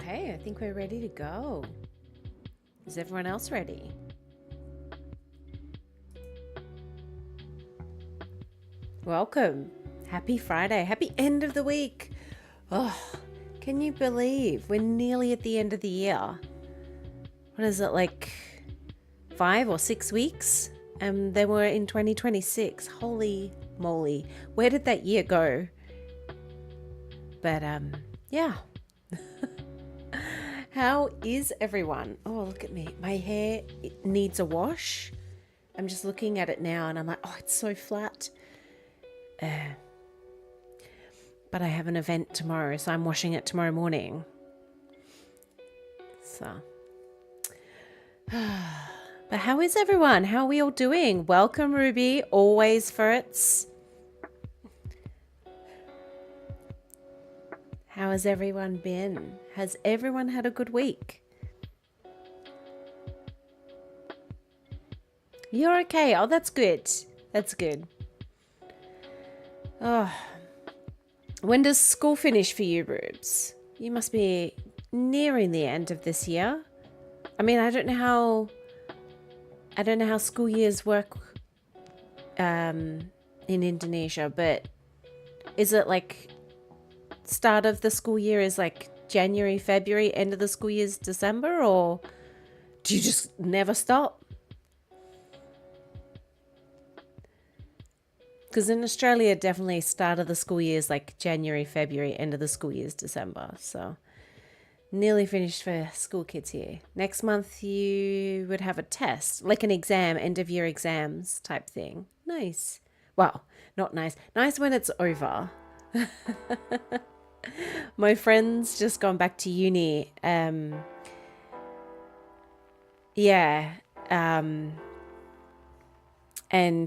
Okay, I think we're ready to go. Is everyone else ready? Welcome. Happy Friday. Happy end of the week. Oh, can you believe we're nearly at the end of the year? What is it, like 5 or 6 weeks? And then we're in 2026. Holy moly. Where did that year go? But yeah. How is everyone? Oh, look at me. My hair needs a wash. I'm just looking at it now and I'm like, oh, it's so flat. But I have an event tomorrow, so I'm washing it tomorrow morning. So. But how is everyone? How are we all doing? Welcome, Ruby. Always Furts. How has everyone been? Has everyone had a good week? You're okay. Oh, that's good. That's good. Oh, when does school finish for you, Rubes? You must be nearing the end of this year. I mean, I don't know how school years work in Indonesia, but is it like start of the school year is like January, February, end of the school year is December, or do you just never stop? Because in Australia, definitely start of the school year is like January, February, end of the school year is December. So nearly finished for school kids here. Next month you would have a test, like an exam, end of year exams type thing. Nice. Well, not nice. Nice when it's over. My friend's just gone back to uni. And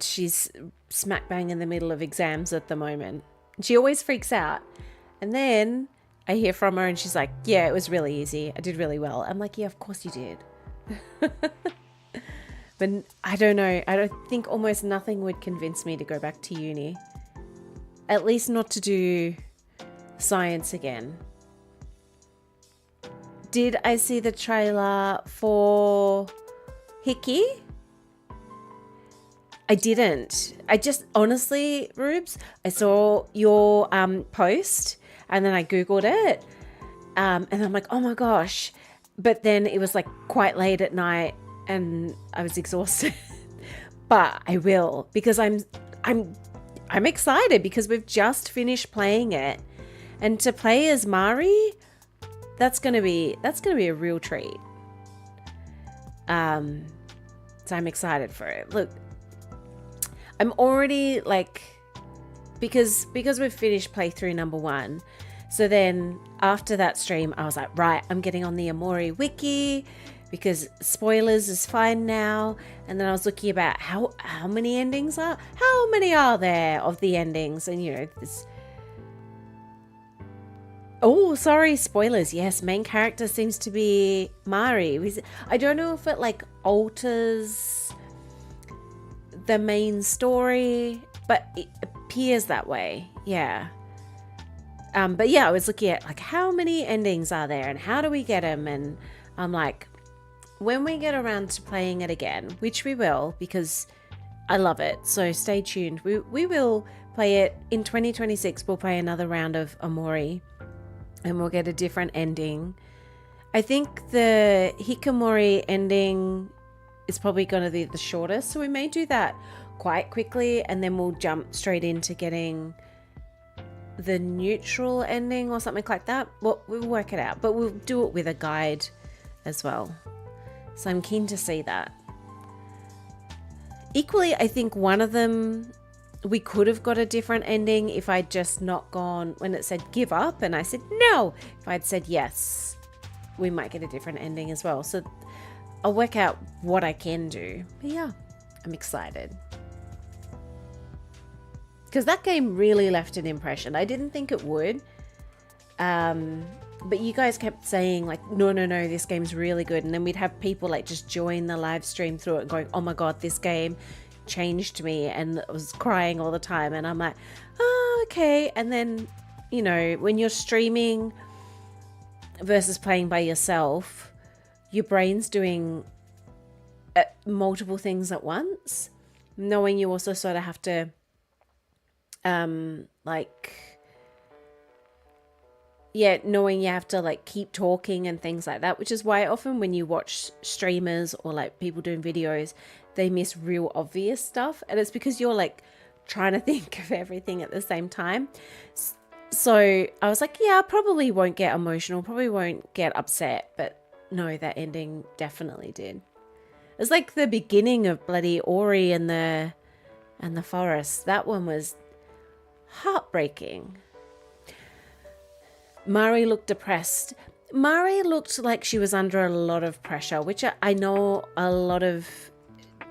she's smack bang in the middle of exams at the moment. She always freaks out. And then I hear from her and she's like, yeah, it was really easy. I did really well. I'm like, yeah, of course you did. But I don't know. I don't think almost nothing would convince me to go back to uni. At least not to do science again. Did I see the trailer for Hickey? I didn't. I just, honestly, Rubes, I saw your post and then I Googled it. And I'm like, oh my gosh. But then it was like quite late at night and I was exhausted. But I will, because I'm excited because we've just finished playing it. And to play as Mari, that's gonna be a real treat. So I'm excited for it. Look, I'm already like, because we've finished playthrough number 1. So then after that stream, I was like, right, I'm getting on the Amori wiki because spoilers is fine now. And then I was looking about how many endings are there of the endings, and you know this. Oh, sorry, spoilers. Yes, main character seems to be Mari. I don't know if it like alters the main story, but it appears that way. Yeah. But yeah, I was looking at like how many endings are there and how do we get them? And I'm like, when we get around to playing it again, which we will, because I love it. So stay tuned. We will play it in 2026. We'll play another round of Amori and we'll get a different ending. I think the Hikikomori ending is probably going to be the shortest. So we may do that quite quickly and then we'll jump straight into getting the neutral ending or something like that. Well, we'll work it out, but we'll do it with a guide as well. So I'm keen to see that. Equally, I think one of them, we could have got a different ending if I'd just not gone when it said give up and I said no. If I'd said yes, we might get a different ending as well. So I'll work out what I can do. But yeah, I'm excited. Because that game really left an impression. I didn't think it would. But you guys kept saying like, no, this game's really good. And then we'd have people like just join the live stream through it going, oh my God, this game changed me, and I was crying all the time. And I'm like, oh, okay. And then, you know, when you're streaming versus playing by yourself, your brain's doing multiple things at once, knowing you also sort of have to knowing you have to like keep talking and things like that, which is why often when you watch streamers or like people doing videos, they miss real obvious stuff, and it's because you're like trying to think of everything at the same time. So I was like, yeah, I probably won't get emotional, probably won't get upset, but no, that ending definitely did. It's like the beginning of bloody Ori and the forest. That one was heartbreaking. Mari looked depressed. Mari looked like she was under a lot of pressure, which I know a lot of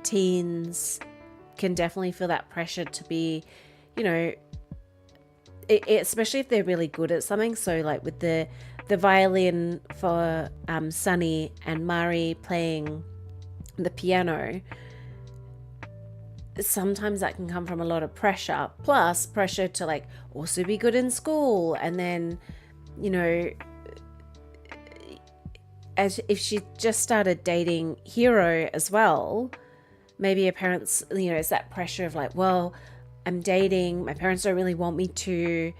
teens can definitely feel that pressure to be, you know, especially if they're really good at something. So like with the violin for Sunny and Mari playing the piano, sometimes that can come from a lot of pressure, plus pressure to like also be good in school, and then, you know, as if she just started dating Hero as well, maybe her parents, you know, it's that pressure of like, well, I'm dating, my parents don't really want me to,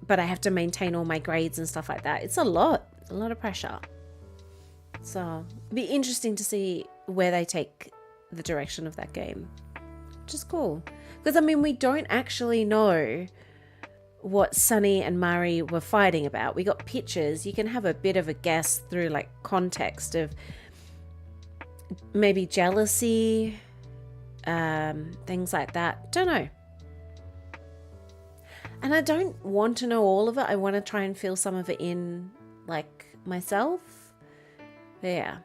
but I have to maintain all my grades and stuff like that. It's a lot of pressure. So it'd be interesting to see where they take the direction of that game, which is cool. Because I mean, we don't actually know what Sunny and Mari were fighting about. We got pictures. You can have a bit of a guess through like context of maybe jealousy, things like that. Don't know. And I don't want to know all of it. I want to try and feel some of it in like myself. Yeah.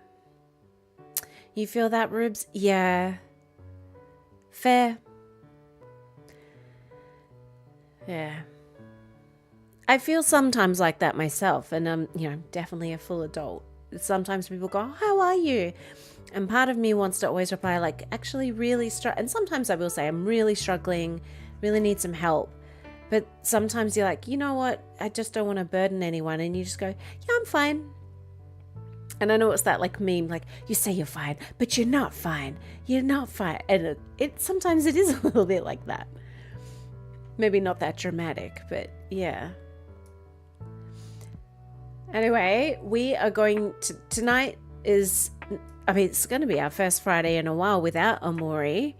You feel that, Rubes? Yeah. Fair. Yeah. I feel sometimes like that myself, and you know, definitely a full adult. Sometimes people go, oh, how are you? And part of me wants to always reply like, actually really and sometimes I will say I'm really struggling, really need some help. But sometimes you're like, you know what? I just don't want to burden anyone. And you just go, yeah, I'm fine. And I know it's that like meme, like you say you're fine, but you're not fine. You're not fine. And it sometimes it is a little bit like that. Maybe not that dramatic, but yeah. Anyway, we are going to, tonight is, I mean, it's going to be our first Friday in a while without Amori.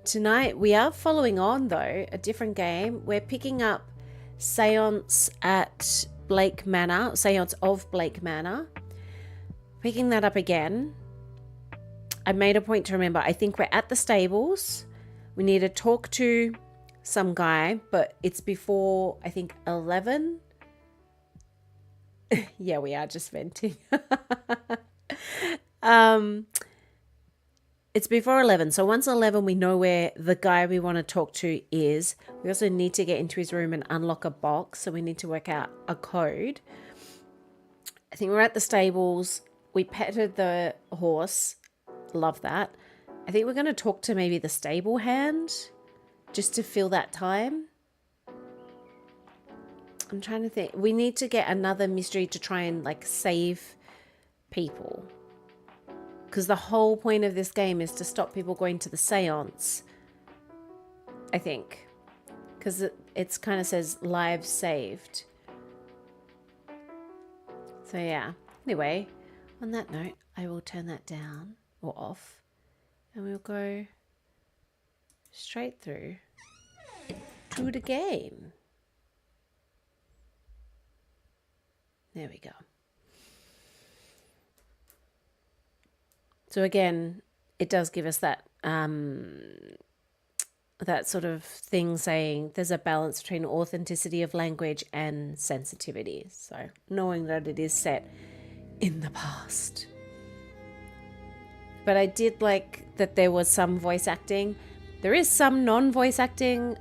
Tonight we are following on though, a different game. We're picking up Seance at Blake Manor, Seance of Blake Manor. Picking that up again. I made a point to remember, I think we're at the stables. We need to talk to some guy, but it's before, I think, 11. Yeah, we are just venting. It's before 11. So once 11, we know where the guy we want to talk to is. We also need to get into his room and unlock a box. So we need to work out a code. I think we're at the stables. We petted the horse. Love that. I think we're going to talk to maybe the stable hand just to fill that time. I'm trying to think. We need to get another mystery to try and like save people. Because the whole point of this game is to stop people going to the seance. I think. Because it's kind of says lives saved. So yeah. Anyway, on that note, I will turn that down or off. And we'll go straight through to the game. There we go. So again, it does give us that that sort of thing saying there's a balance between authenticity of language and sensitivity. So knowing that it is set in the past. But I did like that there was some voice acting. There is some non-voice acting.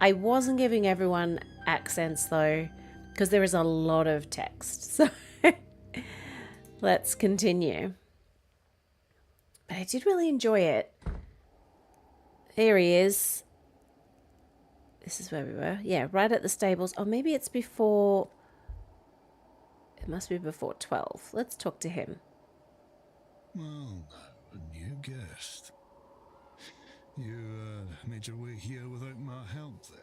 I wasn't giving everyone accents though, because there is a lot of text. So let's continue. But I did really enjoy it. There he is. This is where we were. Yeah, right at the stables. Oh, maybe it's before. It must be before 12. Let's talk to him. Well, a new guest. You made your way here without my help, then?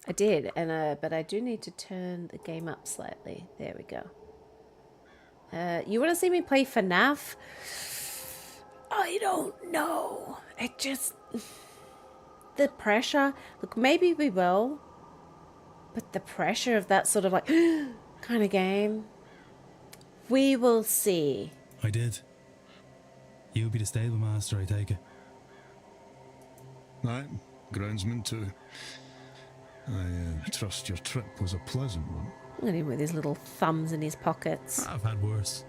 I did, but I do need to turn the game up slightly. There we go. You want to see me play FNAF? I don't know. It just... The pressure. Look, maybe we will. But the pressure of that sort of like kind of game. We will see. I did. You'll be the stable master, I take it. Aye, groundsman too. I trust your trip was a pleasant one. Look at him with his little thumbs in his pockets. I've had worse.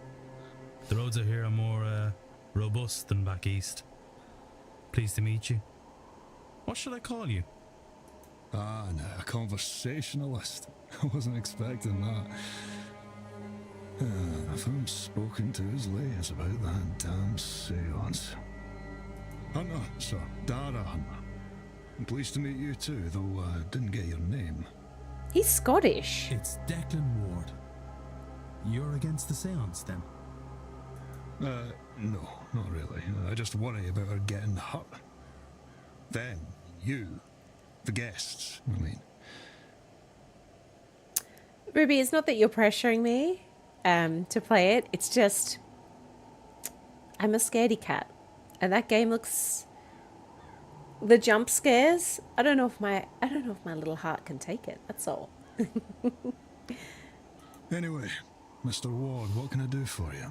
The roads out here are more robust than back east. Pleased to meet you. What should I call you? Ah, no, a conversationalist. I wasn't expecting that. If I'm spoken to as late as about that damn seance. Hunter, sir. Dara Hunter. I'm pleased to meet you too, though I didn't get your name. He's Scottish. It's Declan Ward. You're against the seance, then? No, not really. I just worry about her getting hurt. Then, you. The guests, I mean. Ruby, it's not that you're pressuring me to play it. It's just... I'm a scaredy cat. And that game looks... The jump scares, I don't know if my little heart can take it. That's all. Anyway, Mr. Ward, what can I do for you?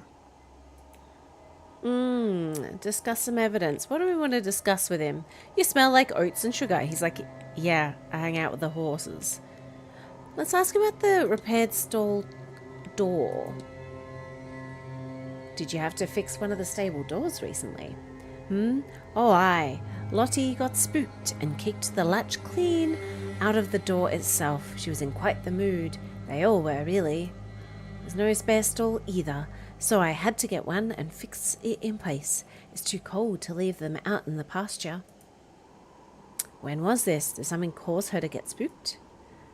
Discuss some evidence. What do we want to discuss with him? You smell like oats and sugar. He's like, yeah, I hang out with the horses. Let's ask about the repaired stall door. Did you have to fix one of the stable doors recently? Oh, aye. Lottie got spooked and kicked the latch clean out of the door itself. She was in quite the mood. They all were, really. There's no spare stall either, so I had to get one and fix it in place. It's too cold to leave them out in the pasture. When was this? Did something cause her to get spooked?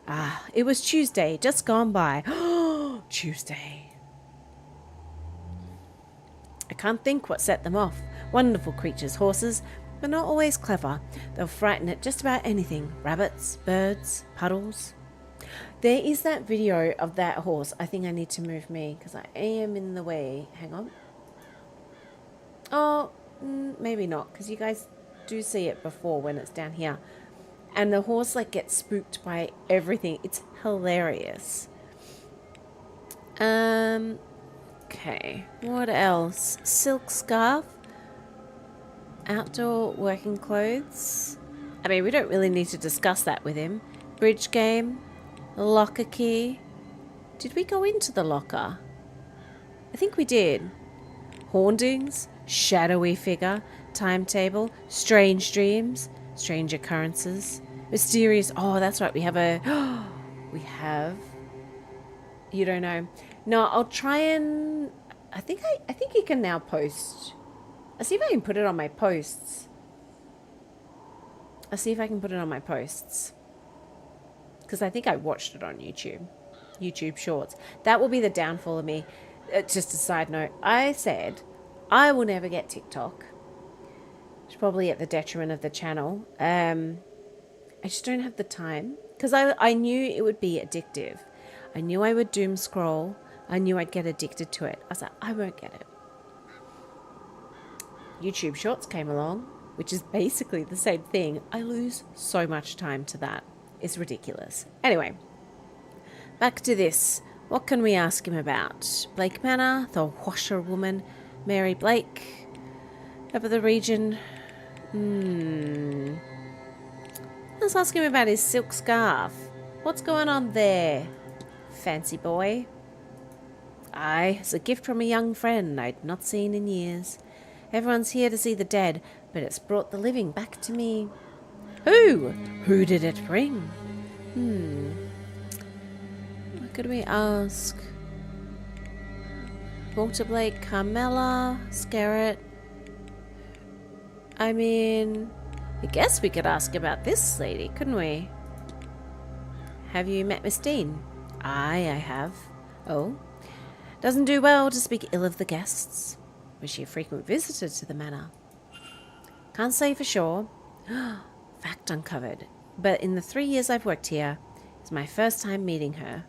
Ah, it was Tuesday, just gone by. Oh, Tuesday. I can't think what set them off. Wonderful creatures, horses, but not always clever. They'll frighten at just about anything. Rabbits, birds, puddles. There is that video of that horse. I think I need to move me because I am in the way. Hang on. Oh, maybe not, because you guys do see it before when it's down here. And the horse like gets spooked by everything. It's hilarious. Okay, what else? Silk scarf. Outdoor working clothes. I mean, we don't really need to discuss that with him. Bridge game. Locker key. Did we go into the locker? I think we did. Hauntings. Shadowy figure. Timetable. Strange dreams. Strange occurrences. Mysterious. Oh, that's right. We have a... we have... You don't know. No, I'll try and... I think you can now post... I'll see if I can put it on my posts. Because I think I watched it on YouTube. YouTube Shorts. That will be the downfall of me. Just a side note. I said I will never get TikTok. It's probably at the detriment of the channel. I just don't have the time. Because I knew it would be addictive. I knew I would doom scroll. I knew I'd get addicted to it. I was like, I won't get it. YouTube Shorts came along, which is basically the same thing. I lose so much time to that. It's ridiculous. Anyway, back to this. What can we ask him about? Blake Manor, the washerwoman, Mary Blake, over the region. Let's ask him about his silk scarf. What's going on there, fancy boy? Aye, it's a gift from a young friend I'd not seen in years. Everyone's here to see the dead, but it's brought the living back to me. Who? Who did it bring? What could we ask? Walter Blake, Carmela, Scarrett. I mean, I guess we could ask about this lady, couldn't we? Have you met Miss Dean? I have. Oh. Doesn't do well to speak ill of the guests. Was she a frequent visitor to the manor? Can't say for sure. Fact uncovered. But in the 3 years I've worked here, it's my first time meeting her.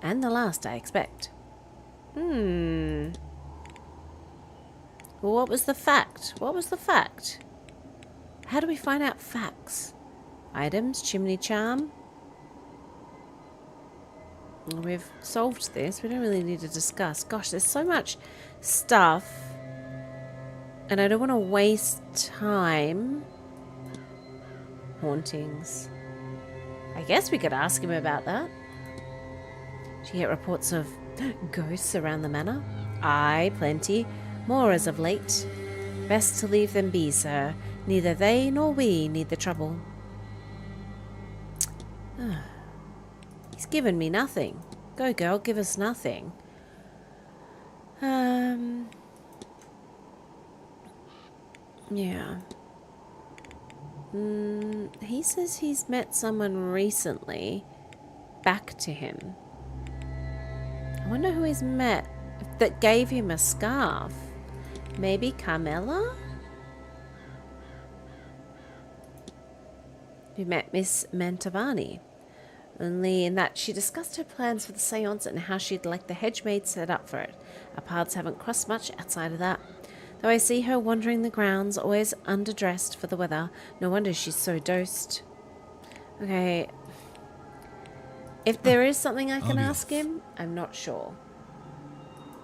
And the last, I expect. Well, what was the fact? What was the fact? How do we find out facts? Items, chimney charm. We've solved this. We don't really need to discuss. Gosh, there's so much stuff. And I don't want to waste time. Hauntings. I guess we could ask him about that. Did you get reports of ghosts around the manor? Aye, plenty. More as of late. Best to leave them be, sir. Neither they nor we need the trouble. He's given me nothing. Go, girl, give us nothing. Yeah. He says he's met someone recently. Back to him. I wonder who he's met that gave him a scarf. Maybe Carmela? We met Miss Mantovani. Only in that she discussed her plans for the seance and how she'd like the hedge maid set up for it. Our paths haven't crossed much outside of that. Though I see her wandering the grounds, always underdressed for the weather. No wonder she's so dosed. Okay. If there is something I can ask him, I'm not sure.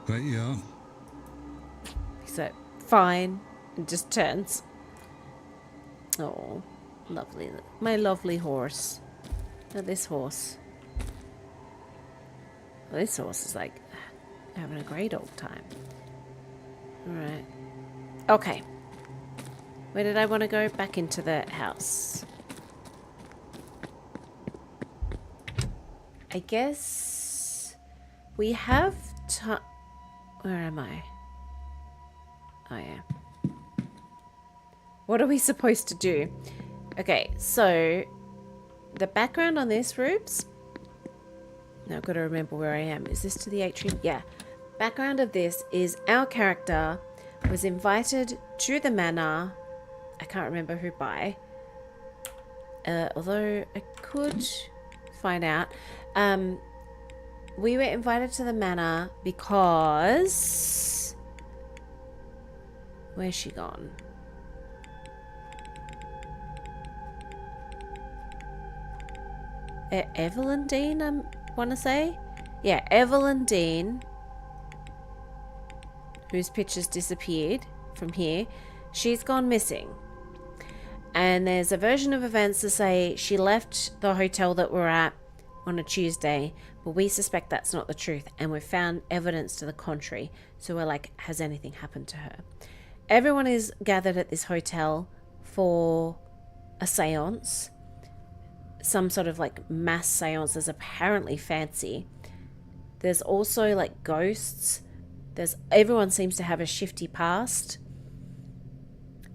Right, yeah. So, fine. And just turns. Oh, lovely. My lovely horse. Look at this horse. Well, this horse is like having a great old time. Alright. Okay. Where did I want to go? Back into the house. I guess we have time. Where am I? Oh, yeah. What are we supposed to do? Okay, so the background on this, Rubes. Now I've got to remember where I am. Is this to the atrium? Yeah. Background of this is our character was invited to the manor. I can't remember who by. Although I could find out. We were invited to the manor because... Where's she gone? Evelyn Dean, I want to say? Yeah, Evelyn Dean, whose picture's disappeared from here, she's gone missing. And there's a version of events to say she left the hotel that we're at on a Tuesday, but we suspect that's not the truth, and we've found evidence to the contrary. So we're like, has anything happened to her? Everyone is gathered at this hotel for a seance. Some sort of like mass seance. There's apparently fancy. There's also like ghosts. Everyone seems to have a shifty past.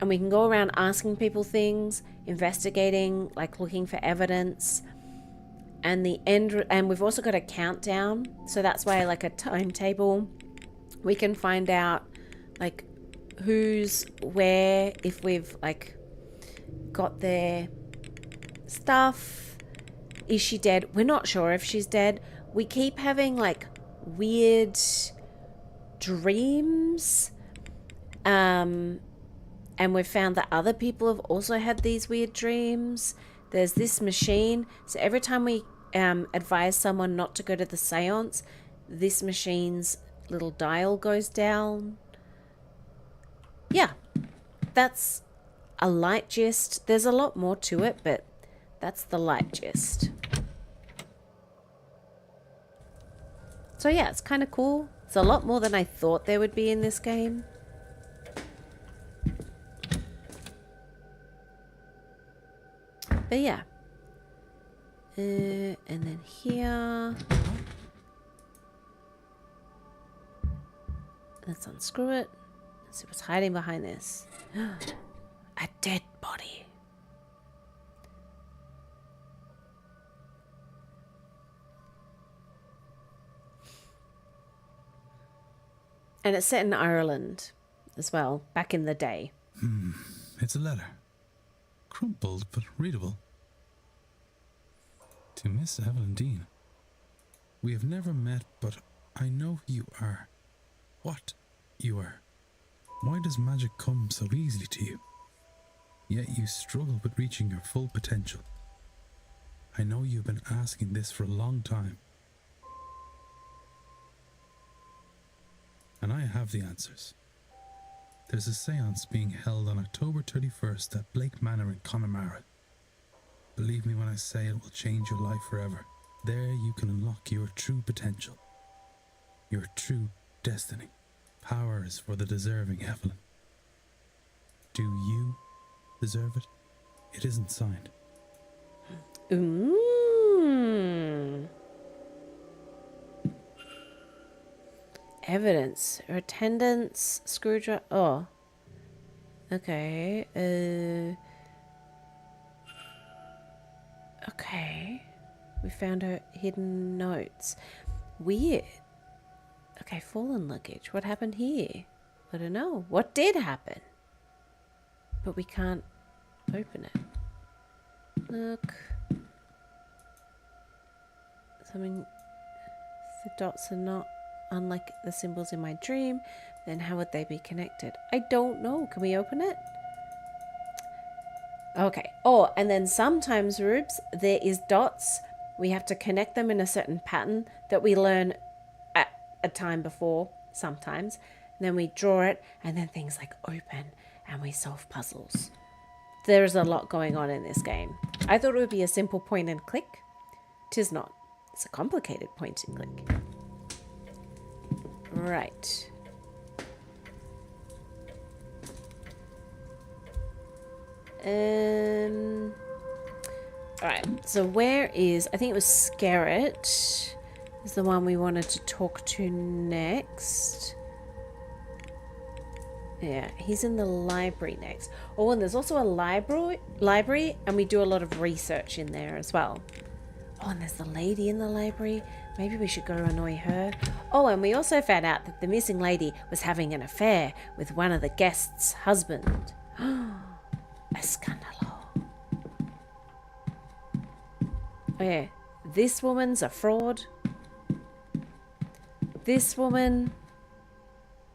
And we can go around asking people things, investigating, like looking for evidence. And we've also got a countdown. So that's why like a timetable. We can find out like who's where, if we've like got their stuff. Is she dead? We're not sure if she's dead. We keep having like weird dreams. And we've found that other people have also had these weird dreams. There's this machine. So every time we advise someone not to go to the seance, this machine's little dial goes down. Yeah, that's a light gist. There's a lot more to it, but that's the light gist. So yeah, it's kind of cool. It's a lot more than I thought there would be in this game. But yeah. And then here. Let's unscrew it. Let's see what's hiding behind this. A dead body. And it's set in Ireland as well, back in the day. It's a letter. Crumpled, but readable. To Miss Evelyn Dean. We have never met, but I know who you are. What you are. Why does magic come so easily to you? Yet you struggle with reaching your full potential. I know you've been asking this for a long time. And I have the answers. There's a seance being held on October 31st at Blake Manor in Connemara. Believe me when I say it will change your life forever. There you can unlock your true potential. Your true destiny. Power is for the deserving, Evelyn. Do you deserve it? It isn't signed. Evidence. Her attendance. Screwdriver. Oh. Okay. Okay. We found her hidden notes. Weird. Okay, fallen luggage. What happened here? I don't know. What did happen? But we can't open it. Look. Something. The dots are not unlike the symbols in my dream. Then how would they be connected? I don't know. Can we open it? Okay. Oh, and then sometimes, Rubes, there is dots. We have to connect them in a certain pattern that we learn at a time before, sometimes. And then we draw it, and then things like open, and we solve puzzles. There's a lot going on in this game. I thought it would be a simple point and click. 'Tis not. It's a complicated point and click. Right. Alright, so where is... I think it was Scarrett is the one we wanted to talk to next. Yeah, he's in the library next. Oh, and there's also a library, and we do a lot of research in there as well. Oh, and there's the lady in the library. Maybe we should go annoy her. Oh, and we also found out that the missing lady was having an affair with one of the guests' husband. Escandalo. Oh yeah, this woman's a fraud. This woman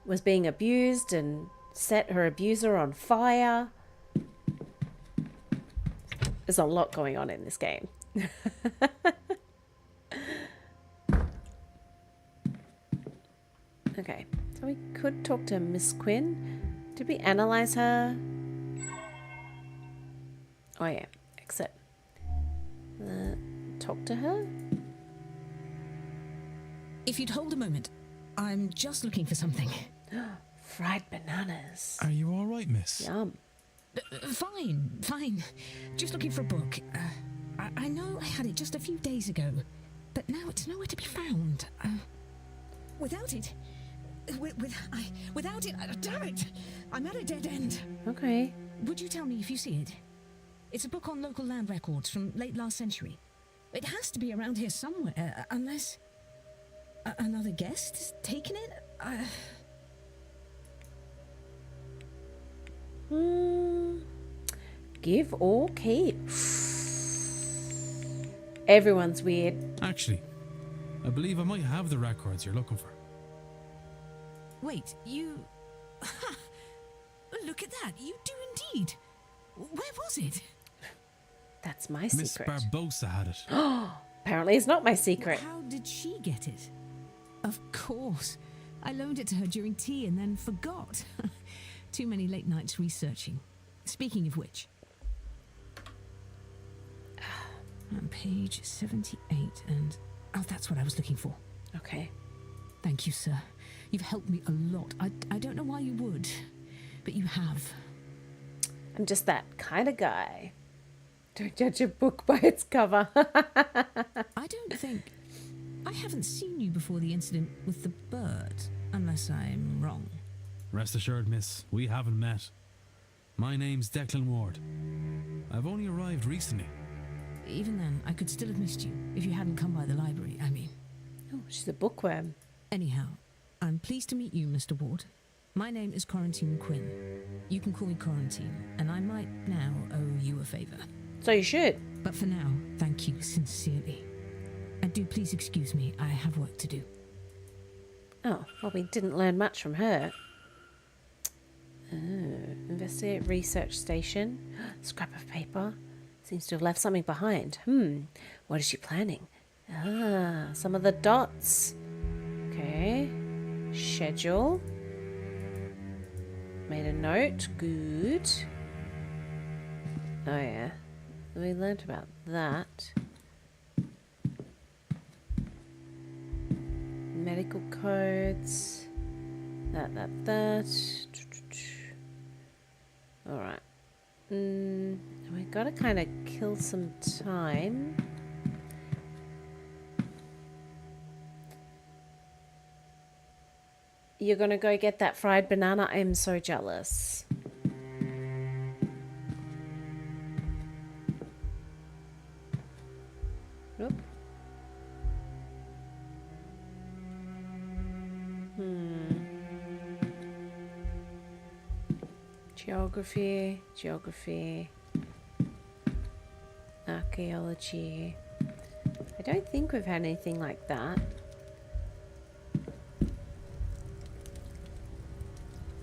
was being abused and set her abuser on fire. There's a lot going on in this game. Okay, so we could talk to Miss Quinn. Did we analyze her? Oh yeah, exit. Talk to her? If you'd hold a moment, I'm just looking for something. Fried bananas. Are you all right, miss? Yum. Fine. Just looking for a book. I know I had it just a few days ago, but now it's nowhere to be found. Without it, damn it! I'm at a dead end. Okay. Would you tell me if you see it? It's a book on local land records from late last century. It has to be around here somewhere, unless another guest has taken it. Give or keep. Everyone's weird. Actually, I believe I might have the records you're looking for. Wait, you... Look at that, you do indeed. Where was it? That's my Miss secret. Barbosa had it. Apparently it's not my secret. How did she get it? Of course. I loaned it to her during tea and then forgot. Too many late nights researching. Speaking of which... On page 78 and... Oh, that's what I was looking for. Okay. Thank you, sir. You've helped me a lot. I don't know why you would, but you have. I'm just that kind of guy. Don't judge a book by its cover. I don't think... I haven't seen you before the incident with the bird, unless I'm wrong. Rest assured, miss, we haven't met. My name's Declan Ward. I've only arrived recently. Even then, I could still have missed you if you hadn't come by the library, I mean. Oh, she's a bookworm. Anyhow, I'm pleased to meet you, Mr. Ward. My name is Quarantine Quinn. You can call me Quarantine, and I might now owe you a favor. So you should. But for now, thank you sincerely. And do please excuse me, I have work to do. Oh, well, we didn't learn much from her. Oh, investigate research station. Scrap of paper. Seems to have left something behind. What is she planning? Ah, some of the dots. Okay. Schedule. Made a note. Good. Oh, yeah. We learnt about that. Medical codes. That. Alright. We gotta kind of kill some time. You're gonna go get that fried banana? I am so jealous. Nope. Geography. Archaeology. I don't think we've had anything like that.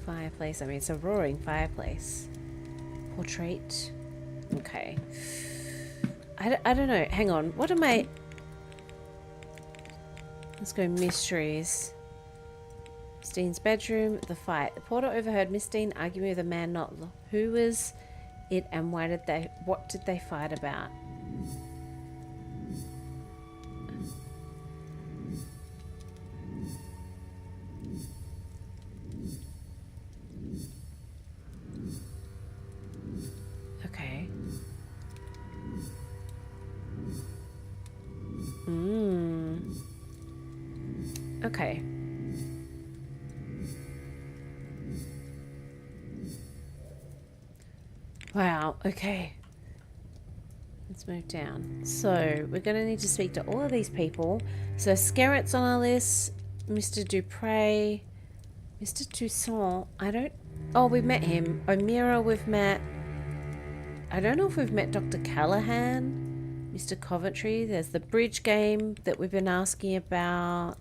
Fireplace. I mean, it's a roaring fireplace. Portrait. Okay. I don't know. Hang on. What am I... Let's go mysteries. Miss Dean's bedroom. The fight. The porter overheard Miss Dean arguing with a man not... Who was it and why did they... What did they fight about? Okay. Okay. Wow, okay. Let's move down. So, we're going to need to speak to all of these people. So, Scarrett's on our list. Mr. Dupre. Mr. Toussaint. I don't... Oh, we've met him. O'Meara we've met. I don't know if we've met Dr. Callahan. Mr. Coventry. There's the bridge game that we've been asking about.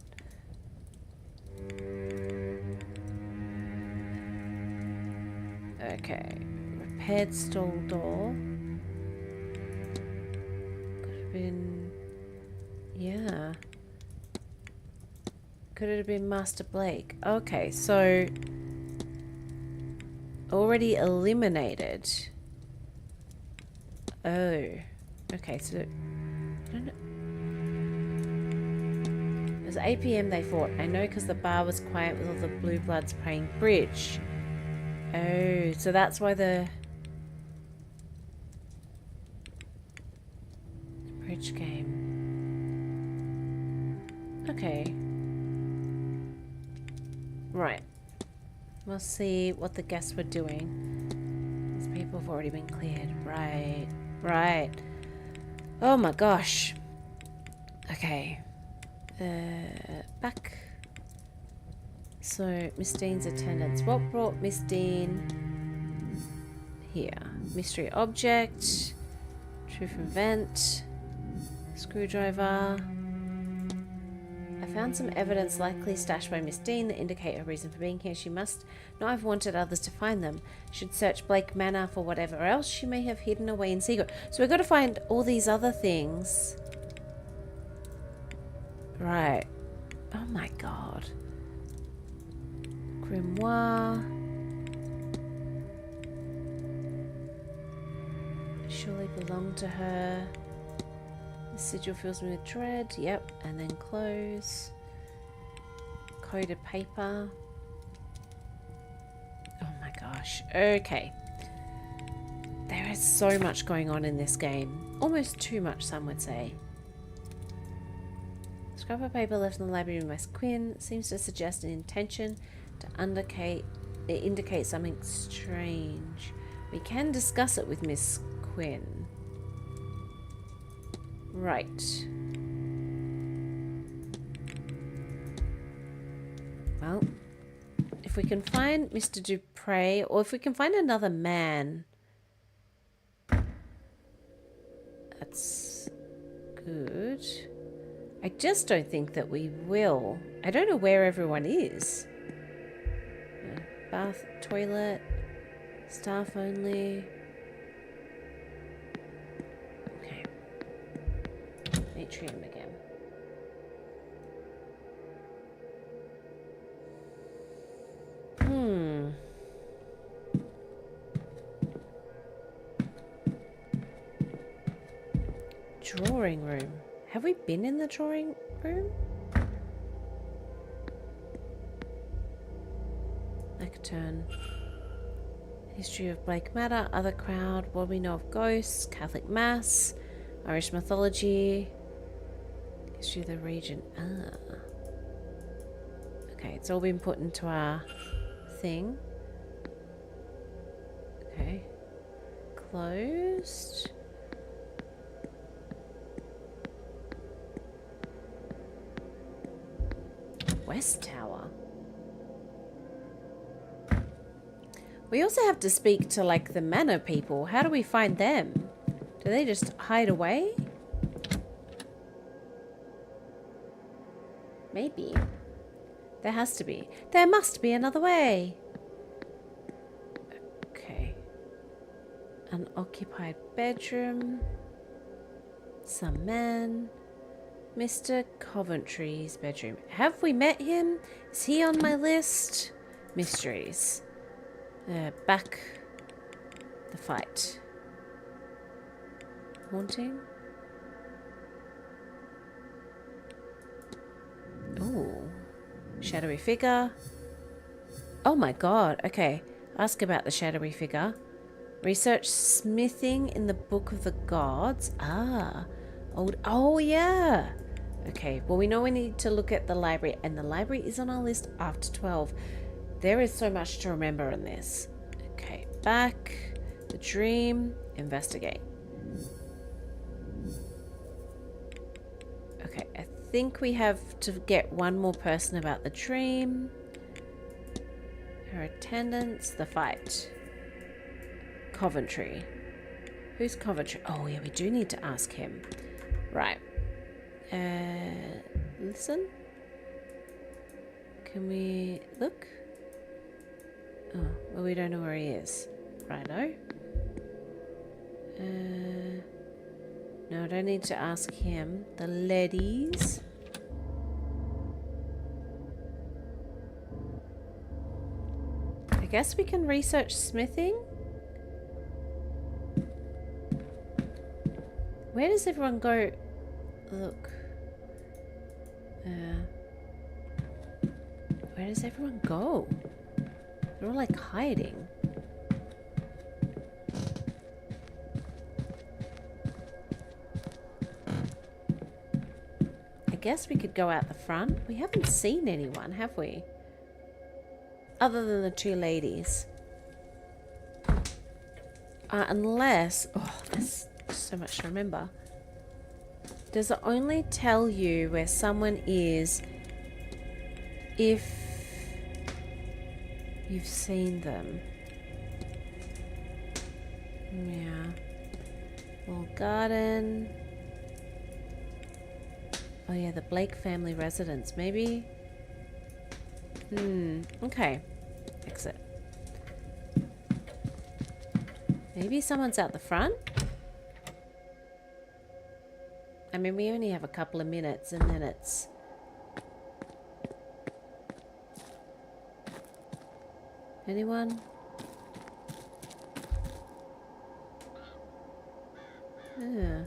Okay. Repaired stall door. Could have been... Yeah. Could it have been Master Blake? Okay, so... Already eliminated. Oh. Okay, so... I don't know. It was 8 PM they fought. I know because the bar was quiet with all the blue bloods playing bridge. Oh, so that's why the bridge game. Okay. Right. We'll see what the guests were doing. These people have already been cleared. Right. Right. Oh my gosh. Okay. Back. So, Miss Dean's attendance. What brought Miss Dean here? Mystery object. Truth and vent. Screwdriver. I found some evidence likely stashed by Miss Dean that indicate her reason for being here. She must not have wanted others to find them. Should search Blake Manor for whatever else she may have hidden away in secret. So we've got to find all these other things. Right. Oh my god. Grimoire. Surely belonged to her. The sigil fills me with dread. Yep. And then close. Coded paper. Oh my gosh. Okay. There is so much going on in this game. Almost too much, some would say. Scrap of paper left in the library with Miss Quinn seems to suggest an intention to indicate something strange. We can discuss it with Miss Quinn. Right. Well, if we can find Mr. Dupre, or if we can find another man, that's good. I just don't think that we will. I don't know where everyone is. Bath, toilet, staff only. Okay. Atrium again. Drawing room. Have we been in the drawing room? Lectern. History of Blake Manor, other crowd, what we know of ghosts, Catholic Mass, Irish mythology, history of the region. Ah. Okay, it's all been put into our thing. Okay. Closed. West Tower. We also have to speak to, like, the manor people. How do we find them? Do they just hide away? Maybe. There has to be. There must be another way. Okay. An occupied bedroom. Some man. Mr. Coventry's bedroom. Have we met him? Is he on my list? Mysteries. Back. The fight. Haunting. Ooh. Shadowy figure. Oh my god. Okay. Ask about the shadowy figure. Research smithing in the Book of the Gods. Ah. Old. Oh yeah. Okay. Well, we know we need to look at the library, and the library is on our list after 12. There is so much to remember in this. Okay. Back. The dream. Investigate. Okay. I think we have to get one more person about the dream. Her attendance. The fight. Coventry. Who's Coventry? Oh yeah, we do need to ask him. Right. Listen. Can we look? Oh, well, we don't know where he is. Righto. No, I don't need to ask him. The ladies. I guess we can research smithing. Where does everyone go? Look. Where does everyone go? They're all like hiding. I guess we could go out the front. We haven't seen anyone, have we? Other than the two ladies. Unless... Oh, there's so much to remember. Does it only tell you where someone is if you've seen them? Yeah. Wall garden. Oh yeah, the Blake family residence, maybe? Okay. Exit. Maybe someone's out the front? I mean, we only have a couple of minutes and then it's... Anyone? Yeah.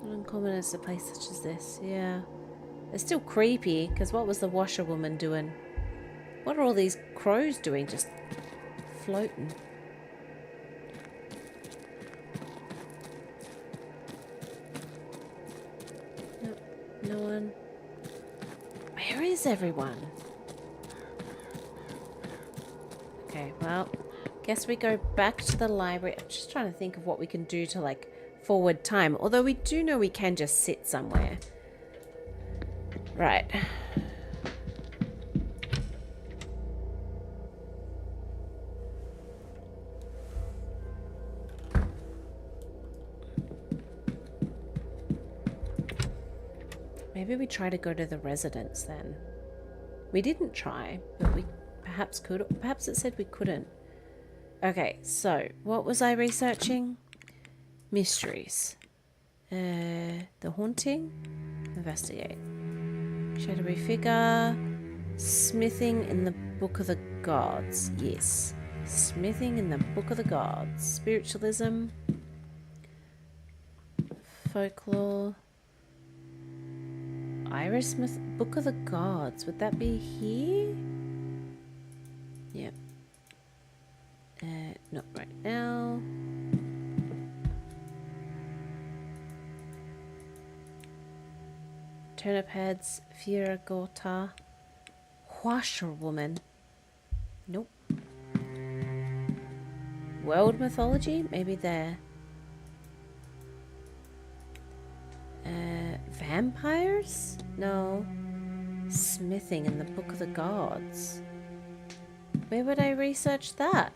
Not uncommon as a place such as this, yeah. It's still creepy, because what was the washerwoman doing? What are all these crows doing, just floating? No one. Where is everyone? Okay, well, guess we go back to the library. I'm just trying to think of what we can do to, like, forward time. Although we do know we can just sit somewhere. Right. Maybe we try to go to the residence then. We didn't try, but we perhaps could. Perhaps it said we couldn't. Okay, so what was I researching? Mysteries. The haunting. Investigate. Shadowy figure. Smithing in the Book of the Gods. Yes. Smithing in the Book of the Gods. Spiritualism. Folklore. Irish Smith. Book of the Gods. Would that be here? Yep. Not right now. Turnip heads. Firagota. Washerwoman. Nope. World mythology? Maybe there. Vampires? No. Smithing in the Book of the Gods. Where would I research that?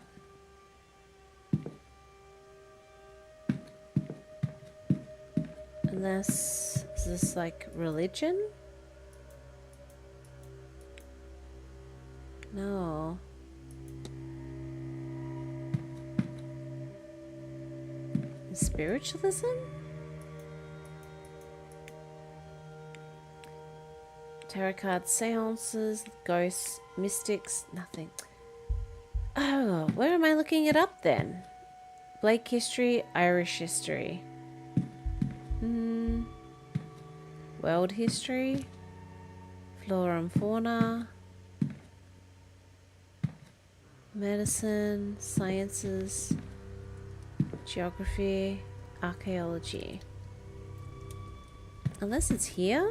Unless, is this like religion? No. Spiritualism? Tarot cards, seances, ghosts, mystics, nothing. Oh, where am I looking it up then? Blake history, Irish history. World history, flora and fauna, medicine, sciences, geography, archaeology. Unless it's here?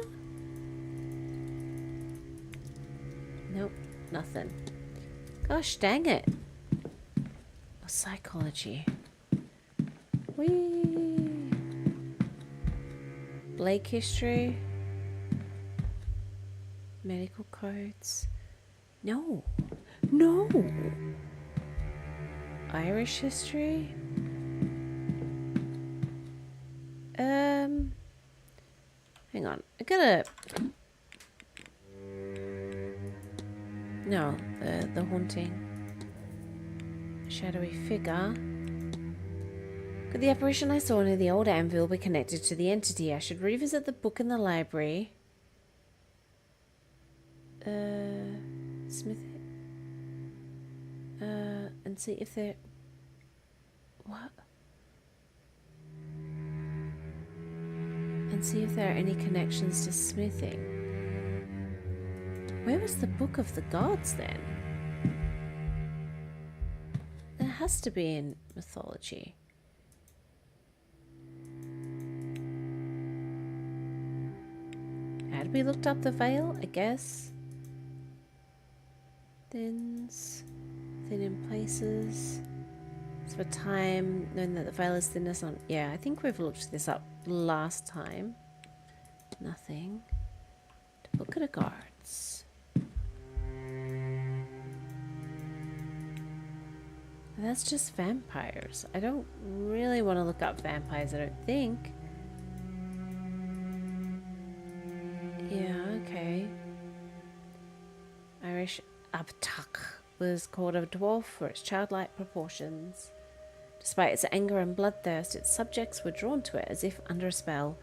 Nope, nothing. Gosh dang it. Or psychology. Whee! Blake history. Medical codes. No. No! Irish history. Hang on. I gotta... No, the haunting. Shadowy figure. Could the apparition I saw near the old anvil be connected to the entity? I should revisit the book in the library. Smith. And see if there... What? And see if there are any connections to smithing. Where was the Book of the Gods then? There has to be in mythology. Had we looked up the veil? I guess. Thins. Thin in places. It's for time, knowing that the veil is thinnest on... Yeah, I think we've looked this up last time. Nothing. The Book of the Guards. That's just vampires. I don't really want to look up vampires, I don't think. Yeah, okay. Irish Abtak was called a dwarf for its childlike proportions. Despite its anger and bloodthirst, its subjects were drawn to it as if under a spell.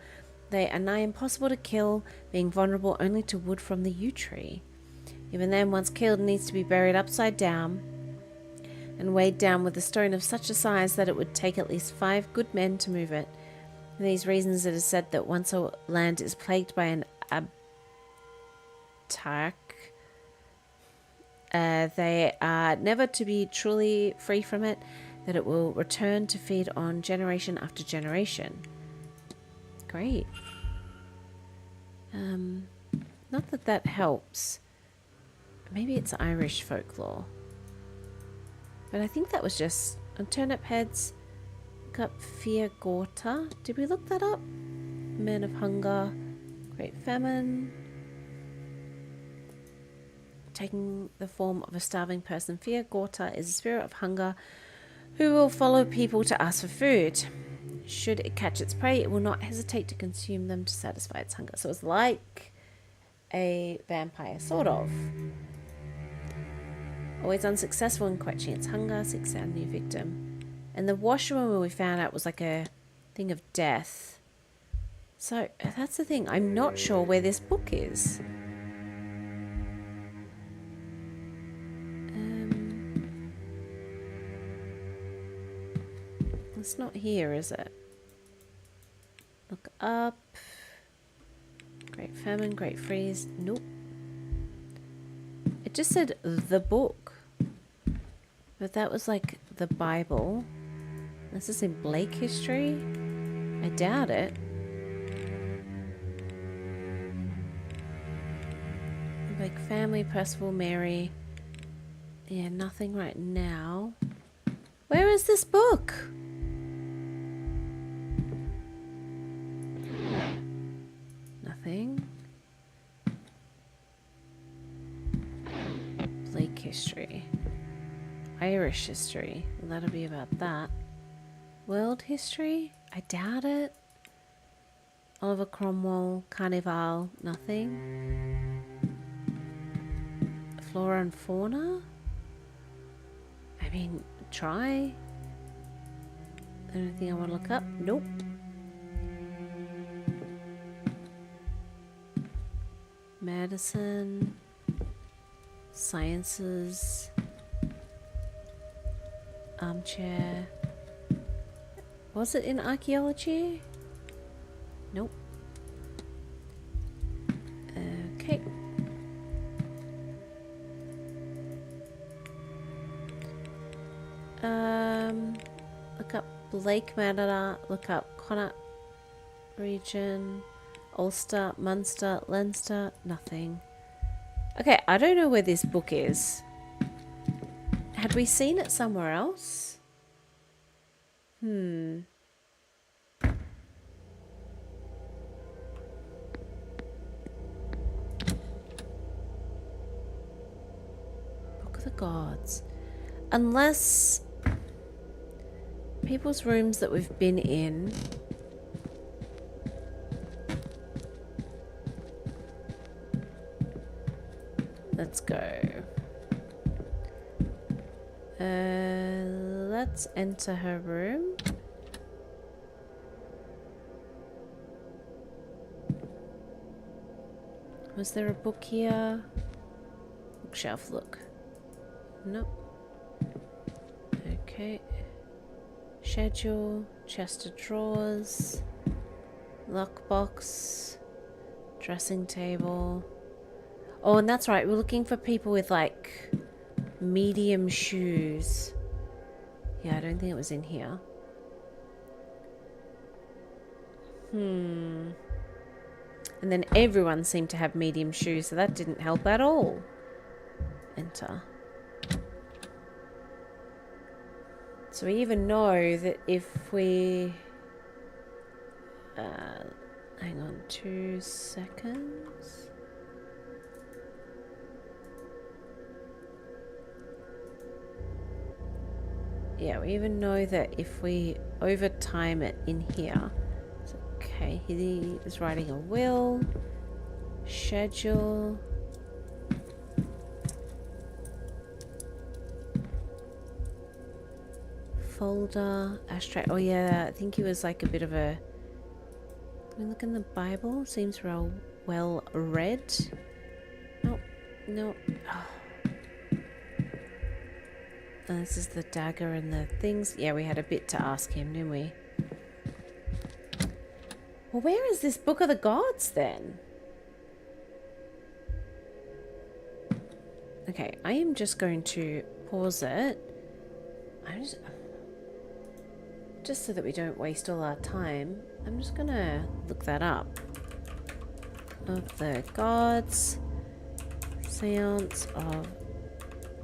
They are nigh impossible to kill, being vulnerable only to wood from the yew tree. Even then, once killed, it needs to be buried upside down and weighed down with a stone of such a size that it would take at least 5 good men to move it. For these reasons, it is said that once a land is plagued by an Abtak, they are never to be truly free from it, that it will return to feed on generation after generation. Great. Not that that helps. Maybe it's Irish folklore. But I think that was just on turnip heads. Look up Fear Gorta. Did we look that up? Men of Hunger. Great Famine. Taking the form of a starving person, Fear Gorta is a spirit of hunger who will follow people to ask for food. Should it catch its prey, it will not hesitate to consume them to satisfy its hunger. So it's like a vampire, sort of. Always unsuccessful in quenching its hunger, seeks out a new victim. And the washerwoman we found out was like a thing of death. So that's the thing. I'm not sure where this book is. It's not here, is it? Look up. Great famine, great freeze. Nope. It just said the book. But that was like the Bible. This is in Blake history? I doubt it. Blake family, Percival, Mary. Yeah, nothing right now. Where is this book? Nothing. Blake history. Irish history. Well, that'll be about that. World history? I doubt it. Oliver Cromwell, Carnival, nothing. Flora and fauna? I mean, try. Anything I want to look up? Nope. Medicine. Sciences. Armchair. Was it in archaeology? Nope. Okay. Look up Blake Manor, look up Connaught region, Ulster, Munster, Leinster, nothing. Okay, I don't know where this book is. Had we seen it somewhere else? Book of the Gods. Unless people's rooms that we've been in. Let's go. Let's enter her room. Was there a book here? Bookshelf, look. Nope. Okay. Schedule, chest of drawers, lockbox, dressing table. Oh, and that's right. We're looking for people with like medium shoes. Yeah, I don't think it was in here. And then everyone seemed to have medium shoes, so that didn't help at all. Enter. So we even know that if we... hang on 2 seconds. Yeah, we even know that if we overtime it in here. So, okay, he is writing a will. Schedule. Folder. Ashtray. Oh yeah, I think he was like a bit of a... Can we look in the Bible? Seems real well read. Oh, no. Oh. And this is the dagger and the things. Yeah, we had a bit to ask him, didn't we? Well, where is this Book of the Gods then? Okay, I am just going to pause it. Just so that we don't waste all our time, I'm just gonna look that up. Of the Gods. Seance of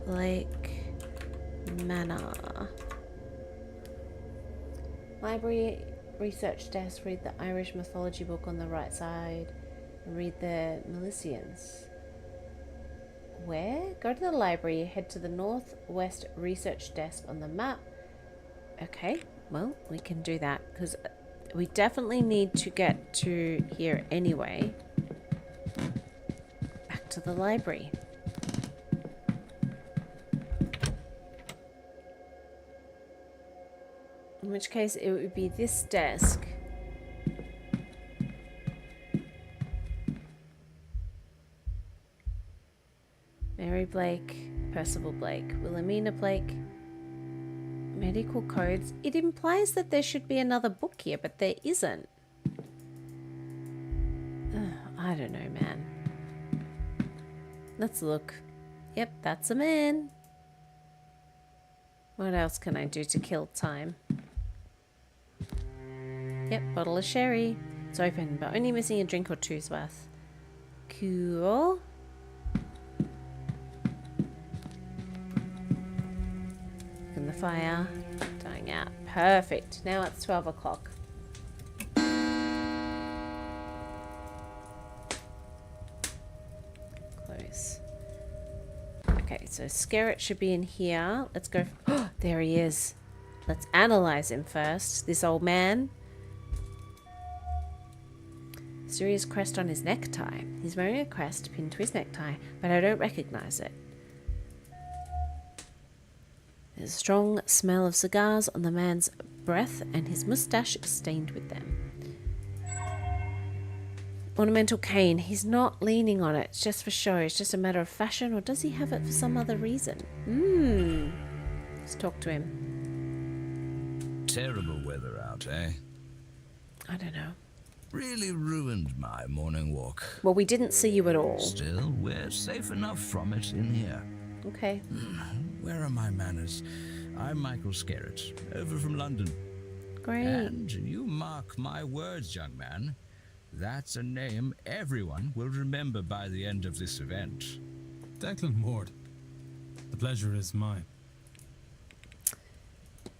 Blake Manor. Library research desk. Read the Irish mythology book on the right side and read the Milesians. Where? Go to the library, head to the northwest research desk on the map. Okay, Well, we can do that because we definitely need to get to here anyway. Back to the library. In which case it would be this desk. Mary Blake, Percival Blake, Wilhelmina Blake. Medical codes. It implies that there should be another book here, but there isn't. I don't know, man. Let's look. Yep, that's a man. What else can I do to kill time? Yep, bottle of sherry. It's open, but only missing a drink or two's worth. Cool. In the fire. Dying out. Perfect. Now it's 12 o'clock. Close. Okay, so Skerritt should be in here. Let's go. Oh, there he is. Let's analyze him first. This old man. Mysterious crest on his necktie. He's wearing a crest pinned to his necktie, but I don't recognize it. There's a strong smell of cigars on the man's breath, and his mustache is stained with them. Ornamental cane. He's not leaning on it. It's just for show. It's just a matter of fashion, or does he have it for some other reason? Let's talk to him. Terrible weather out, eh? I don't know. Really ruined my morning walk. Well, we didn't see you at all. Still, we're safe enough from it in here. Okay. Where are my manners? I'm Michael Skerritt, over from London. Great. And you mark my words, young man. That's a name everyone will remember by the end of this event. Declan Ward. The pleasure is mine.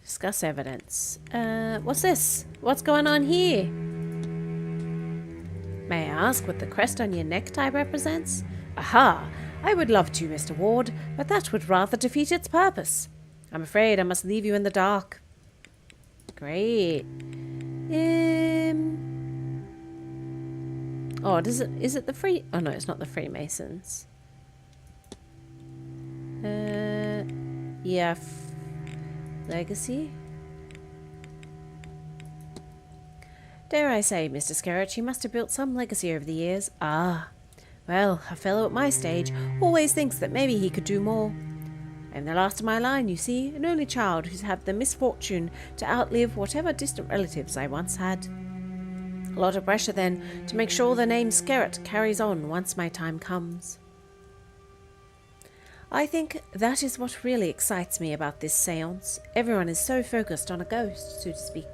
Discuss evidence. What's this? What's going on here? May I ask what the crest on your necktie represents? Aha! I would love to, Mr. Ward, but that would rather defeat its purpose. I'm afraid I must leave you in the dark. Great. Oh, is it the Free... Oh, no, it's not the Freemasons. Yeah. Legacy? Dare I say, Mr. Skerritt, you must have built some legacy over the years. Ah. Well, a fellow at my stage always thinks that maybe he could do more. I'm the last of my line, you see, an only child who's had the misfortune to outlive whatever distant relatives I once had. A lot of pressure, then, to make sure the name Skerritt carries on once my time comes. I think that is what really excites me about this seance. Everyone is so focused on a ghost, so to speak.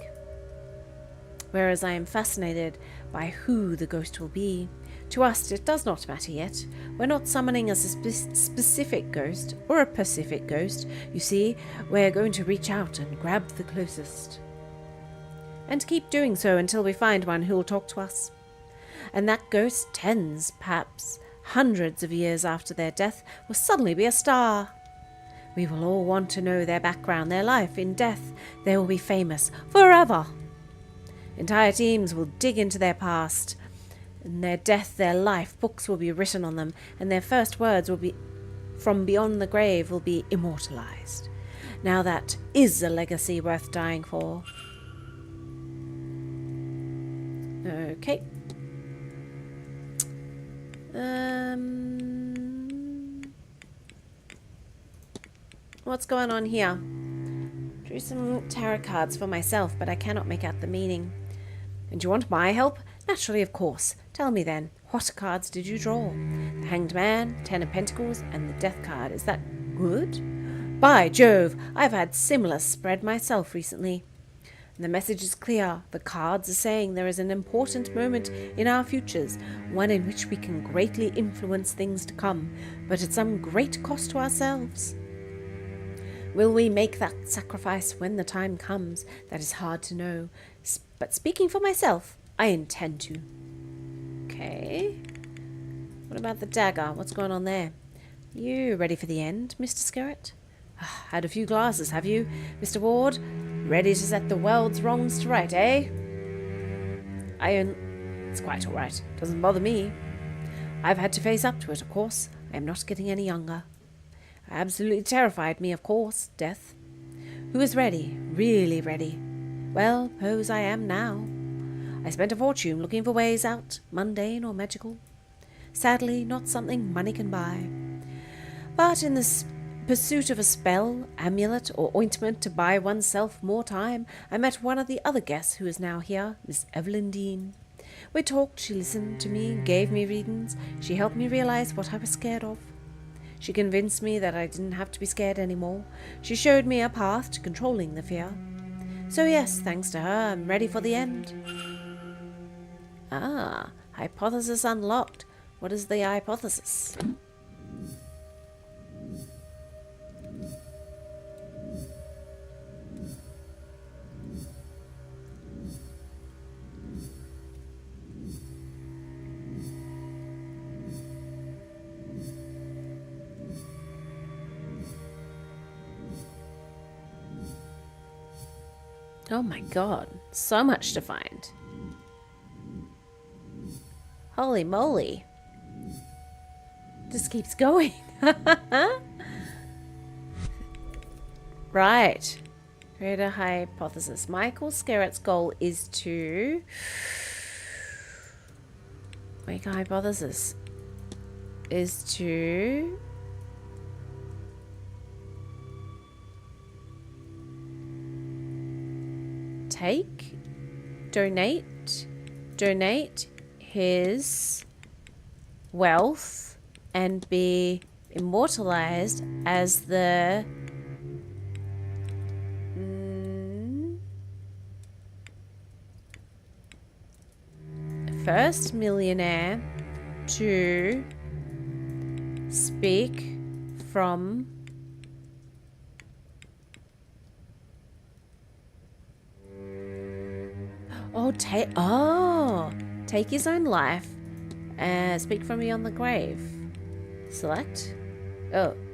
Whereas I am fascinated by who the ghost will be. To us, it does not matter yet. We're not summoning a specific ghost or a Pacific ghost. You see, we're going to reach out and grab the closest. And keep doing so until we find one who will talk to us. And that ghost, tens, perhaps hundreds of years after their death, will suddenly be a star. We will all want to know their background, their life. In death, they will be famous forever. Entire teams will dig into their past. In their death, their life, books will be written on them, and their first words will be from beyond the grave will be immortalized. Now that is a legacy worth dying for. Okay. What's going on here? Drew some tarot cards for myself, but I cannot make out the meaning. And you want my help? Naturally, of course. Tell me then, what cards did you draw? The Hanged Man, Ten of Pentacles, and the Death card. Is that good? By Jove, I've had similar spread myself recently. And the message is clear. The cards are saying there is an important moment in our futures, one in which we can greatly influence things to come, but at some great cost to ourselves. Will we make that sacrifice when the time comes? That is hard to know. But speaking for myself, I intend to. Okay. What about the dagger? What's going on there? You ready for the end, Mr. Skerritt? Had a few glasses, have you, Mr. Ward? Ready to set the world's wrongs to right, eh? It's quite alright. Doesn't bother me. I've had to face up to it, of course. I am not getting any younger. Absolutely terrified me, of course, death. Who is ready? Really ready? Well, suppose I am now. I spent a fortune looking for ways out, mundane or magical. Sadly, not something money can buy. But in the pursuit of a spell, amulet, or ointment to buy oneself more time, I met one of the other guests who is now here, Miss Evelyn Dean. We talked, she listened to me, gave me readings, she helped me realize what I was scared of. She convinced me that I didn't have to be scared anymore. She showed me a path to controlling the fear. So yes, thanks to her, I'm ready for the end. Ah, hypothesis unlocked. What is the hypothesis? Oh my god, so much to find. Holy moly. Just keeps going. Right. Create a hypothesis. Michael Scarrett's goal is to make a hypothesis. Is to donate his wealth and be immortalized as the first millionaire to speak from take his own life and speak from beyond the grave. Select.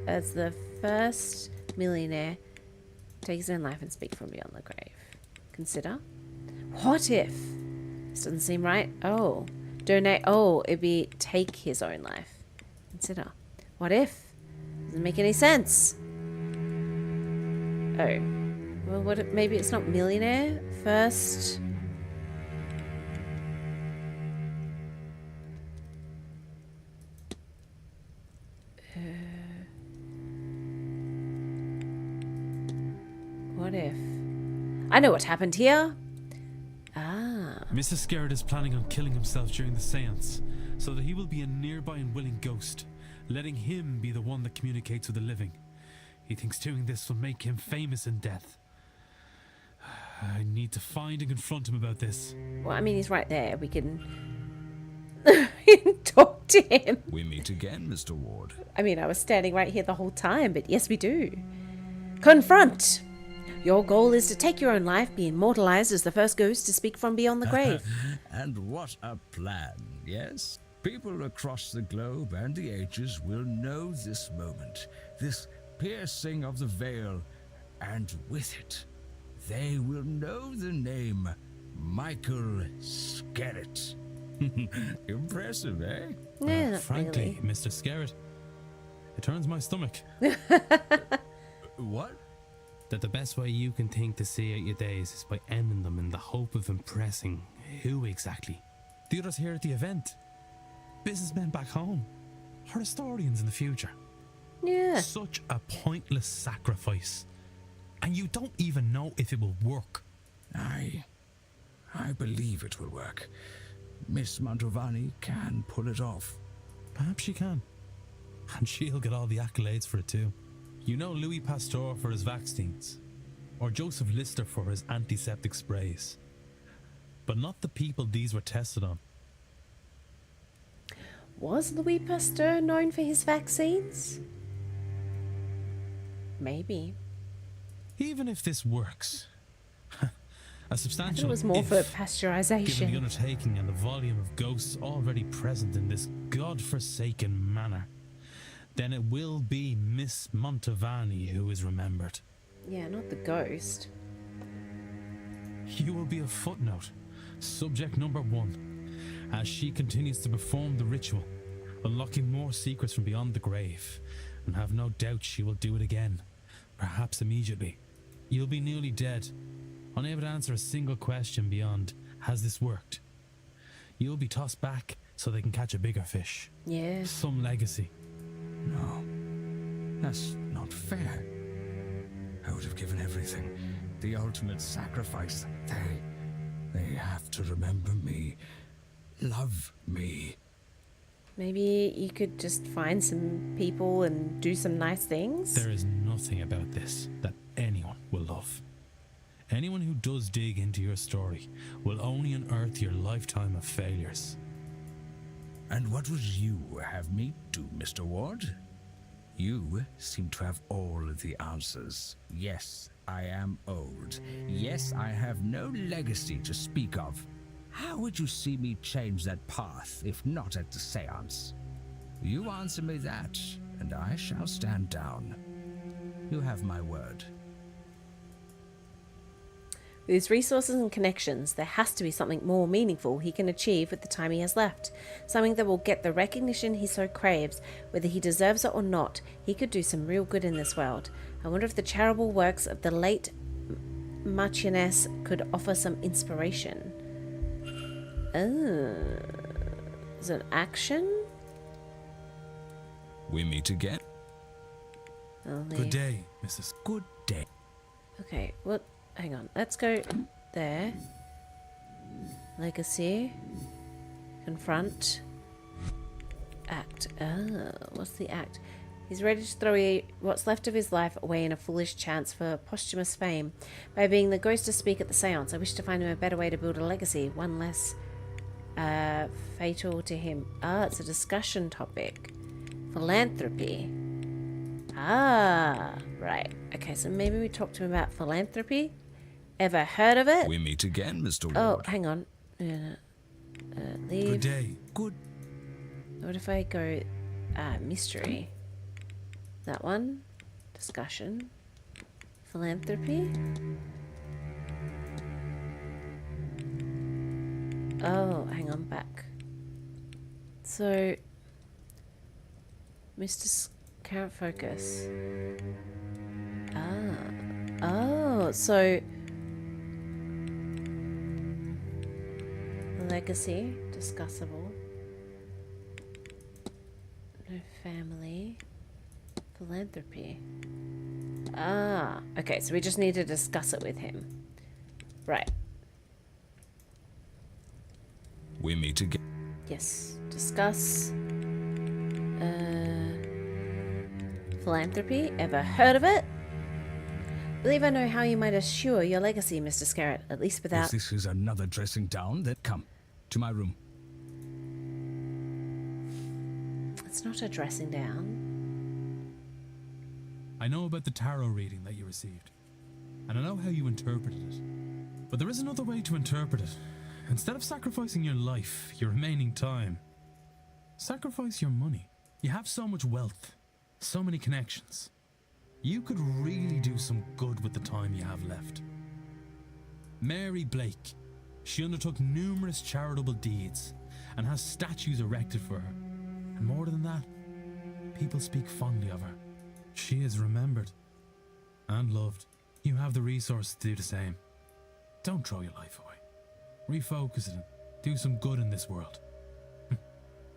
As the first millionaire, take his own life and speak from beyond the grave. Consider. What if? This doesn't seem right. Donate. It'd be take his own life. Consider. What if? Doesn't make any sense. Well, maybe it's not millionaire. First. What if? I know what happened here. Mr. Scarrett is planning on killing himself during the seance, so that he will be a nearby and willing ghost, letting him be the one that communicates with the living. He thinks doing this will make him famous in death. I need to find and confront him about this. Well, I mean, he's right there. We can talk to him. We meet again, Mr. Ward. I mean, I was standing right here the whole time, but yes, we do. Confront! Your goal is to take your own life, be immortalized as the first ghost to speak from beyond the grave. And what a plan, yes? People across the globe and the ages will know this moment, this piercing of the veil, and with it, they will know the name Michael Scarrett. Impressive, eh? Yeah, not frankly, really. Mr. Scarrett, it turns my stomach. What? That the best way you can think to see out your days is by ending them in the hope of impressing who exactly? The others here at the event? Businessmen back home? Or historians in the future? Yeah. Such a pointless sacrifice. And you don't even know if it will work. I believe it will work. Miss Mantovani can pull it off. Perhaps she can. And she'll get all the accolades for it too. You know Louis Pasteur for his vaccines, or Joseph Lister for his antiseptic sprays, but not the people these were tested on. Was Louis Pasteur known for his vaccines? Maybe. Even if this works, a I substantial thought it was more for given the pasteurization. undertaking and the volume of ghosts already present in this godforsaken manor, then it will be Miss Mantovani who is remembered. Yeah, not the ghost. You will be a footnote, subject number 1, as she continues to perform the ritual, unlocking more secrets from beyond the grave, and have no doubt she will do it again, perhaps immediately. You'll be newly dead, unable to answer a single question beyond, has this worked? You'll be tossed back so they can catch a bigger fish. Yeah. Some legacy. No, that's not fair. I would have given everything. The ultimate sacrifice. They have to remember me. Love me. Maybe you could just find some people and do some nice things. There is nothing about this that anyone will love. Anyone who does dig into your story will only unearth your lifetime of failures. And what would you have me do, Mr. Ward? You seem to have all of the answers. Yes, I am old. Yes, I have no legacy to speak of. How would you see me change that path, if not at the seance? You answer me that, and I shall stand down. You have my word. With his resources and connections, there has to be something more meaningful he can achieve with the time he has left. Something that will get the recognition he so craves. Whether he deserves it or not, he could do some real good in this world. I wonder if the charitable works of the late Marchioness could offer some inspiration. Is it action? We meet again. I'll Good leave. day, Mrs. Good day. Okay, what? Hang on. Let's go there. Legacy. Confront. Act. What's the act? He's ready to throw what's left of his life away in a foolish chance for posthumous fame. By being the ghost to speak at the seance, I wish to find him a better way to build a legacy. One less fatal to him. It's a discussion topic. Philanthropy. Right. Okay, so maybe we talk to him about philanthropy. Ever heard of it? We meet again, Mr. Ward. Oh, hang on. Leave. Good day. Good. What if I go mystery? That one. Discussion. Philanthropy. Oh, hang on, back. So, Mr. Current focus. Oh, so legacy, discussable. No family. Philanthropy. Okay, so we just need to discuss it with him. Right. We meet again. Yes. Discuss. Philanthropy. Ever heard of it? Believe I know how you might assure your legacy, Mr. Scarrett, at least without... If this is another dressing down, then come to my room. It's not a dressing down. I know about the tarot reading that you received, and I know how you interpreted it. But there is another way to interpret it. Instead of sacrificing your life, your remaining time, sacrifice your money. You have so much wealth, so many connections. You could really do some good with the time you have left. Mary Blake, she undertook numerous charitable deeds and has statues erected for her. And more than that, people speak fondly of her. She is remembered and loved. You have the resources to do the same. Don't throw your life away. Refocus it and do some good in this world.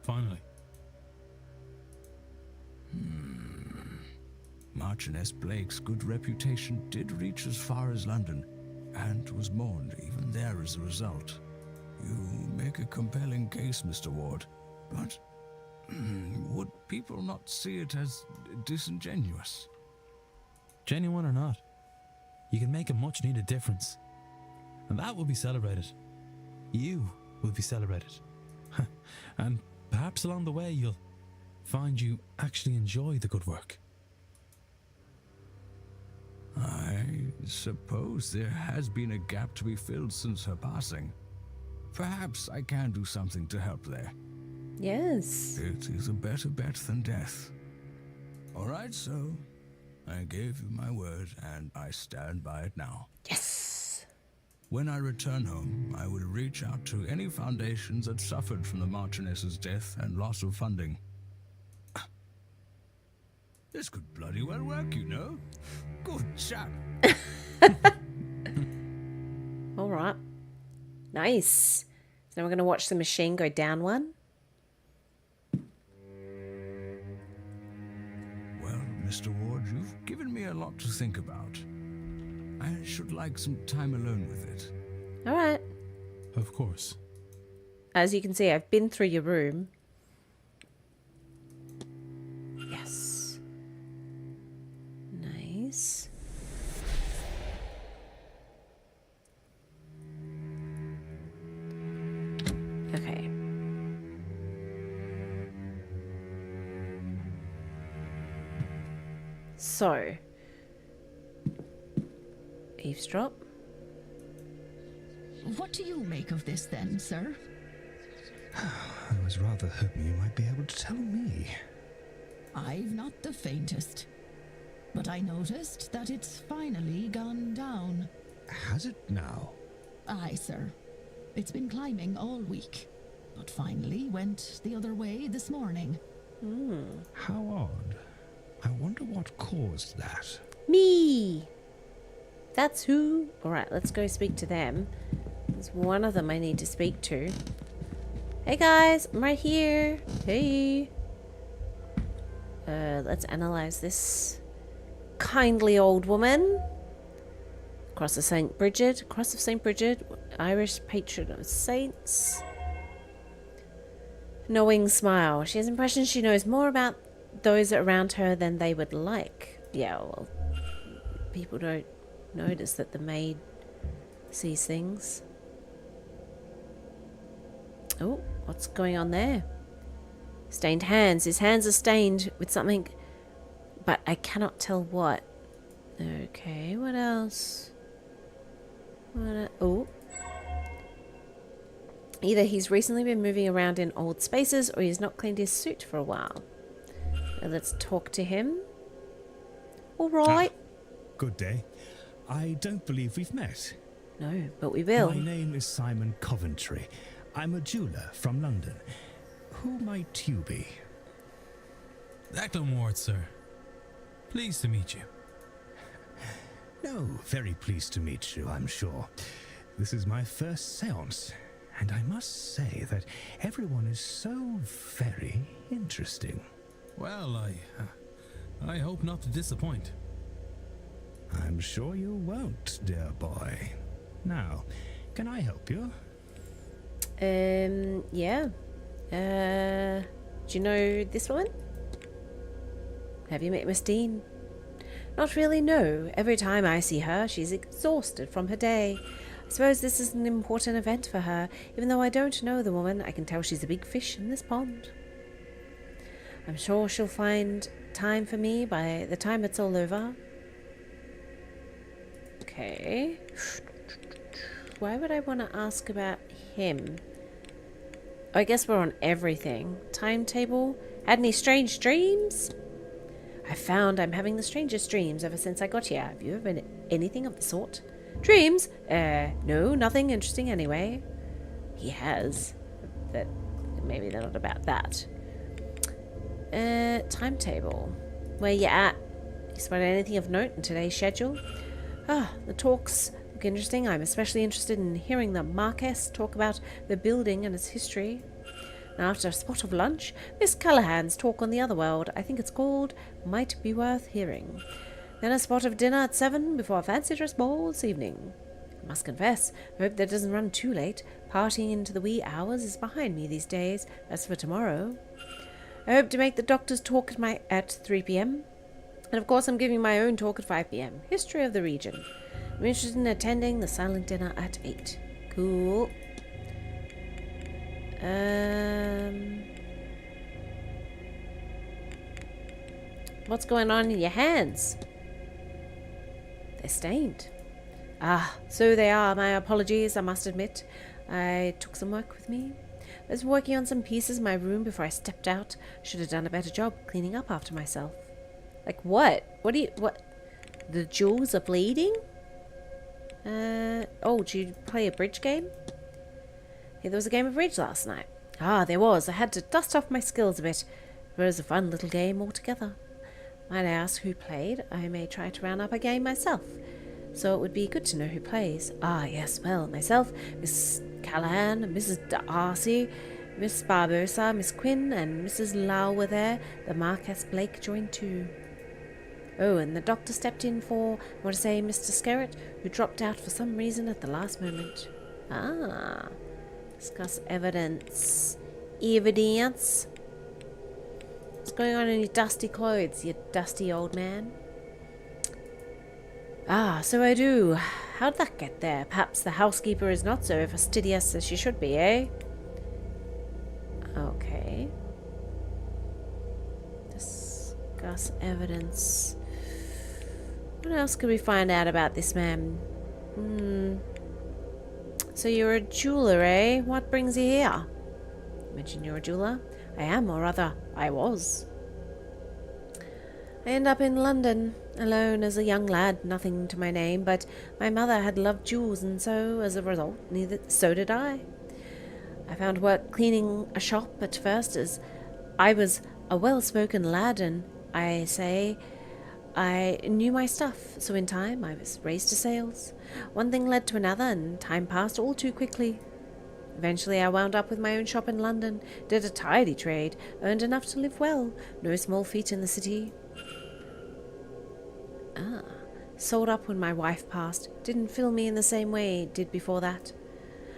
Finally. Marchioness Blake's good reputation did reach as far as London, and was mourned even there as a result. You make a compelling case, Mr. Ward, but would people not see it as disingenuous? Genuine or not, you can make a much needed difference. And that will be celebrated. You will be celebrated. And perhaps along the way you'll find you actually enjoy the good work. I suppose there has been a gap to be filled since her passing. Perhaps I can do something to help there. Yes. It is a better bet than death. All right, so I gave you my word, and I stand by it now. Yes. When I return home, I will reach out to any foundations that suffered from the Marchioness's death and loss of funding. This could bloody well work, you know. Good chap. All right. Nice. So now we're going to watch the machine go down one. Well, Mr. Ward, you've given me a lot to think about. I should like some time alone with it. All right. Of course. As you can see, I've been through your room. Yes. Nice. Okay. So, eavesdrop. What do you make of this then, sir? I was rather hoping you might be able to tell me. I've not the faintest. But I noticed that it's finally gone down. Has it now? Aye, sir. It's been climbing all week, but finally went the other way this morning. How odd. I wonder what caused that. Me! That's who. Alright, let's go speak to them. There's one of them I need to speak to. Hey guys, I'm right here. Hey. Let's analyze this kindly old woman. Cross of St. Bridget. Cross of St. Bridget. Irish patron of saints. Knowing smile. She has impressions she knows more about those around her than they would like. Yeah, well, people don't notice that the maid sees things. Oh, what's going on there? Stained hands. His hands are stained with something, but I cannot tell what. Okay, what else? Oh. Either he's recently been moving around in old spaces or he's not cleaned his suit for a while. Now let's talk to him. All right. Good day. I don't believe we've met. No, but we will. My name is Simon Coventry. I'm a jeweller from London. Who might you be? Declan Ward, sir. Pleased to meet you. No, very pleased to meet you, I'm sure. This is my first séance, and I must say that everyone is so very interesting. Well, I hope not to disappoint. I'm sure you won't, dear boy. Now, can I help you? Yeah. Do you know this woman? Have you met Miss Dean? Not really, no. Every time I see her, she's exhausted from her day. I suppose this is an important event for her. Even though I don't know the woman, I can tell she's a big fish in this pond. I'm sure she'll find time for me by the time it's all over. Okay. Why would I want to ask about him? I guess we're on everything. Timetable? Had any strange dreams? I found I'm having the strangest dreams ever since I got here. Have you ever been anything of the sort? Dreams? No, nothing interesting anyway. He has. But maybe they're not about that. Timetable. Where you at? You spotted anything of note in today's schedule? The talks look interesting. I'm especially interested in hearing the Marquess talk about the building and its history. And after a spot of lunch, Miss Callahan's talk on the other world, I think it's called, might be worth hearing. Then a spot of dinner at 7 before a fancy dress ball this evening. I must confess, I hope that doesn't run too late. Partying into the wee hours is behind me these days. As for tomorrow, I hope to make the doctor's talk at 3 p.m. And of course I'm giving my own talk at 5 p.m. History of the region. I'm interested in attending the silent dinner at 8. Cool. What's going on in your hands? They're stained. So they are. My apologies, I must admit. I took some work with me. I was working on some pieces in my room before I stepped out. Should have done a better job cleaning up after myself. Like what? What? The jewels are bleeding? Oh, did you play a bridge game? Yeah, there was a game of bridge last night. Ah, there was. I had to dust off my skills a bit. It was a fun little game altogether. Might I ask who played? I may try to round up a game myself. So it would be good to know who plays. Ah, yes, well, myself, Miss Callahan, Mrs. Darcy, Miss Barbosa, Miss Quinn, and Mrs. Lau were there. The Marquess Blake joined too. Oh, and the doctor stepped in for, I want to say, Mr. Skerritt, who dropped out for some reason at the last moment. Ah, discuss evidence. Evidence. What's going on in your dusty clothes, you dusty old man? Ah, so I do. How'd that get there? Perhaps the housekeeper is not so fastidious as she should be, eh? Okay. Discuss evidence. What else could we find out about this man? So you're a jeweler, eh? What brings you here? Mention you're a jeweler? I am, or rather, I was. I ended up in London, alone as a young lad, nothing to my name, but my mother had loved jewels, and so, as a result, so did I. I found work cleaning a shop at first, as I was a well-spoken lad, and I knew my stuff, so in time I was raised to sales. One thing led to another, and time passed all too quickly. Eventually I wound up with my own shop in London, did a tidy trade, earned enough to live well, no small feat in the city. Sold up when my wife passed, didn't fill me in the same way it did before that.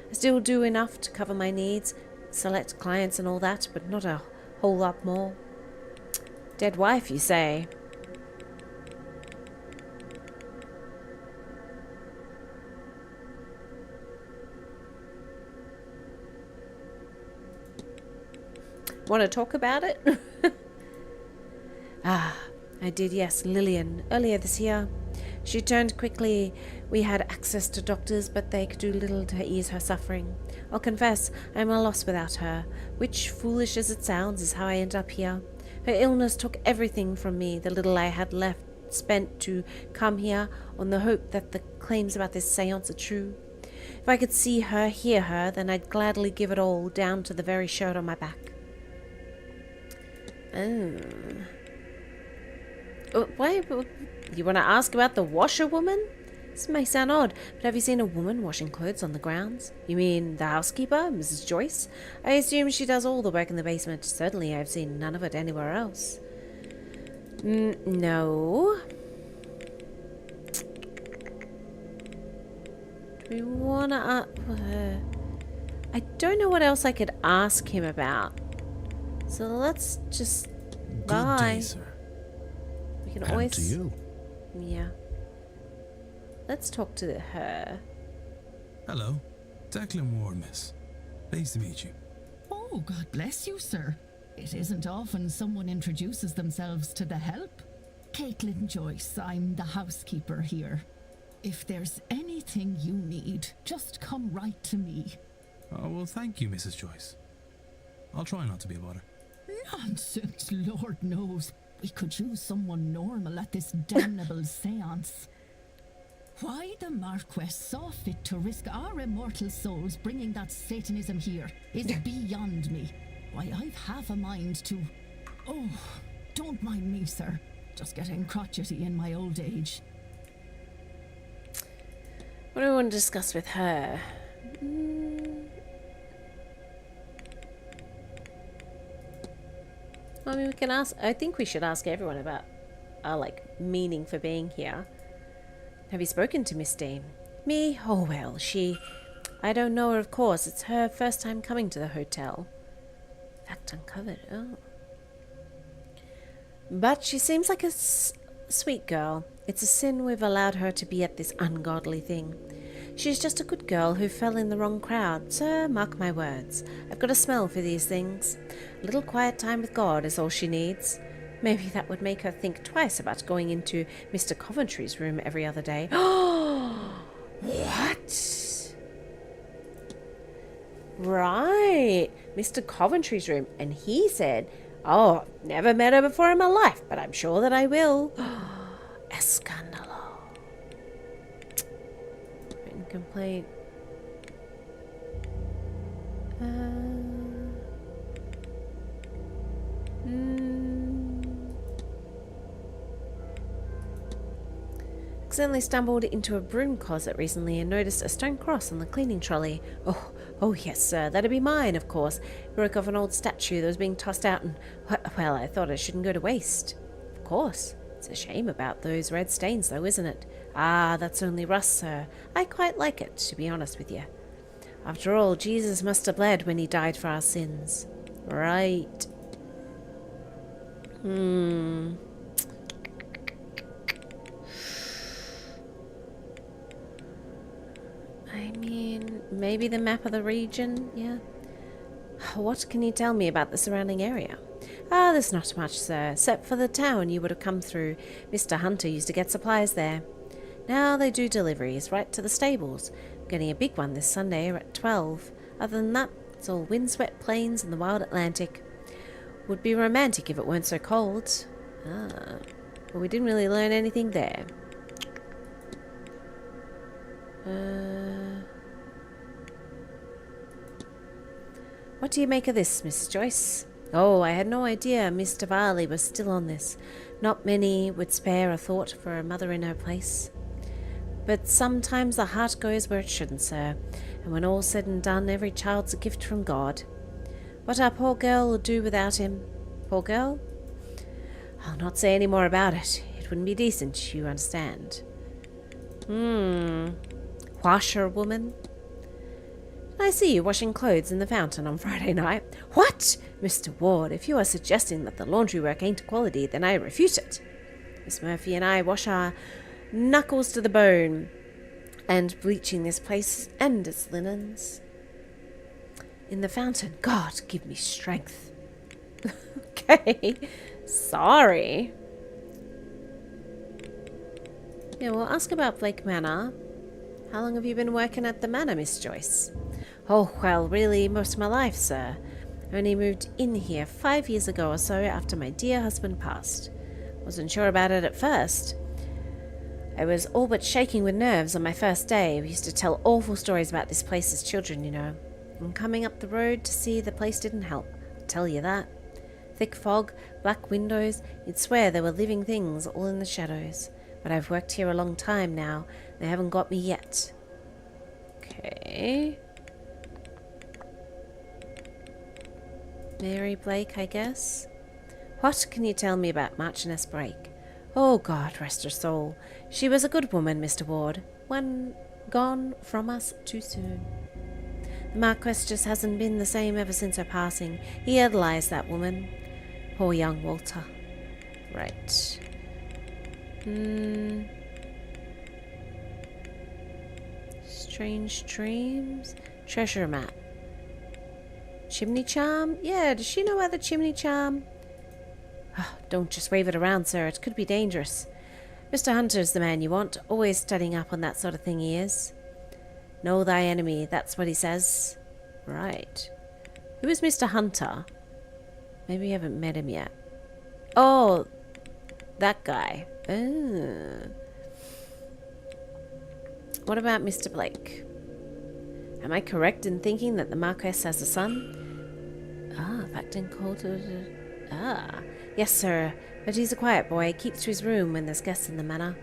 I still do enough to cover my needs, select clients and all that, but not a whole lot more. Dead wife, you say? Want to talk about it? I did, yes, Lillian, earlier this year. She turned quickly. We had access to doctors, but they could do little to ease her suffering. I'll confess, I am a loss without her, which, foolish as it sounds, is how I ended up here. Her illness took everything from me, the little I had left spent to come here on the hope that the claims about this seance are true. If I could see her, hear her, then I'd gladly give it all, down to the very shirt on my back. Why? You want to ask about the washerwoman? This may sound odd, but have you seen a woman washing clothes on the grounds? You mean the housekeeper, Mrs. Joyce? I assume she does all the work in the basement. Certainly I've seen none of it anywhere else. No. Do we want to... I don't know what else I could ask him about. So let's just... Good day, sir. We can And always... to you. Yeah. Let's talk to her. Hello. Declan Ward, miss. Pleased to meet you. Oh, God bless you, sir. It isn't often someone introduces themselves to the help. Caitlin Joyce, I'm the housekeeper here. If there's anything you need, just come right to me. Oh, well, thank you, Mrs. Joyce. I'll try not to be a bother. Nonsense, Lord knows. We could use someone normal at this damnable seance. Why the Marquess saw fit to risk our immortal souls bringing that Satanism here is beyond me. Why, I've half a mind to... Oh, don't mind me, sir. Just getting crotchety in my old age. What do I want to discuss with her? I mean, we can ask... I think we should ask everyone about our, meaning for being here. Have you spoken to Miss Dean? Me? Oh, well, she... I don't know her, of course. It's her first time coming to the hotel. Fact uncovered. Oh. But she seems like a sweet girl. It's a sin we've allowed her to be at this ungodly thing. She's just a good girl who fell in the wrong crowd. Sir, mark my words. I've got a smell for these things. A little quiet time with God is all she needs. Maybe that would make her think twice about going into Mr. Coventry's room every other day. Oh, what? Right. Mr. Coventry's room. And he said, oh, never met her before in my life, but I'm sure that I will. Escandalo. Complaint. Accidentally stumbled into a broom closet recently and noticed a stone cross on the cleaning trolley. Oh yes, sir, that'd be mine, of course. Broke off an old statue that was being tossed out and, well, I thought it shouldn't go to waste. Of course. It's a shame about those red stains, though, isn't it? Ah, that's only rust, sir. I quite like it, to be honest with you. After all, Jesus must have bled when he died for our sins. Right. I mean, maybe the map of the region, yeah. What can you tell me about the surrounding area? Ah, there's not much, sir, except for the town you would have come through. Mr. Hunter used to get supplies there. Now they do deliveries right to the stables. I'm getting a big one this Sunday at 12. Other than that, it's all windswept plains and the wild Atlantic. Would be romantic if it weren't so cold. Ah, but we didn't really learn anything there. What do you make of this, Miss Joyce? Oh, I had no idea Mr. Varley was still on this. Not many would spare a thought for a mother in her place. But sometimes the heart goes where it shouldn't, sir. And when all's said and done, every child's a gift from God. What our poor girl will do without him? Poor girl? I'll not say any more about it. It wouldn't be decent, you understand. Washerwoman? I see you washing clothes in the fountain on Friday night. What? Mr. Ward, if you are suggesting that the laundry work ain't quality, then I refute it. Miss Murphy and I wash our knuckles to the bone, and bleaching this place and its linens. In the fountain, God, give me strength. Okay, sorry. Yeah, we'll ask about Blake Manor. How long have you been working at the manor, Miss Joyce? Oh, well, really, most of my life, sir. I only moved in here 5 years ago or so after my dear husband passed. Wasn't sure about it at first. I was all but shaking with nerves on my first day. We used to tell awful stories about this place as children, you know. And coming up the road to see the place didn't help, I'll tell you that. Thick fog, black windows, you'd swear there were living things all in the shadows. But I've worked here a long time now. They haven't got me yet. Okay. Mary Blake, I guess. What can you tell me about Marchioness Blake? Oh, God rest her soul. She was a good woman, Mr. Ward. One gone from us too soon. The Marquess just hasn't been the same ever since her passing. He idolized that woman. Poor young Walter. Right. Strange dreams. Treasure map. Chimney charm? Yeah, does she know about the chimney charm? Oh, don't just wave it around, sir. It could be dangerous. Mr. Hunter's the man you want. Always studying up on that sort of thing, he is. Know thy enemy, that's what he says. Right. Who is Mr. Hunter? Maybe you haven't met him yet. Oh, that guy. Oh. What about Mr. Blake? Am I correct in thinking that the Marquess has a son? Ah, fact and cold. Ah, yes, sir. But he's a quiet boy. Keeps to his room when there's guests in the manor.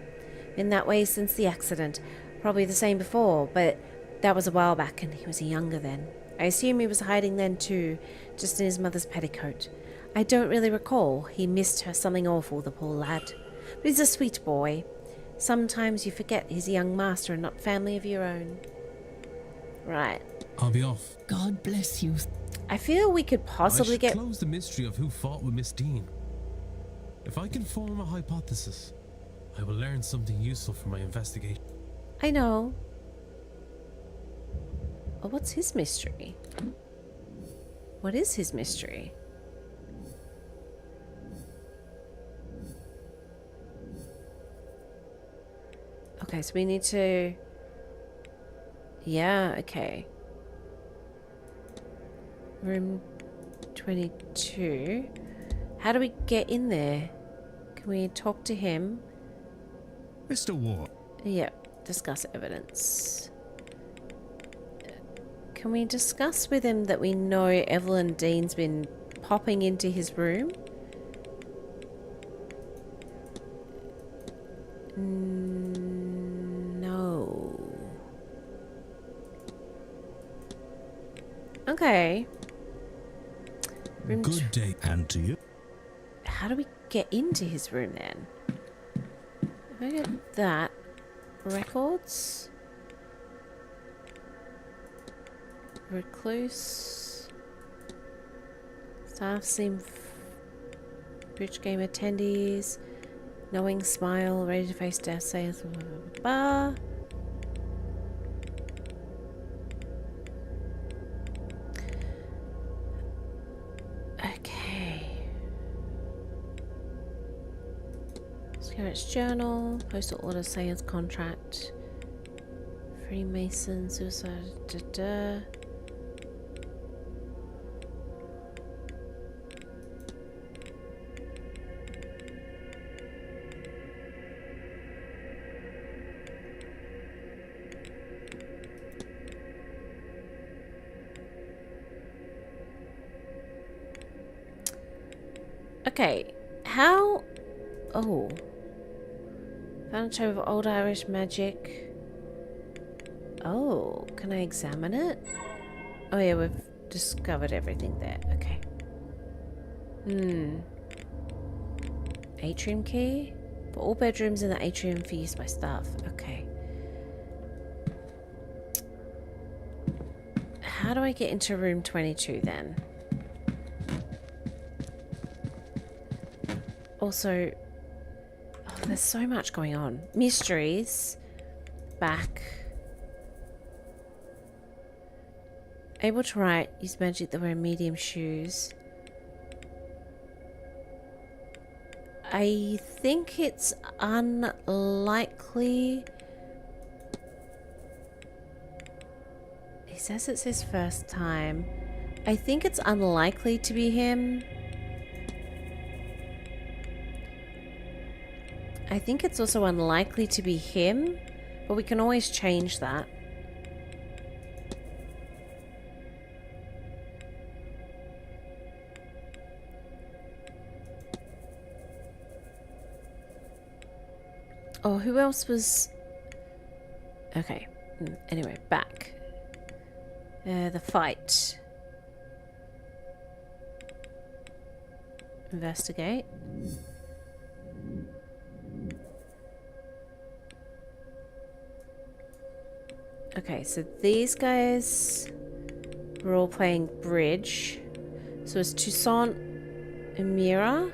Been that way since the accident. Probably the same before, but that was a while back and he was younger then. I assume he was hiding then too, just in his mother's petticoat. I don't really recall. He missed her something awful, the poor lad. But he's a sweet boy. Sometimes you forget he's a young master and not family of your own. Right. I'll be off. God bless you. I feel we could possibly get... close the mystery of who fought with Miss Dean. If I can form a hypothesis, I will learn something useful for my investigation. I know. Oh, what's his mystery? What is his mystery? Okay, so we need to... Yeah, okay. Room 22. How do we get in there? Can we talk to him? Mr. Ward. Yep, discuss evidence. Can we discuss with him that we know Evelyn Dean's been popping into his room? No. Okay. Room Good day. And to you. How do we get into his room then? If I get that. Records. Recluse. Staff seem bridge game attendees. Knowing smile. Ready to face death. Say bar. Secret's journal, postal order, seance contract, Freemason, suicide, Okay, how... Oh. Found a tome of old Irish magic. Oh, can I examine it? Oh yeah, we've discovered everything there. Okay. Atrium key? For all bedrooms in the atrium for use by staff. Okay. How do I get into room 22 then? Also... Oh, there's so much going on. Mysteries. Back. Able to write. Use magic that wear medium shoes. I think it's unlikely. He says it's his first time. I think it's unlikely to be him. I think it's also unlikely to be him, but we can always change that. Oh, who else was... Okay. Anyway, back. The fight. Investigate. Okay, so these guys were all playing bridge. So it's Toussaint and Mira.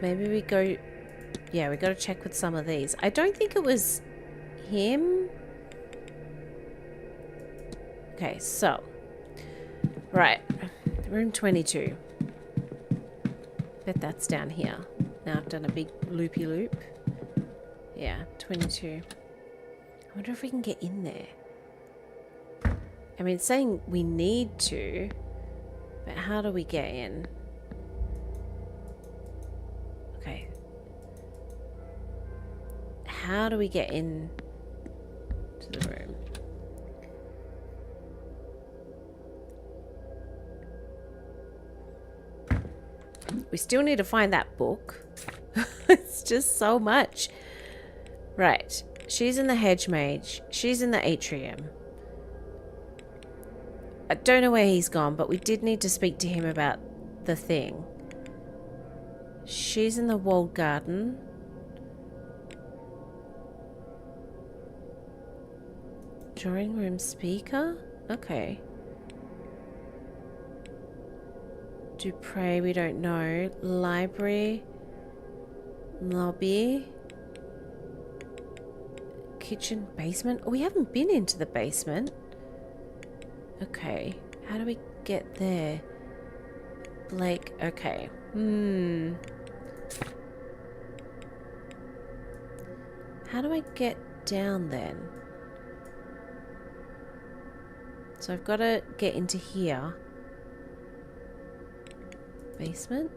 Maybe we go... Yeah, we got to check with some of these. I don't think it was him. Okay, so. Right. Room 22. Bet that's down here. Now I've done a big loopy loop. Yeah, 22. I wonder if we can get in there. I mean, it's saying we need to, but how do we get in? Okay. How do we get in to the room? We still need to find that book. It's just so much. Right. She's in the hedge mage. She's in the atrium. I don't know where he's gone, but we did need to speak to him about the thing. She's in the walled garden. Drawing room speaker? Okay. Dupre, we don't know. Library. Lobby. Kitchen, basement. Oh, we haven't been into the basement. Okay. How do we get there? Blake. Okay. How do I get down then? So I've got to get into here. Basement.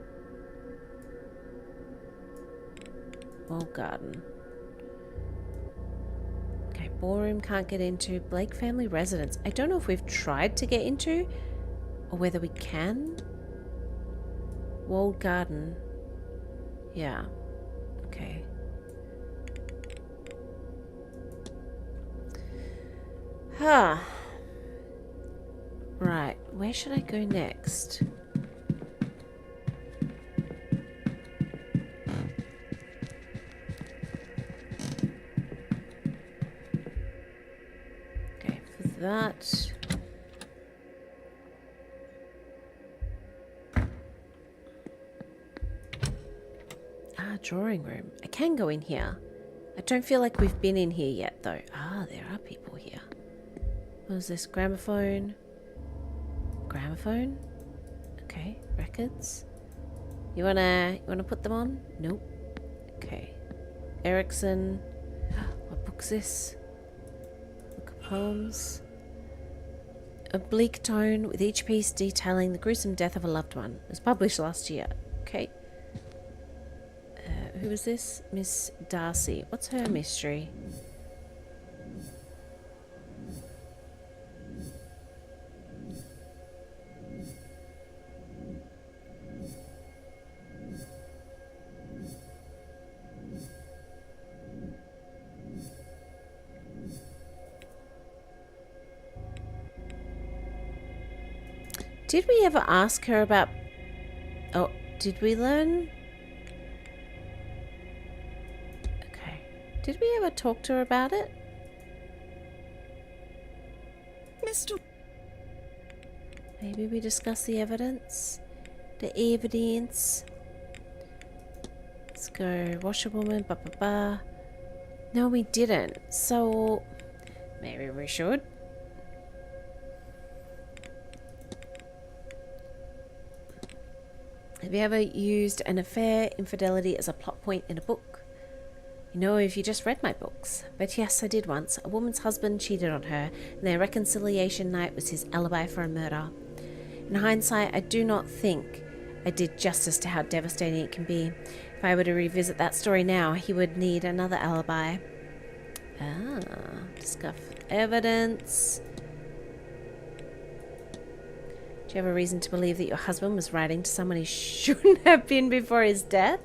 Walled garden. Okay, Ballroom can't get into. Blake family residence. I don't know if we've tried to get into or whether we can. Walled garden. Yeah. Okay. Huh. Right. Where should I go next? Okay, for that. Drawing room. I can go in here. I don't feel like we've been in here yet, though. There are people here. What is this? Gramophone? Gramophone? Okay. Records? You wanna put them on? Nope. Okay. Erickson. What book's this? Book of poems. A bleak tone with each piece detailing the gruesome death of a loved one. It was published last year. Okay. Who is this? Miss Darcy. What's her mystery? Did we ever ask her about... Oh, did we learn... Did we ever talk to her about it? Mr. Maybe we discussed the evidence? The evidence. Let's go. Washerwoman, ba ba ba. No, we didn't. So, maybe we should. Have you ever used an affair, infidelity as a plot point in a book? You know, if you just read my books. But yes, I did once. A woman's husband cheated on her, and their reconciliation night was his alibi for a murder. In hindsight, I do not think I did justice to how devastating it can be. If I were to revisit that story now, he would need another alibi. Discuss evidence. Do you have a reason to believe that your husband was writing to someone he shouldn't have been before his death?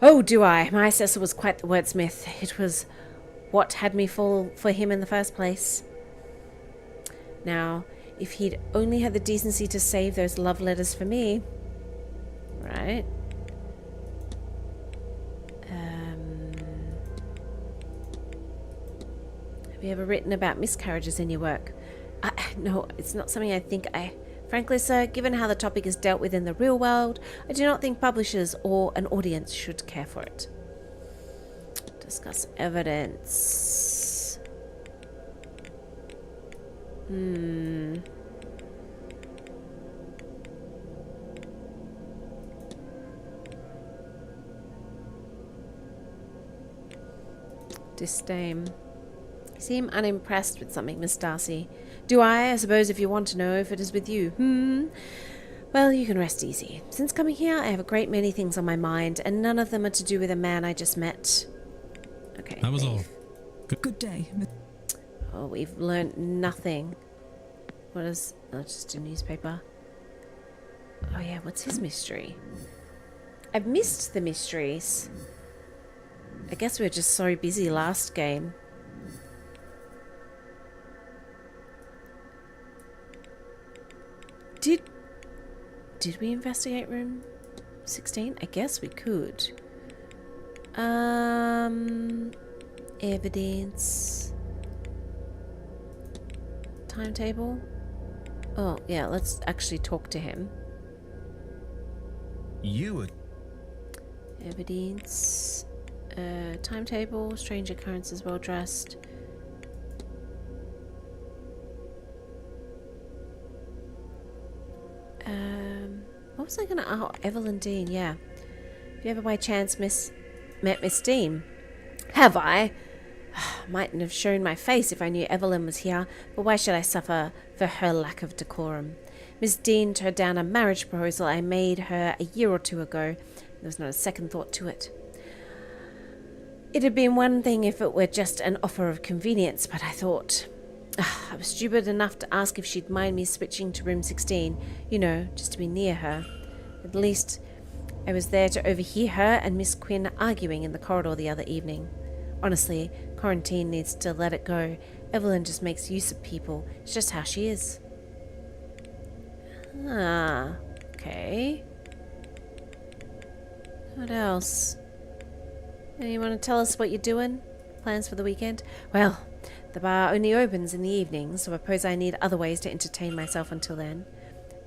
Oh, do I? My assessor was quite the wordsmith. It was what had me fall for him in the first place. Now, if he'd only had the decency to save those love letters for me... Right? Have you ever written about miscarriages in your work? No, it's not something I think I... Frankly, sir, given how the topic is dealt with in the real world, I do not think publishers or an audience should care for it. Discuss evidence. Disdain. You seem unimpressed with something, Miss Darcy. Do I? I suppose if you want to know if it is with you. Well, you can rest easy. Since coming here, I have a great many things on my mind, and none of them are to do with a man I just met. Okay. That was all. Good day. Oh, we've learnt nothing. What is... Oh, just a newspaper. Oh yeah, what's his mystery? I've missed the mysteries. I guess we were just so busy last game. Did we investigate room 16? I guess we could. Evidence. Timetable. Oh, yeah, let's actually talk to him. Evidence. Timetable. Strange occurrences, well dressed. What was I gonna... Oh, Evelyn Dean, yeah. Have you ever by chance met Miss Dean? Have I? Mightn't have shown my face if I knew Evelyn was here, but why should I suffer for her lack of decorum? Miss Dean turned down a marriage proposal I made her a year or two ago. There was not a second thought to it. It'd been one thing if it were just an offer of convenience, but I thought I was stupid enough to ask if she'd mind me switching to room 16, you know, just to be near her. At least I was there to overhear her and Miss Quinn arguing in the corridor the other evening. Honestly, quarantine needs to let it go. Evelyn just makes use of people. It's just how she is. Ah, okay. What else? You want to tell us what you're doing? Plans for the weekend? Well, the bar only opens in the evening, so I suppose I need other ways to entertain myself until then.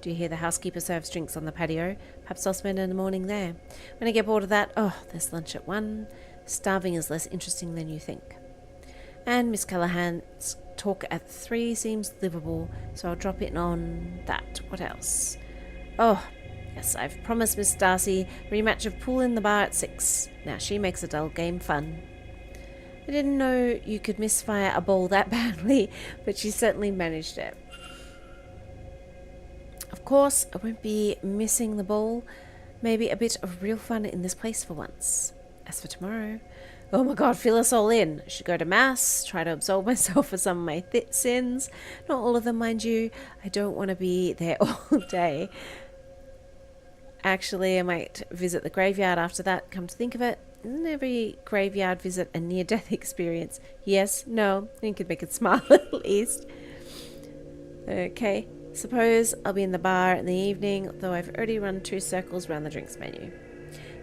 Do you hear the housekeeper serves drinks on the patio? Perhaps I'll spend in the morning there. When I get bored of that, there's lunch at 1. Starving is less interesting than you think. And Miss Callahan's talk at 3 seems livable, so I'll drop in on that. What else? Oh, yes, I've promised Miss Darcy a rematch of pool in the bar at 6. Now she makes a dull game fun. I didn't know you could misfire a ball that badly, but she certainly managed it. Of course, I won't be missing the ball. Maybe a bit of real fun in this place for once. As for tomorrow, oh my god, fill us all in. I should go to mass, try to absolve myself for some of my sins. Not all of them, mind you. I don't want to be there all day. Actually, I might visit the graveyard after that, come to think of it. Isn't every graveyard visit a near-death experience? Yes, no, you could make it smile at least. Okay, suppose I'll be in the bar in the evening, though I've already run 2 circles around the drinks menu.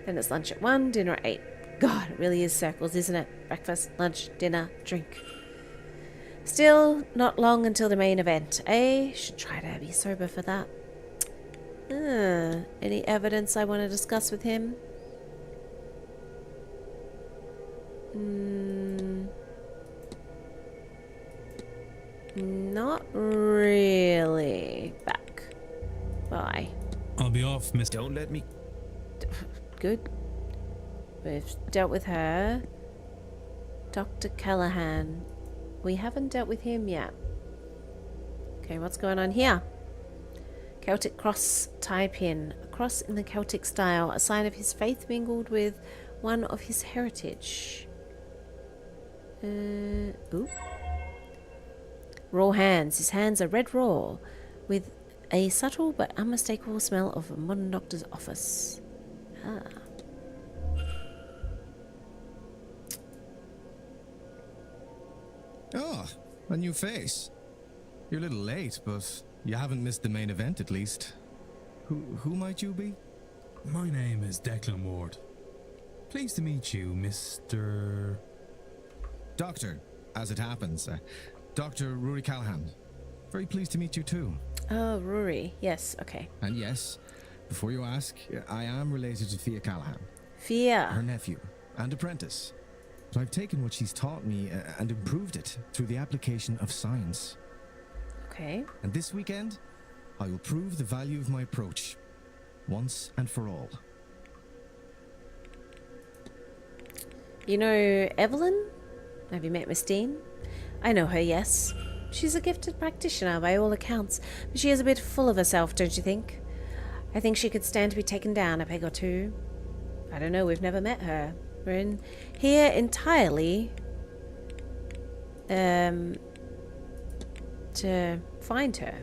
Then it's lunch at 1, dinner at 8. God, it really is circles, isn't it? Breakfast, lunch, dinner, drink. Still, not long until the main event, eh? Should try to be sober for that. Any evidence I want to discuss with him? Not really. Back. Bye. I'll be off, miss. Don't let me... Good. We've dealt with her. Dr. Callahan. We haven't dealt with him yet. Okay, what's going on here? Celtic cross tie pin. A cross in the Celtic style. A sign of his faith mingled with one of his heritage. Ooh. Raw hands. His hands are red raw, with a subtle but unmistakable smell of a modern doctor's office. Ah. Oh, a new face. You're a little late, but you haven't missed the main event at least. Who might you be? My name is Declan Ward. Pleased to meet you, Mr... Doctor, as it happens. Dr. Rory Callahan. Very pleased to meet you too. Oh, Rory. Yes, okay. And yes, before you ask, I am related to Thea Callahan. Thea. Her nephew and apprentice. But I've taken what she's taught me and improved it through the application of science. Okay. And this weekend, I will prove the value of my approach, once and for all. You know Evelyn? Have you met Miss Dean? I know her, yes. She's a gifted practitioner by all accounts, but she is a bit full of herself, don't you think? I think she could stand to be taken down a peg or two. I don't know, we've never met her. We're in here entirely to find her.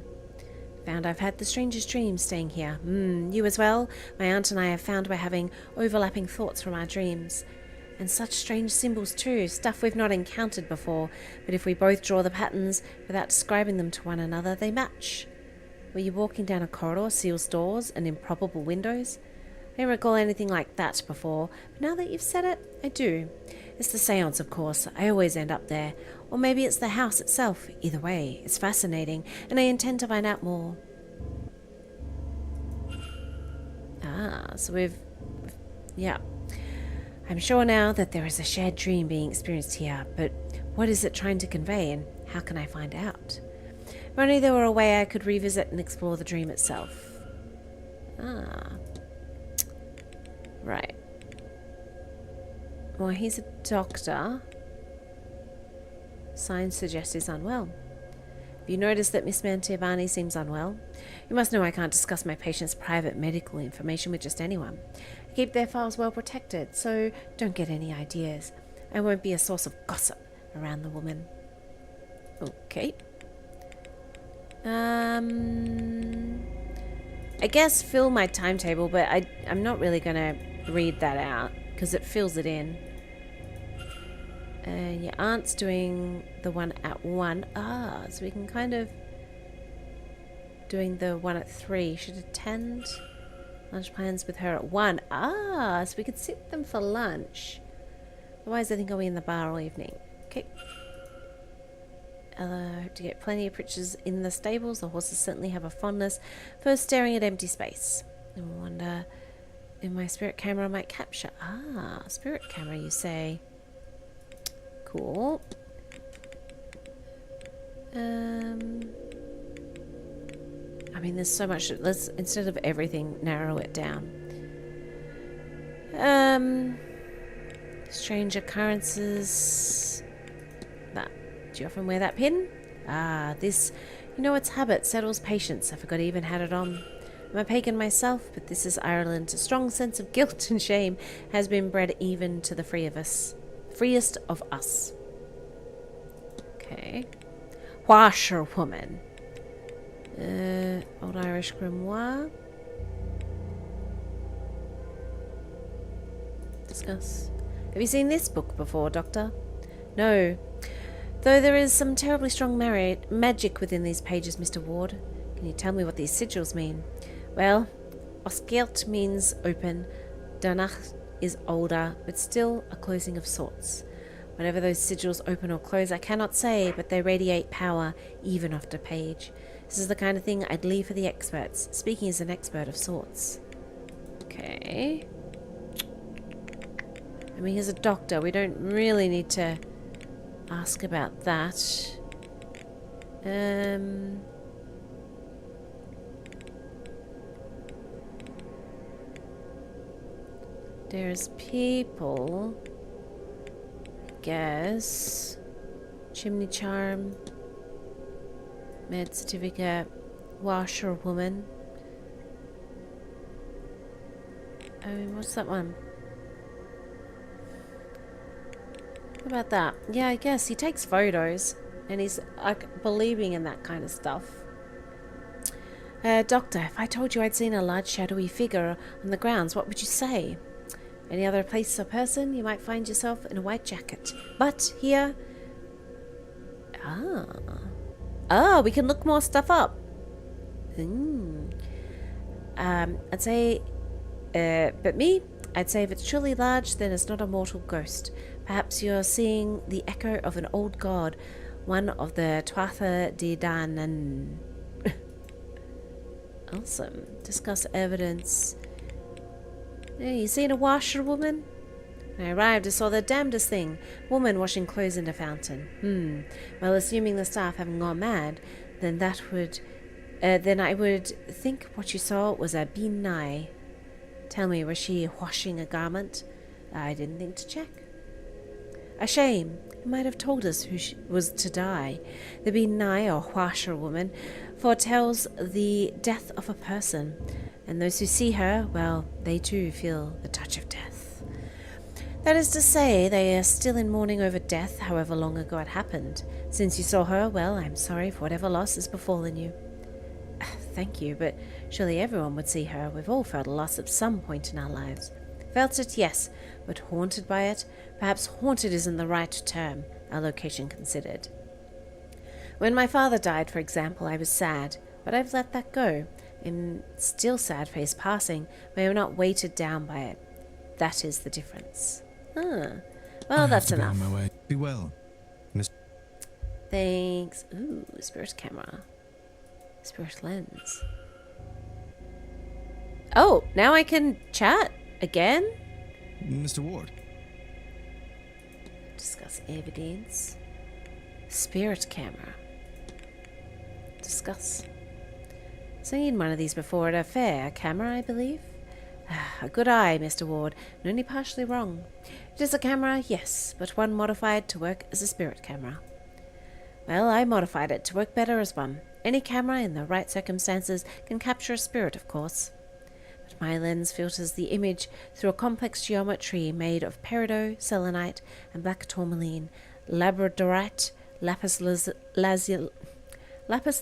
Found I've had the strangest dreams staying here. You as well? My aunt and I have found we're having overlapping thoughts from our dreams. And such strange symbols too, stuff we've not encountered before, but if we both draw the patterns without describing them to one another, they match. Were you walking down a corridor, sealed doors, and improbable windows? I didn't recall anything like that before, but now that you've said it, I do. It's the seance, of course. I always end up there. Or maybe it's the house itself. Either way, it's fascinating, and I intend to find out more. Ah, so yeah. I'm sure now that there is a shared dream being experienced here, but what is it trying to convey, and how can I find out? If only there were a way I could revisit and explore the dream itself. Ah. Right. Well, he's a doctor. Signs suggest he's unwell. Have you noticed that Miss Mantiavani seems unwell? You must know I can't discuss my patient's private medical information with just anyone. I keep their files well protected, so don't get any ideas. I won't be a source of gossip around the woman. Okay. I guess fill my timetable, but I'm not really going to read that out because it fills it in. Your aunt's doing the one at 1. Ah, so we can kind of doing the one at 3. Should attend lunch plans with her at 1. Ah, so we could sit them for lunch. Otherwise, I think I'll be in the bar all evening. Okay. Hope to get plenty of pictures in the stables. The horses certainly have a fondness for staring at empty space. I wonder if my spirit camera might capture. Ah, spirit camera, you say? Cool. I mean, there's so much. Let's, instead of everything, narrow it down. Strange occurrences. That. Do you often wear that pin? Ah, this. You know, its habit settles patience. I forgot I even had it on. I'm a pagan myself, but this is Ireland. A strong sense of guilt and shame has been bred even to the freest of us. Okay. Washerwoman. Old Irish grimoire. Discuss. Have you seen this book before, Doctor? No. Though there is some terribly strong magic within these pages, Mr. Ward. Can you tell me what these sigils mean? Well, Osgelt means open. Danach is older, but still a closing of sorts. Whatever those sigils open or close, I cannot say, but they radiate power, even after page. This is the kind of thing I'd leave for the experts, speaking as an expert of sorts. Okay. I mean, he's a doctor. We don't really need to ask about that. There's people, I guess. Chimney charm, med certificate, washerwoman. I mean, what's that one? What about that? Yeah, I guess he takes photos and he's like believing in that kind of stuff. Doctor, if I told you I'd seen a large shadowy figure on the grounds, what would you say? Any other place or person, you might find yourself in a white jacket. But here... Ah, we can look more stuff up. I'd say... but me, I'd say if it's truly large, then it's not a mortal ghost. Perhaps you're seeing the echo of an old god, one of the Tuatha De Danann. Awesome. Discuss evidence. Hey, you seen a washerwoman? When I arrived, I saw the damnedest thing. Woman washing clothes in a fountain. Well, assuming the staff haven't gone mad, then that would... then I would think what you saw was a binai. Tell me, was she washing a garment? I didn't think to check. A shame. You might have told us who she was to die. The binai, or washerwoman, foretells the death of a person. And those who see her, well, they too feel the touch of death. That is to say, they are still in mourning over death, however long ago it happened. Since you saw her, well, I'm sorry for whatever loss has befallen you. Thank you, but surely everyone would see her. We've all felt a loss at some point in our lives. Felt it, yes, but haunted by it? Perhaps haunted isn't the right term, our location considered. When my father died, for example, I was sad, but I've let that go. I'm still sad for his passing, but I'm not weighted down by it. That is the difference. Well, that's enough. On my way. Be well. Thanks. Ooh, spirit camera. Spirit lens. Oh, now I can chat again? Mr. Ward. Discuss evidence. Spirit camera. Discuss. Seen one of these before at a fair. A camera, I believe. A good eye, Mr. Ward, and only partially wrong. It is a camera, yes, but one modified to work as a spirit camera. Well, I modified it to work better as one. Any camera in the right circumstances can capture a spirit, of course. But My lens filters the image through a complex geometry made of peridot, selenite, and black tourmaline, labradorite, lapis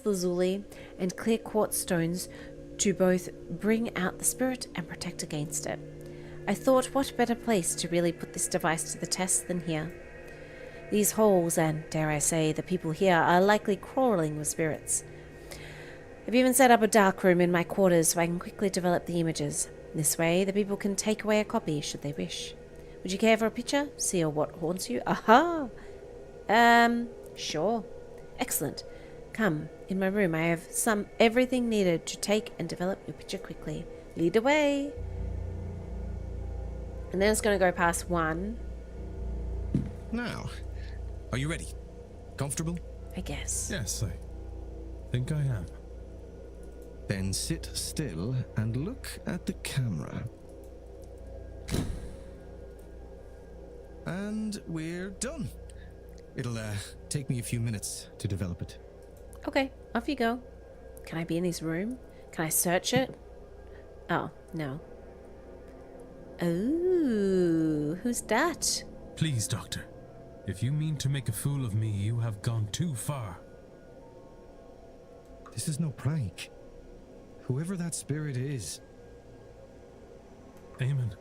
lazuli, and clear quartz stones to both bring out the spirit and protect against it. I thought, what better place to really put this device to the test than here? These halls, and dare I say, the people here, are likely crawling with spirits. I've even set up a dark room in my quarters so I can quickly develop the images. This way, the people can take away a copy should they wish. Would you care for a picture? See what haunts you? Aha! Sure. Excellent. Come, in my room I have everything needed to take and develop your picture quickly. Lead the way. And then it's going to go past 1. Now, are you ready? Comfortable? I guess. Yes, I think I am. Then sit still and look at the camera. And we're done. It'll take me a few minutes to develop it. Okay, off you go. Can I be in his room? Can I search it? Oh, no. Ooh, who's that? Please, Doctor. If you mean to make a fool of me, you have gone too far. This is no prank. Whoever that spirit is. Eamon.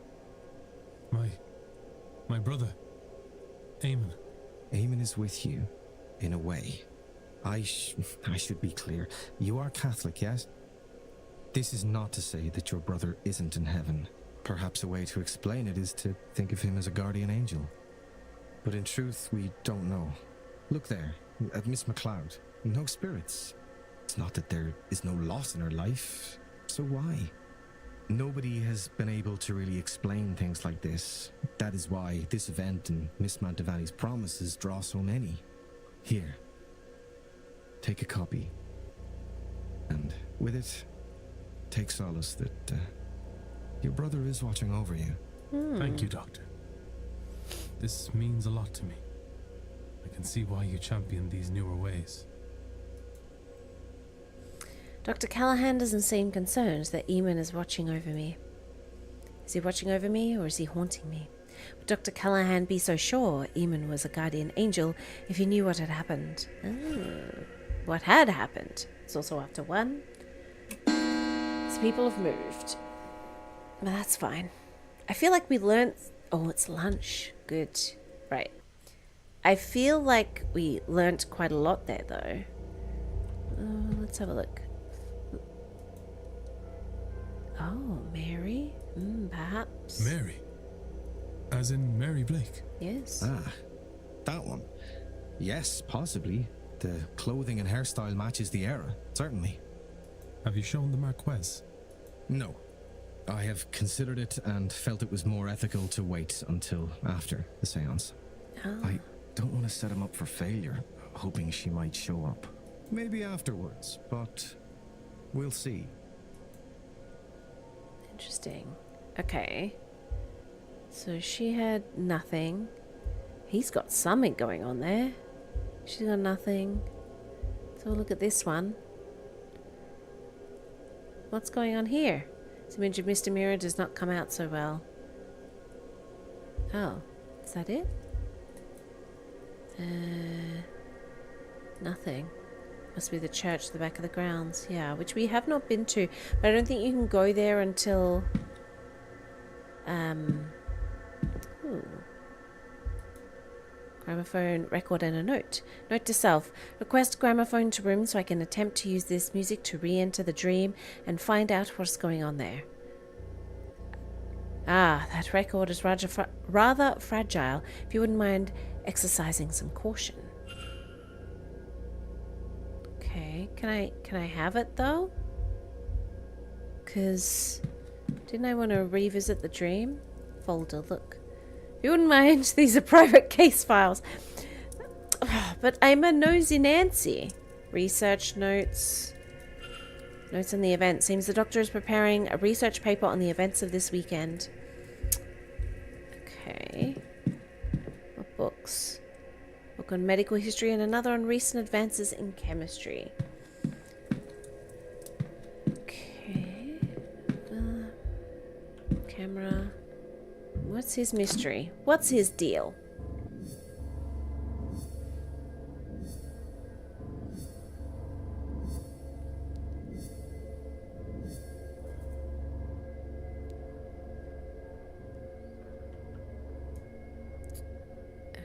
My brother. Eamon. Eamon is with you, in a way. I should be clear. You are Catholic, yes? This is not to say that your brother isn't in heaven. Perhaps a way to explain it is to think of him as a guardian angel. But in truth, we don't know. Look there, at Miss MacLeod. No spirits. It's not that there is no loss in her life. So why? Nobody has been able to really explain things like this. That is why this event and Miss Mantovani's promises draw so many. Here. Take a copy. And with it, take solace that your brother is watching over you. Thank you, Doctor. This means a lot to me. I can see why you champion these newer ways. Dr. Callahan doesn't seem concerned that Eamon is watching over me. Is he watching over me or is he haunting me? Would Dr. Callahan be so sure Eamon was a guardian angel if he knew what had happened? Oh, what had happened? It's also after 1. These people have moved. But that's fine. I feel like we learned... Oh, it's lunch. Good. Right. I feel like we learnt quite a lot there, though. Let's have a look. Oh, Mary? Perhaps. Mary? As in Mary Blake? Yes. Ah, that one. Yes, possibly. The clothing and hairstyle matches the era, certainly. Have you shown the Marquez? No. I have considered it and felt it was more ethical to wait until after the seance. Oh. I don't want to set him up for failure, hoping she might show up. Maybe afterwards, but we'll see. Interesting. Okay. So she had nothing. He's got something going on there. She's got nothing. So look at this one. What's going on here? This image of Mr. Mirror does not come out so well. Oh, is that it? Nothing. Must be the church at the back of the grounds. Yeah, which we have not been to. But I don't think you can go there until... Ooh. Gramophone, record and a note. Note to self. Request gramophone to room so I can attempt to use this music to re-enter the dream and find out what's going on there. Ah, that record is rather fragile. If you wouldn't mind exercising some caution. Okay, can I have it though? Because didn't I want to revisit the dream? Folder, look. If you wouldn't mind, these are private case files. But I'm a nosy Nancy. Research notes. Notes on the event. Seems the doctor is preparing a research paper on the events of this weekend. Okay. What books? Book on medical history and another on recent advances in chemistry. Okay. What's his mystery? What's his deal?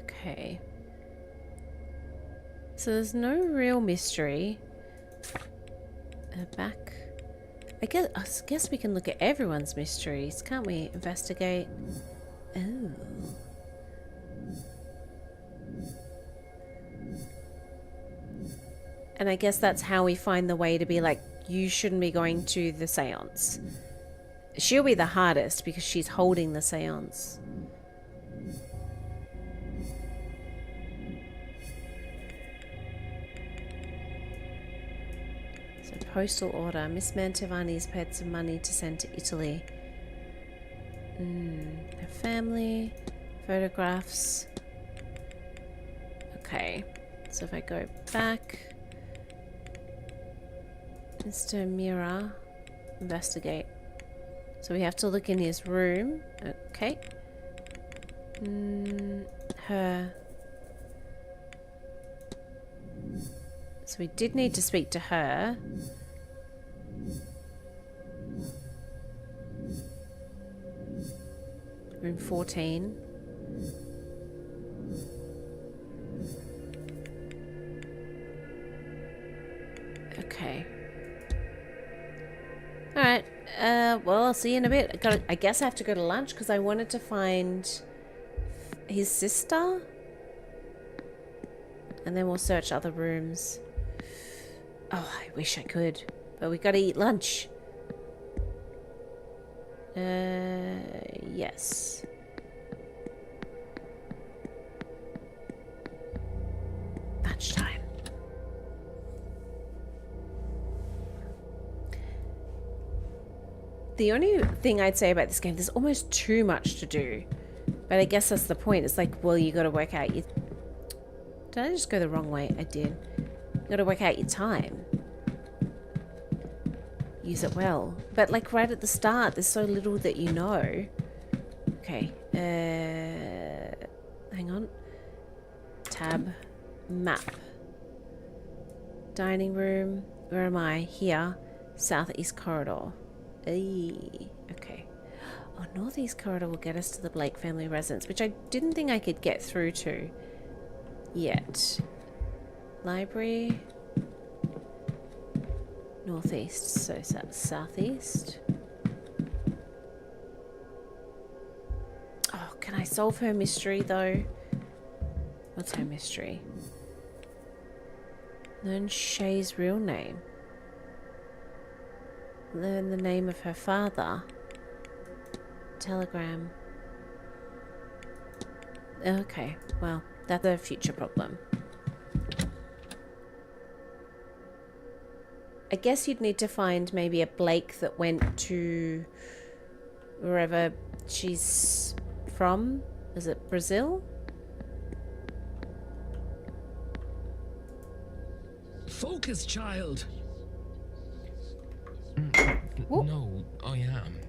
Okay. So there's no real mystery. Back. I guess we can look at everyone's mysteries, can't we? Investigate. Oh. And I guess that's how we find the way to be like, you shouldn't be going to the seance. She'll be the hardest because she's holding the seance. So postal order. Miss Mantovani's paid some money to send to Italy. Her family. Photographs. Okay. So if I go back. Mr. Mira. Investigate. So we have to look in his room. Okay. Her. So we did need to speak to her. Room 14. Okay. Alright. Well, I'll see you in a bit. I guess I have to go to lunch because I wanted to find his sister. And then we'll search other rooms. Oh, I wish I could. But we gotta eat lunch. Yes. Lunchtime. The only thing I'd say about this game, there's almost too much to do. But I guess that's the point. It's like, well, you gotta work out your... Did I just go the wrong way? I did. You gotta work out your time. Use it well. But like right at the start, there's so little that you know. Okay. Hang on. Tab. Map. Dining room. Where am I? Here. Southeast corridor. Okay. Oh, northeast corridor will get us to the Blake family residence, which I didn't think I could get through to yet. Library. Northeast, so southeast. Oh, can I solve her mystery though? What's her mystery? Learn Shay's real name. Learn the name of her father. Telegram. Okay, well, that's a future problem. I guess you'd need to find maybe a Blake that went to wherever she's from. Is it Brazil? Focus, child. No, I am.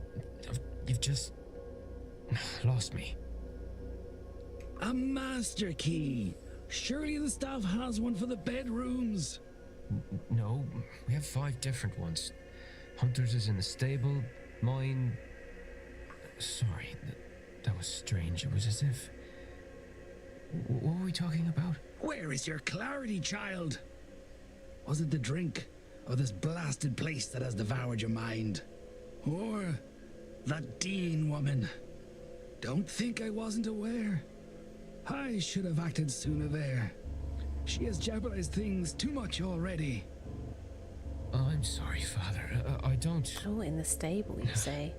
You've just lost me. A master key. Surely the staff has one for the bedrooms. No, we have 5 different ones. Hunter's is in the stable. Mine... Sorry, that was strange. It was as if... What were we talking about? Where is your clarity, child? Was it the drink, or this blasted place that has devoured your mind? Or that Dean woman? Don't think I wasn't aware. I should have acted sooner there. She has jeopardized things too much already. I'm sorry, Father. I don't... Oh, in the stable, you say?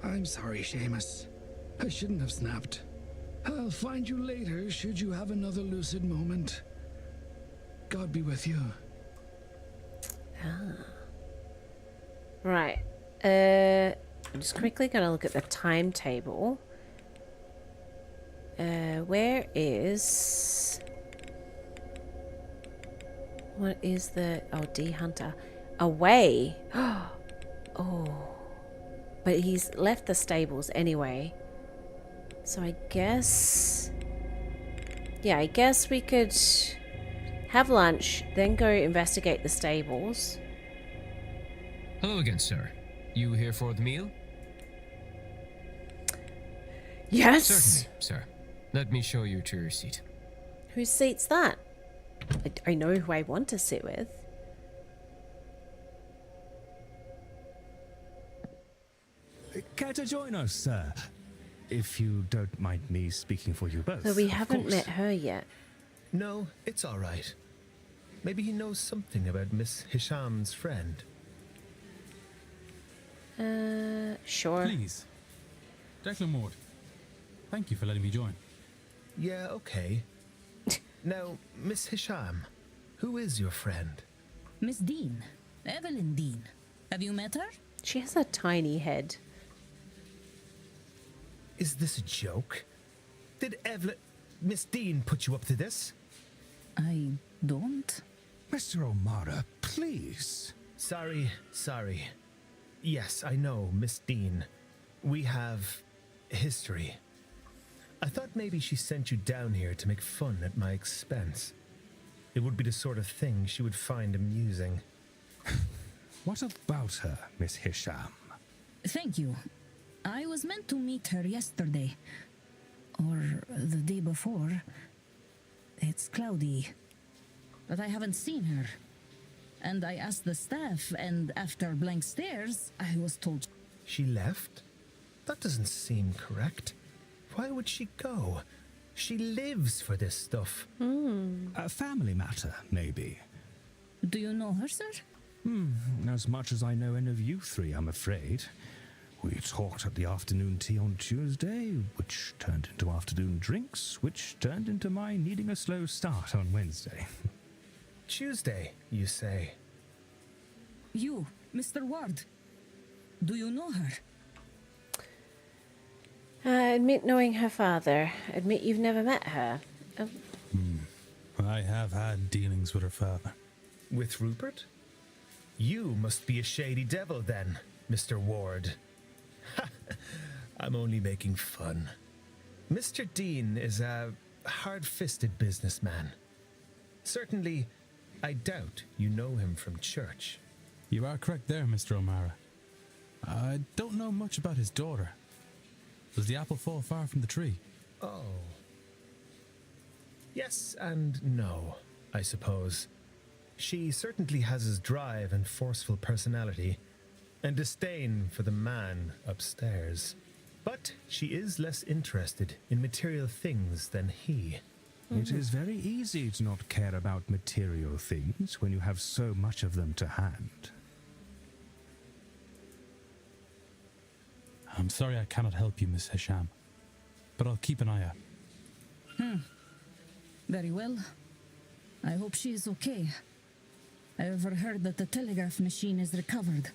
I'm sorry, Seamus. I shouldn't have snapped. I'll find you later should you have another lucid moment. God be with you. Ah. Right. I'm just quickly going to look at the timetable. Where is... What is the... Oh, D Hunter. Away. Oh. But he's left the stables anyway. So I guess... Yeah, I guess we could have lunch, then go investigate the stables. Hello again, sir. You here for the meal? Yes! Certainly, sir. Let me show you to your seat. Whose seat's that? I know who I want to sit with. Care to join us, sir? If you don't mind me speaking for you both. So we of haven't course. met her yet. No, it's all right. Maybe he knows something about Miss Hisham's friend. Sure. Please. Declan Ward. Thank you for letting me join. Yeah, okay. Now, Miss Hisham, who is your friend? Miss Dean. Evelyn Dean. Have you met her? She has a tiny head. Is this a joke? Did Miss Dean put you up to this? I don't. Mr. O'Mara, please. Sorry. Yes, I know, Miss Dean. We have history. I thought maybe she sent you down here to make fun at my expense. It would be the sort of thing she would find amusing. What about her, Miss Hisham? Thank you. I was meant to meet her yesterday. Or the day before. It's cloudy. But I haven't seen her. And I asked the staff, and after blank stares, I was told... She left? That doesn't seem correct. Why would she go? She lives for this stuff. A family matter, maybe. Do you know her, sir? As much as I know any of you three, I'm afraid. We talked at the afternoon tea on Tuesday, which turned into afternoon drinks, which turned into my needing a slow start on Wednesday. Tuesday, you say? You, Mr. Ward. Do you know her? Admit knowing her father. Admit you've never met her. Oh, I have had dealings with her father. With Rupert? You must be a shady devil then, Mr. Ward. I'm only making fun. Mr. Dean is a hard-fisted businessman. Certainly, I doubt you know him from church. You are correct there, Mr. O'Mara. I don't know much about his daughter. Does the apple fall far from the tree? Oh. Yes and no, I suppose. She certainly has his drive and forceful personality, and disdain for the man upstairs. But she is less interested in material things than he. It is very easy to not care about material things when you have so much of them to hand. I'm sorry I cannot help you, Miss Hisham, but I'll keep an eye out. Very well. I hope she is okay. I overheard that the telegraph machine is recovered.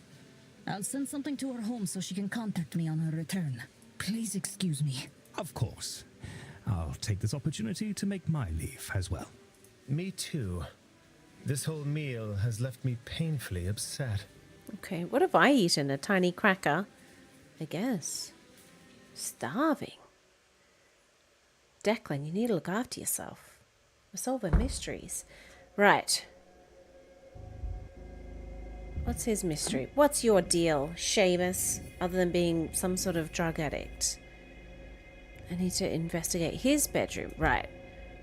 I'll send something to her home so she can contact me on her return. Please excuse me. Of course. I'll take this opportunity to make my leave as well. Me too. This whole meal has left me painfully upset. okay, what have I eaten? A tiny cracker? I guess. Starving. Declan, you need to look after yourself. We're solving mysteries. Right. What's his mystery? What's your deal, Seamus? Other than being some sort of drug addict. I need to investigate his bedroom. Right.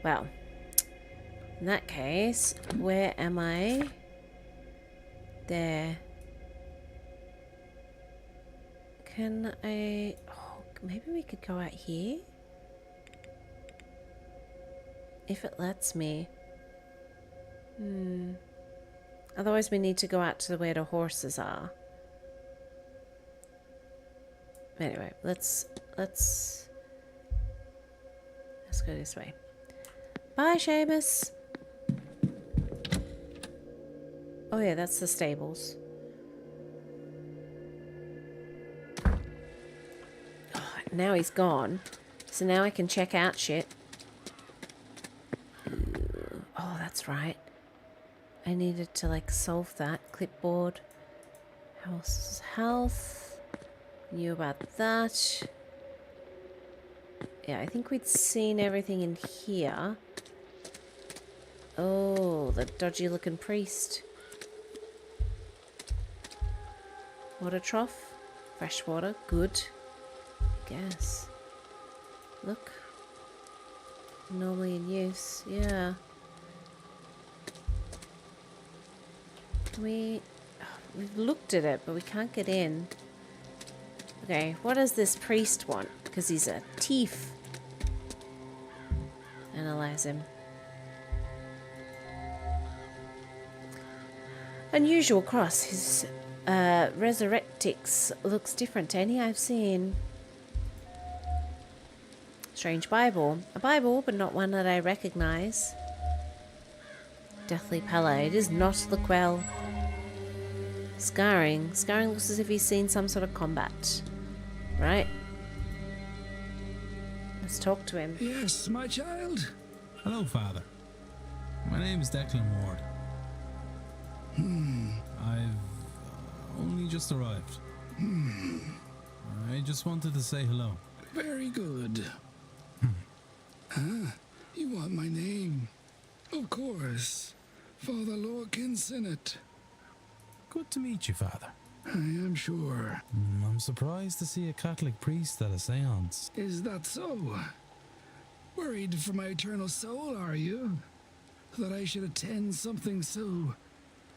Well, in that case, where am I? There. Can I... Oh, maybe we could go out here? If it lets me. Otherwise we need to go out to where the horses are. Anyway, let's go this way. Bye, Seamus. Oh yeah, that's the stables. Oh, now he's gone. So now I can check out shit. Oh, that's right. I needed to like solve that. Clipboard. Health. Knew about that. Yeah, I think we'd seen everything in here. Oh, the dodgy looking priest. Water trough. Fresh water. Good. I guess. Look. Normally in use. Yeah. We've looked at it, but we can't get in. Okay, what does this priest want? Because he's a thief. Analyze him. Unusual cross. His resurrectix looks different to any I've seen. Strange Bible. A Bible, but not one that I recognize. Deathly pallor. It does not look well. Scarring. Scarring looks as if he's seen some sort of combat. Right. Let's talk to him. Yes, my child. Hello, Father. My name's Declan Ward. I've only just arrived. I just wanted to say hello. Very good. You want my name? Of course. Father Lorcan Sinnott. Good to meet you, Father. I am sure. I'm surprised to see a Catholic priest at a seance. Is that so? Worried for my eternal soul, are you? That I should attend something so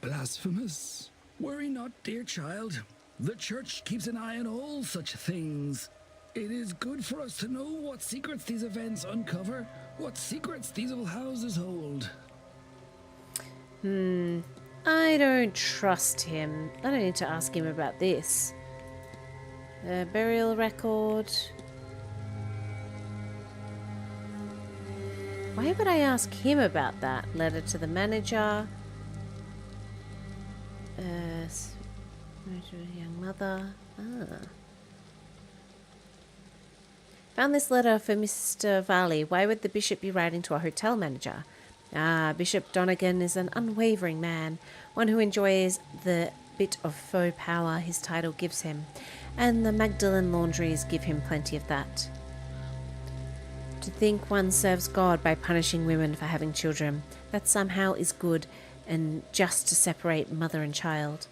blasphemous? Worry not, dear child. The church keeps an eye on all such things. It is good for us to know what secrets these events uncover, what secrets these old houses hold. I don't trust him. I don't need to ask him about this. Burial record. Why would I ask him about that? Letter to the manager. Young mother. Found this letter for Mr. Varley. Why would the bishop be writing to a hotel manager? Bishop Donegan is an unwavering man, one who enjoys the bit of faux power his title gives him, and the Magdalen laundries give him plenty of that. To think one serves God by punishing women for having children, that somehow is good and just to separate mother and child.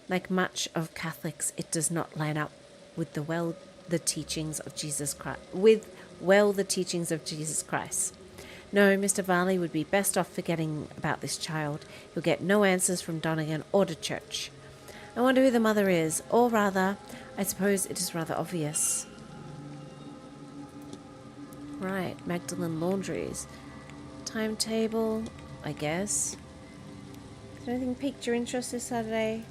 Like much of Catholics, it does not line up with the teachings of Jesus Christ. The teachings of Jesus Christ. No, Mr. Varley would be best off forgetting about this child. He'll get no answers from Donegan or the church. I wonder who the mother is, or rather, I suppose it is rather obvious. Right, Magdalen Laundries. Timetable, I guess. Has anything piqued your interest this Saturday?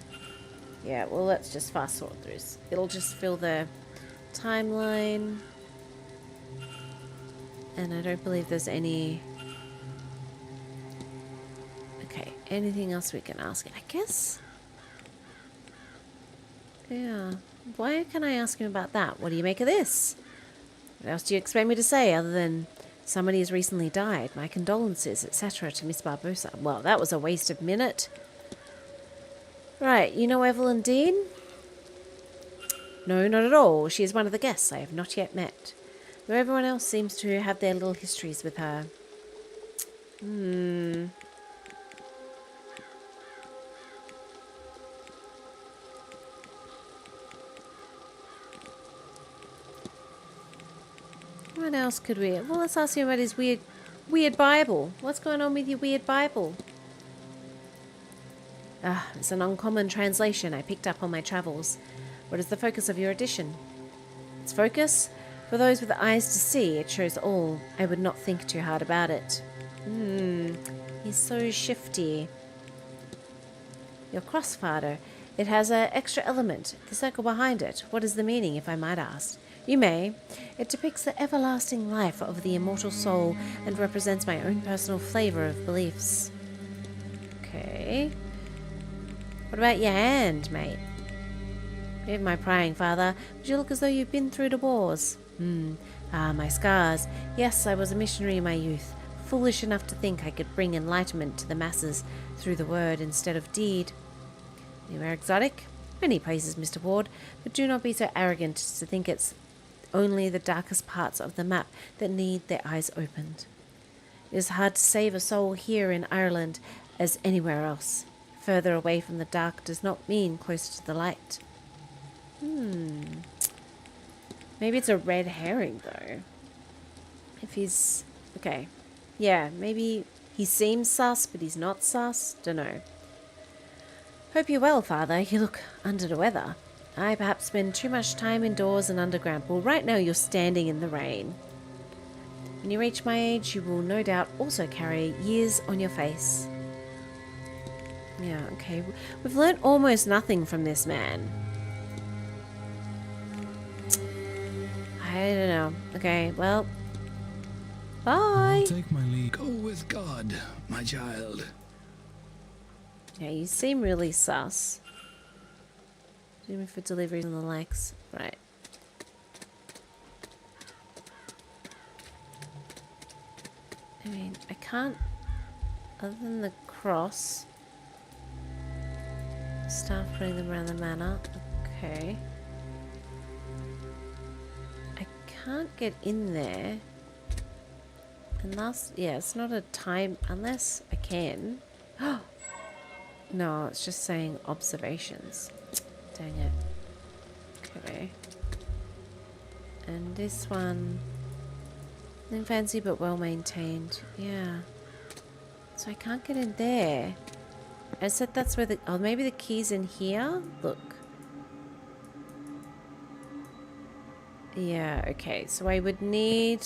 Yeah, well, let's just fast forward through. It'll just fill the timeline. And I don't believe there's any... Okay, anything else we can ask? I guess... Yeah. Why can I ask him about that? What do you make of this? What else do you expect me to say other than somebody has recently died? My condolences, etc. to Miss Barbosa. Well, that was a waste of minute. Right, you know Evelyn Dean? No, not at all. She is one of the guests I have not yet met. Though everyone else seems to have their little histories with her. What else could we... Well, let's ask him about his weird Bible. What's going on with your weird Bible? It's an uncommon translation I picked up on my travels. What is the focus of your edition? Its focus? For those with eyes to see, it shows all. I would not think too hard about it. He's so shifty. Your crossfather. It has an extra element. The circle behind it. What is the meaning, if I might ask? You may. It depicts the everlasting life of the immortal soul and represents my own personal flavor of beliefs. Okay. What about your hand, mate? Forgive my prying, Father, but you look as though you've been through the wars. My scars. Yes, I was a missionary in my youth, foolish enough to think I could bring enlightenment to the masses through the word instead of deed. Anywhere exotic? Many places, Mr. Ward, but do not be so arrogant as to think it's only the darkest parts of the map that need their eyes opened. It is hard to save a soul here in Ireland as anywhere else. Further away from the dark does not mean closer to the light. Maybe it's a red herring, though. If he's... Okay. Yeah, maybe he seems sus, but he's not sus. Dunno. Hope you're well, Father. You look under the weather. I perhaps spend too much time indoors and underground. Well, right now you're standing in the rain. When you reach my age, you will no doubt also carry years on your face. Yeah, okay. We've learnt almost nothing from this man. I don't know. Okay, well... Bye! I'll take my leave. Go with God, my child. Yeah, you seem really sus. Zooming for deliveries and the likes. Right. I mean, I can't... Other than the cross... Start putting them around the manor. Okay. I can't get in there. Unless... Yeah, it's not a time... Unless I can. No, it's just saying observations. Dang it. Okay. And this one... Nothing fancy but well maintained. Yeah. So I can't get in there. I said that's where the... Oh, maybe the key's in here? Look. Yeah, okay. So I would need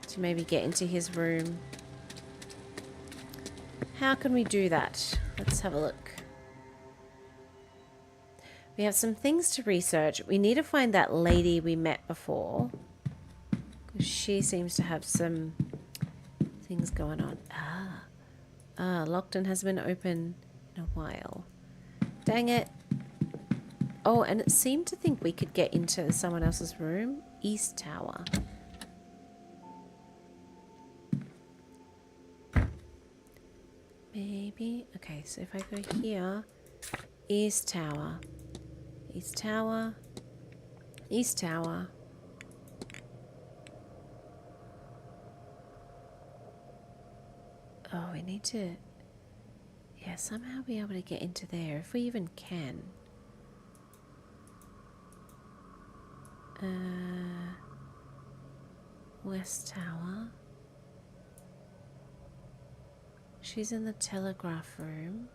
to maybe get into his room. How can we do that? Let's have a look. We have some things to research. We need to find that lady we met before. Because she seems to have some things going on. Locked and hasn't been open in a while. Dang it. Oh, and it seemed to think we could get into someone else's room. East Tower. Maybe. Okay, so if I go here. East Tower. East Tower. East Tower. Oh, we need to... Yeah, somehow be able to get into there. If we even can. West Tower. She's in the telegraph room.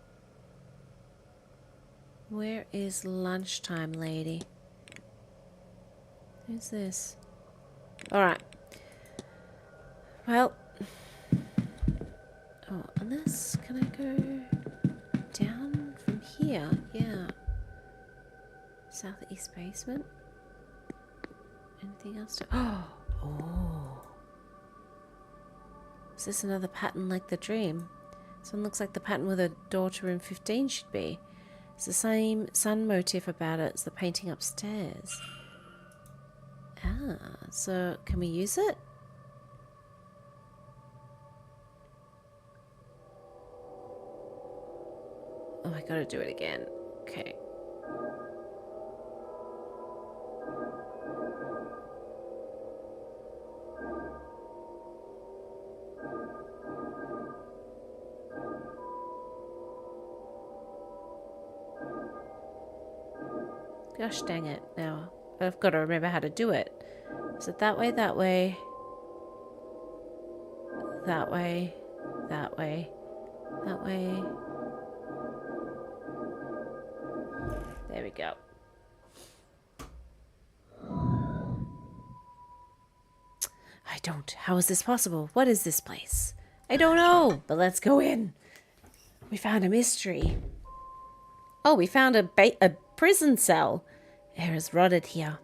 Where is lunchtime, lady? Who's this? Alright. Well. Oh, unless... Can I go down from here? Yeah. Southeast basement. Anything else to... Oh! Is this another pattern like the dream? This one looks like the pattern where the door to room 15 should be. It's the same sun motif about it as the painting upstairs. Ah, so can we use it? Oh, I gotta do it again. Okay. Gosh dang it. Now, I've got to remember how to do it. Is it that way, that way? That way, that way, that way. There we go. I don't. How is this possible? What is this place? I don't know, but let's go in. We found a mystery. Oh, we found a prison cell. Air is rotted here.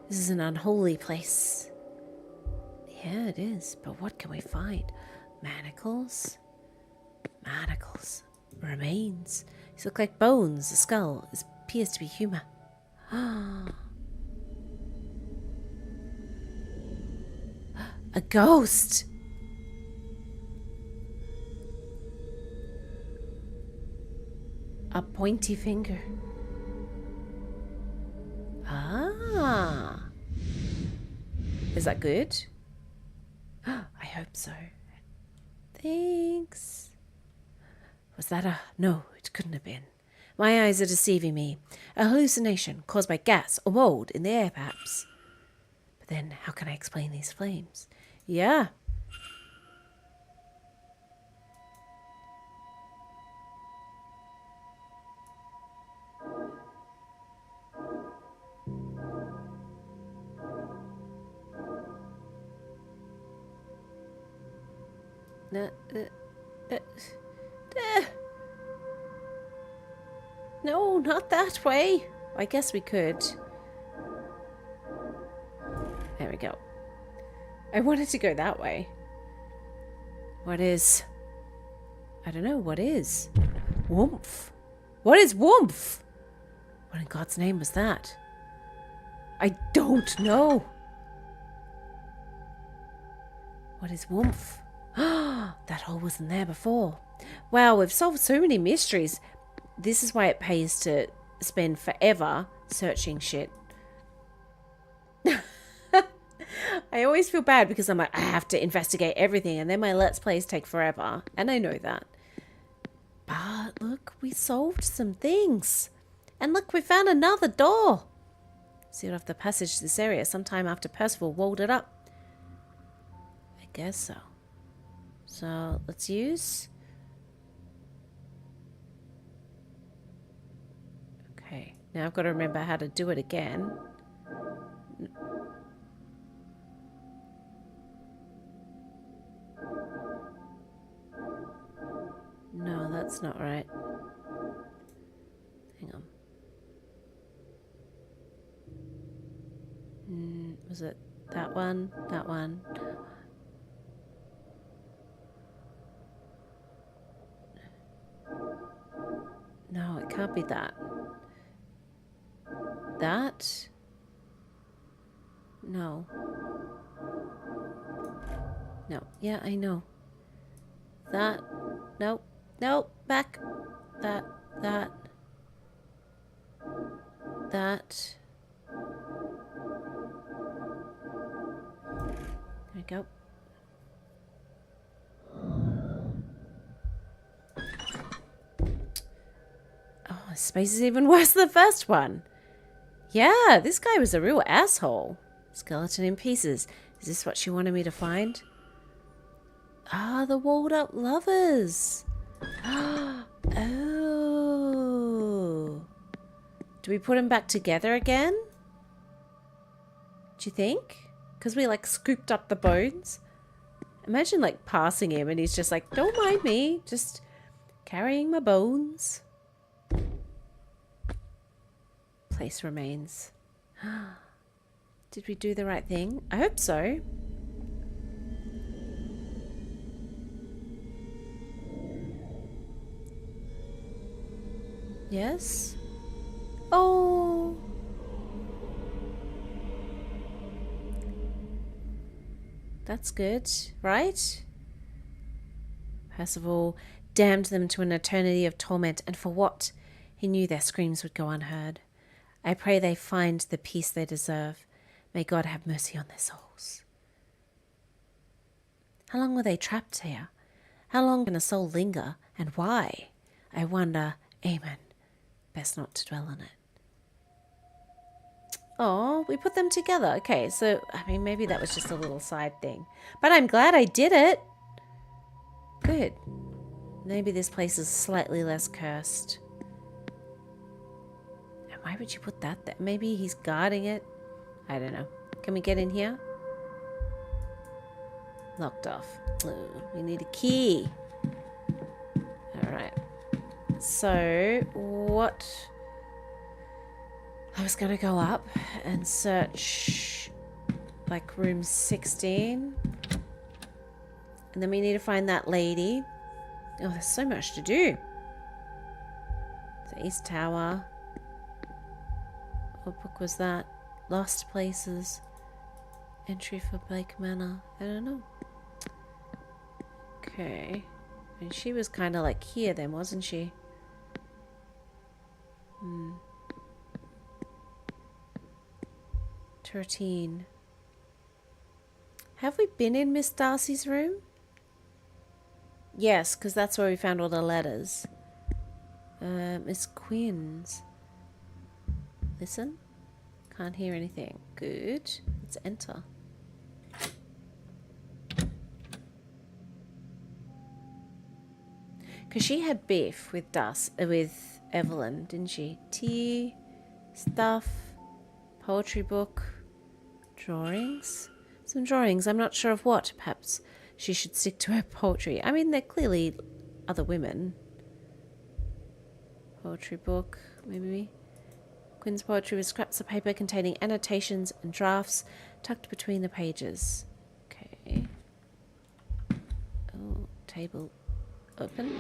This is an unholy place. Yeah, it is. But what can we find? Manacles? Manacles. Remains. These look like bones. The skull appears to be human. A ghost! A pointy finger. Is that good? I hope so. Thanks. Was that a... No, it couldn't have been. My eyes are deceiving me. A hallucination caused by gas or mold in the air, perhaps. But then, how can I explain these flames? Yeah. No, not that way. I guess we could. There we go. I wanted to go that way. What is... I don't know, what is? Woomph. What is woomph? What in God's name was that? I don't know. What is woomph? That hole wasn't there before. Wow, we've solved so many mysteries. This is why it pays to spend forever searching shit. I always feel bad because I'm like, I have to investigate everything, and then my Let's Plays take forever. And I know that. But look, we solved some things. And look, we found another door. Sealed off the passage to this area sometime after Percival walled it up. I guess so. So let's use... Okay, now I've got to remember how to do it again. No, that's not right. Hang on. Was it that one? That one? No, it can't be that. That? No. No. Yeah, I know. That. Nope. Nope. Back. That. That. That. There we go. Oh, this space is even worse than the first one. Yeah, this guy was a real asshole. Skeleton in pieces. Is this what she wanted me to find? Ah, the walled up lovers. Oh. Do we put them back together again? Do you think? Because we like scooped up the bones. Imagine like passing him and he's just like, don't mind me, just carrying my bones. Place remains. Did we do the right thing? I hope so. Yes? Oh. That's good, right? Percival damned them to an eternity of torment, and for what? He knew their screams would go unheard. I pray they find the peace they deserve. May God have mercy on their souls. How long were they trapped here? How long can a soul linger, and why? I wonder. Amen. Best not to dwell on it. Oh, we put them together. Okay, so, I mean, maybe that was just a little side thing. But I'm glad I did it. Good. Maybe this place is slightly less cursed. And why would you put that there? Maybe he's guarding it. I don't know. Can we get in here? Locked off. Ooh, we need a key. Alright. So, what... I was going to go up and search like room 16. And then we need to find that lady. Oh, there's so much to do. The East Tower. What book was that? Lost Places. Entry for Blake Manor. I don't know. Okay. And she was kind of like here then, wasn't she? 13. Have we been in Miss Darcy's room? Yes, because that's where we found all the letters. Miss Quinn's. Listen. Can't hear anything. Good. Let's enter. Because she had beef with with Evelyn, didn't she? Tea, stuff, poetry book, drawings. Some drawings. I'm not sure of what. Perhaps she should stick to her poetry. I mean, they're clearly other women. Poetry book, maybe. Quinn's poetry was scraps of paper containing annotations and drafts tucked between the pages. Okay. Oh, table open.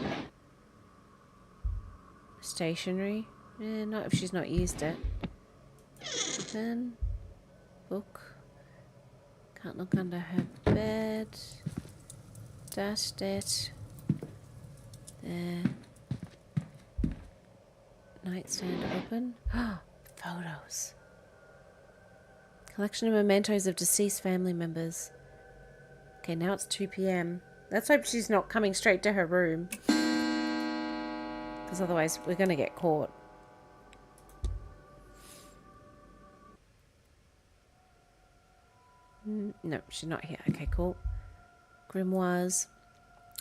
Stationery. Not if she's not used it. Open. Book. Can't look under her bed. Dashed it. There. Nightstand open. Photos. Collection of mementos of deceased family members. Okay, now it's 2 p.m. Let's hope she's not coming straight to her room. Because otherwise we're going to get caught. No, she's not here. Okay, cool. Grimoires.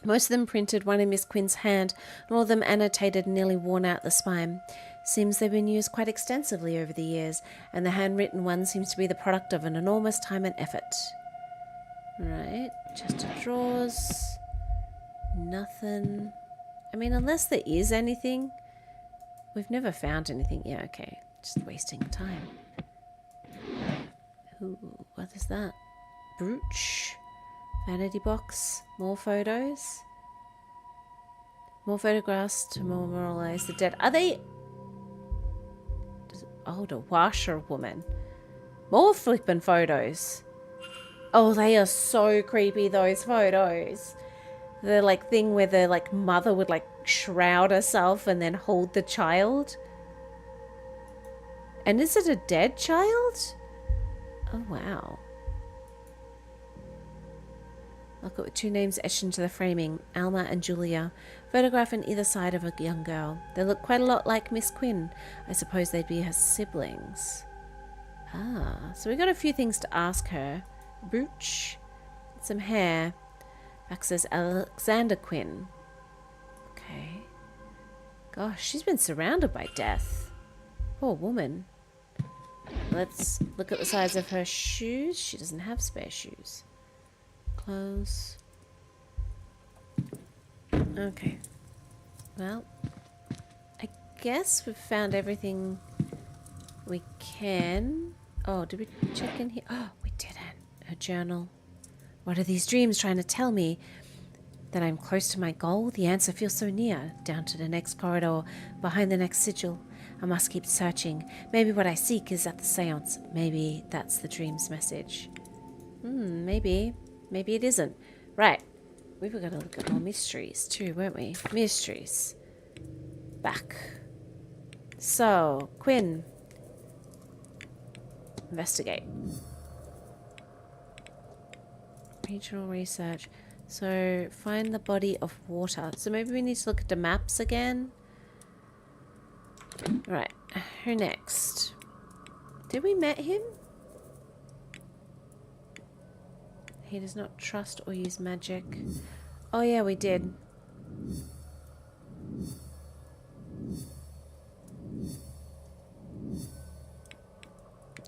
Most of them printed, one in Miss Quinn's hand, and all of them annotated and nearly worn out the spine. Seems they've been used quite extensively over the years, and the handwritten one seems to be the product of an enormous time and effort. Right, chest of drawers. Nothing. I mean, unless there is anything. We've never found anything. Yeah, okay. Just wasting time. Ooh, what is that? Brooch. Vanity box. More photos. More photographs to memorialize the dead. Are they... Oh, the washerwoman. More flippin' photos. Oh, they are so creepy, those photos. The like thing where the like mother would like shroud herself and then hold the child. And is it a dead child? Oh, wow. Look at two names etched into the framing, Alma and Julia. Photograph on either side of a young girl. They look quite a lot like Miss Quinn. I suppose they'd be her siblings. Ah, so we got a few things to ask her. Brooch, some hair. Back says Alexander Quinn. Okay. Gosh, she's been surrounded by death. Poor woman. Let's look at the size of her shoes. She doesn't have spare shoes. Clothes. Okay. Well, I guess we've found everything we can. Oh, did we check in here? Oh, we didn't. Her journal. What are these dreams trying to tell me? That I'm close to my goal? The answer feels so near. Down to the next corridor, behind the next sigil. I must keep searching. Maybe what I seek is at the seance. Maybe that's the dream's message. Maybe. Maybe it isn't. Right. We were going to look at more mysteries too, weren't we? Mysteries. Back. So, Quinn. Investigate. Regional research. So, find the body of water. So maybe we need to look at the maps again. Right. Who next? Did we met him? He does not trust or use magic. Oh yeah, we did.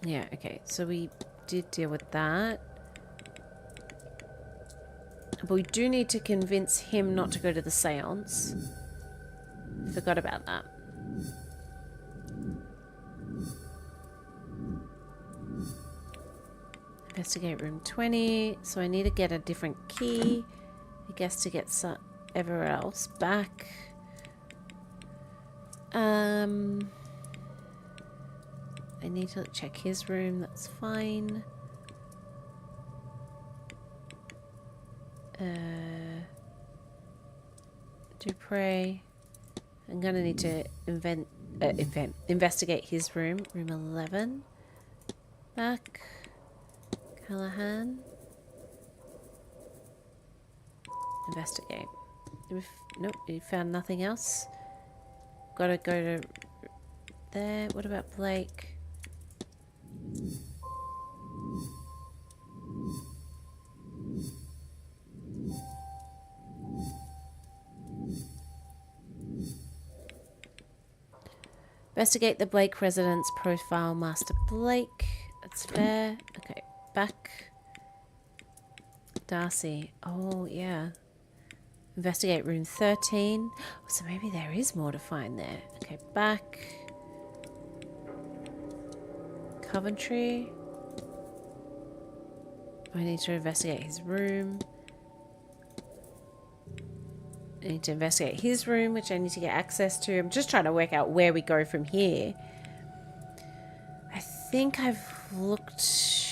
Yeah, okay. So we did deal with that. But we do need to convince him not to go to the seance. Forgot about that. Investigate room 20. So I need to get a different key. I guess to get everywhere else back. I need to check his room. That's fine. Dupre. I'm gonna need to investigate his room. Room 11. Back. Callahan. Investigate. Nope, you found nothing else. Gotta go to there. What about Blake? Investigate the Blake residence profile. Master Blake. That's fair. Okay, back. Darcy. Oh, yeah. Investigate room 13. So maybe there is more to find there. Okay, back. Coventry. I need to investigate his room. I need to investigate his room, which I need to get access to. I'm just trying to work out where we go from here. I think I've looked...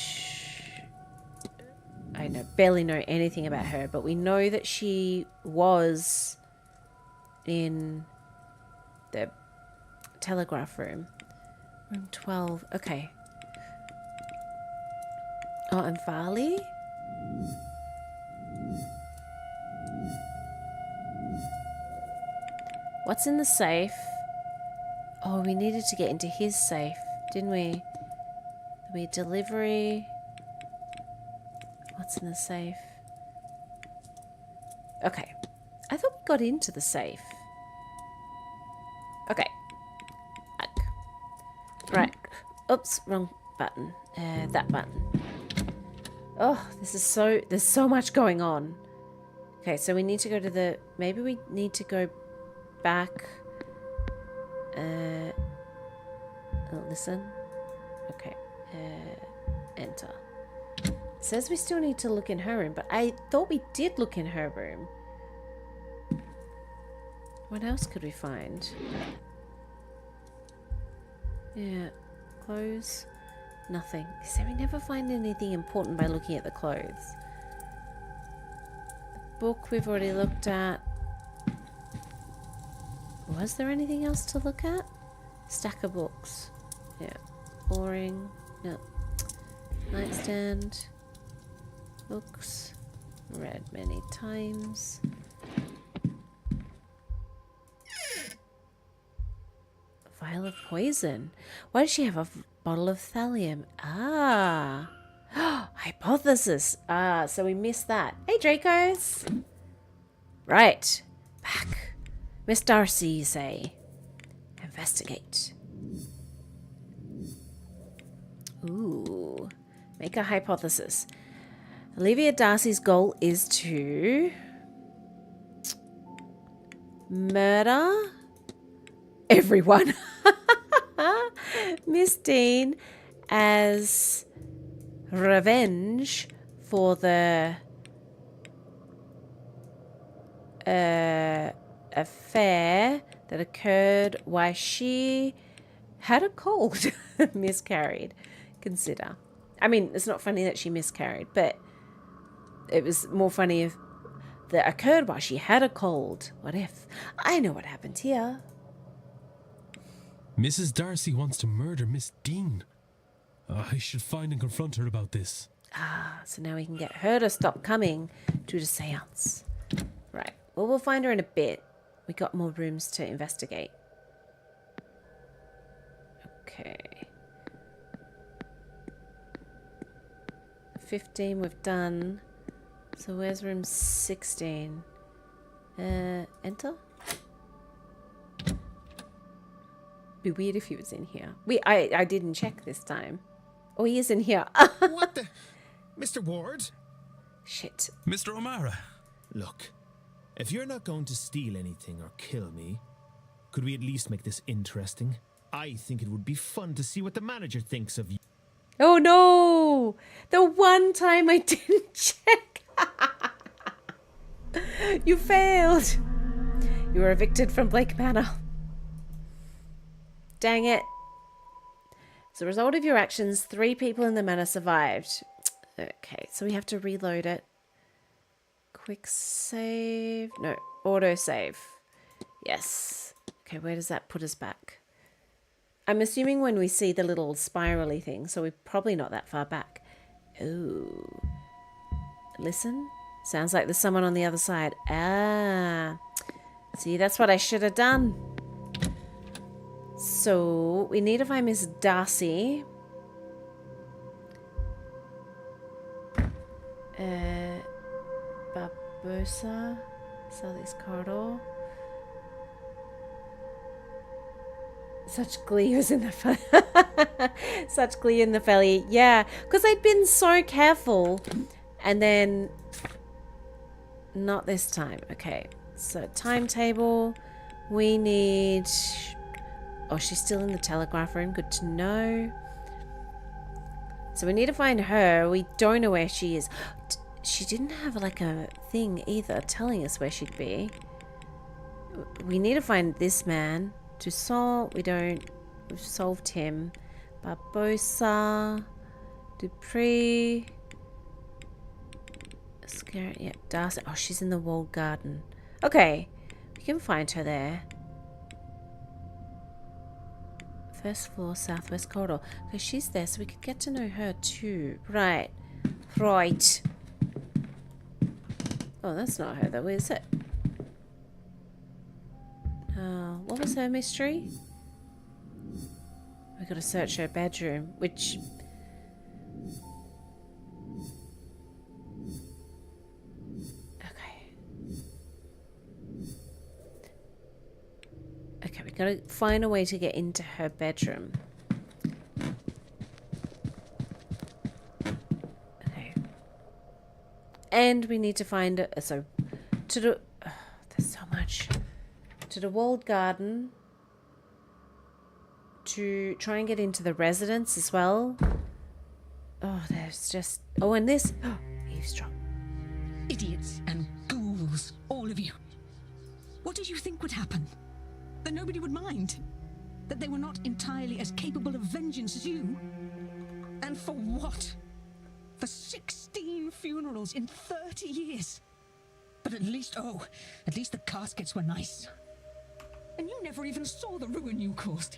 I barely know anything about her, but we know that she was in the telegraph room. Room 12. Okay. Oh, and Varley? What's in the safe? Oh, we needed to get into his safe, didn't we? We delivery. What's in the safe? Okay. I thought we got into the safe. Okay. Back. Right. Oops, wrong button. That button. Oh, there's so much going on. Okay, so we need to go to the... Maybe we need to go back. Listen. Okay. Enter. It says we still need to look in her room, but I thought we did look in her room. What else could we find? Yeah. Clothes. Nothing. So we never find anything important by looking at the clothes. The book we've already looked at. Was there anything else to look at? Stack of books. Yeah. Boring. No. Nightstand. Books. Read many times. Vial of poison. Why does she have a bottle of thallium? Ah. Hypothesis. Ah, so we missed that. Hey, Dracos. Right. Back. Miss Darcy, you say. Investigate. Ooh. Make a hypothesis. Olivia Darcy's goal is to murder everyone. Miss Dean as revenge for the affair that occurred while she had a cold. Miscarried. Consider. I mean, it's not funny that she miscarried, but it was more funny if that occurred while she had a cold. What if? I know what happened here. Mrs. Darcy wants to murder Miss Dean. I should find and confront her about this. Ah, so now we can get her to stop coming to the seance. Right. Well, we'll find her in a bit. We got more rooms to investigate. Okay. 15 we've done. So where's room 16? Enter? Be weird if he was in here. I didn't check this time. Oh, he is in here. What the? Mr. Ward? Shit. Mr. O'Mara. Look, if you're not going to steal anything or kill me, could we at least make this interesting? I think it would be fun to see what the manager thinks of you. Oh no! The one time I didn't check. You failed. You were evicted from Blake Manor. Dang it. As a result of your actions, 3 people in the manor survived. Okay, so we have to reload it. Quick save. No, auto save. Yes. Okay, where does that put us back? I'm assuming when we see the little spirally thing, so we're probably not that far back. Ooh. Listen. Sounds like there's someone on the other side. Ah. See, that's what I should have done. So, we need to find Miss Darcy. Barbosa. Southeast Corridor. Such glee was in the such glee in the belly. Yeah, because I'd been so careful, and then not this time. Okay, so timetable. We need. Oh, she's still in the telegraph room. Good to know. So we need to find her. We don't know where she is. She didn't have like a thing either telling us where she'd be. We need to find this man. Toussaint, we've solved him. Barbosa, Dupree, Scary, yeah, Darcy. Oh, she's in the walled garden. Okay, we can find her there. First floor, southwest corridor. Okay, she's there, so we could get to know her too. Right. Right. Oh, that's not her though, is it? What was her mystery? We gotta search her bedroom, which... Okay. Okay, we gotta find a way to get into her bedroom. Okay. And we need to find... So, to the... Oh, there's so much... To the walled garden, to try and get into the residence as well. Oh, there's just... Oh, and this... Oh, eavesdrop. Idiots and ghouls, all of you. What did you think would happen? That nobody would mind? That they were not entirely as capable of vengeance as you? And for what? For 16 funerals in 30 years? But at least the caskets were nice. And you never even saw the ruin you caused.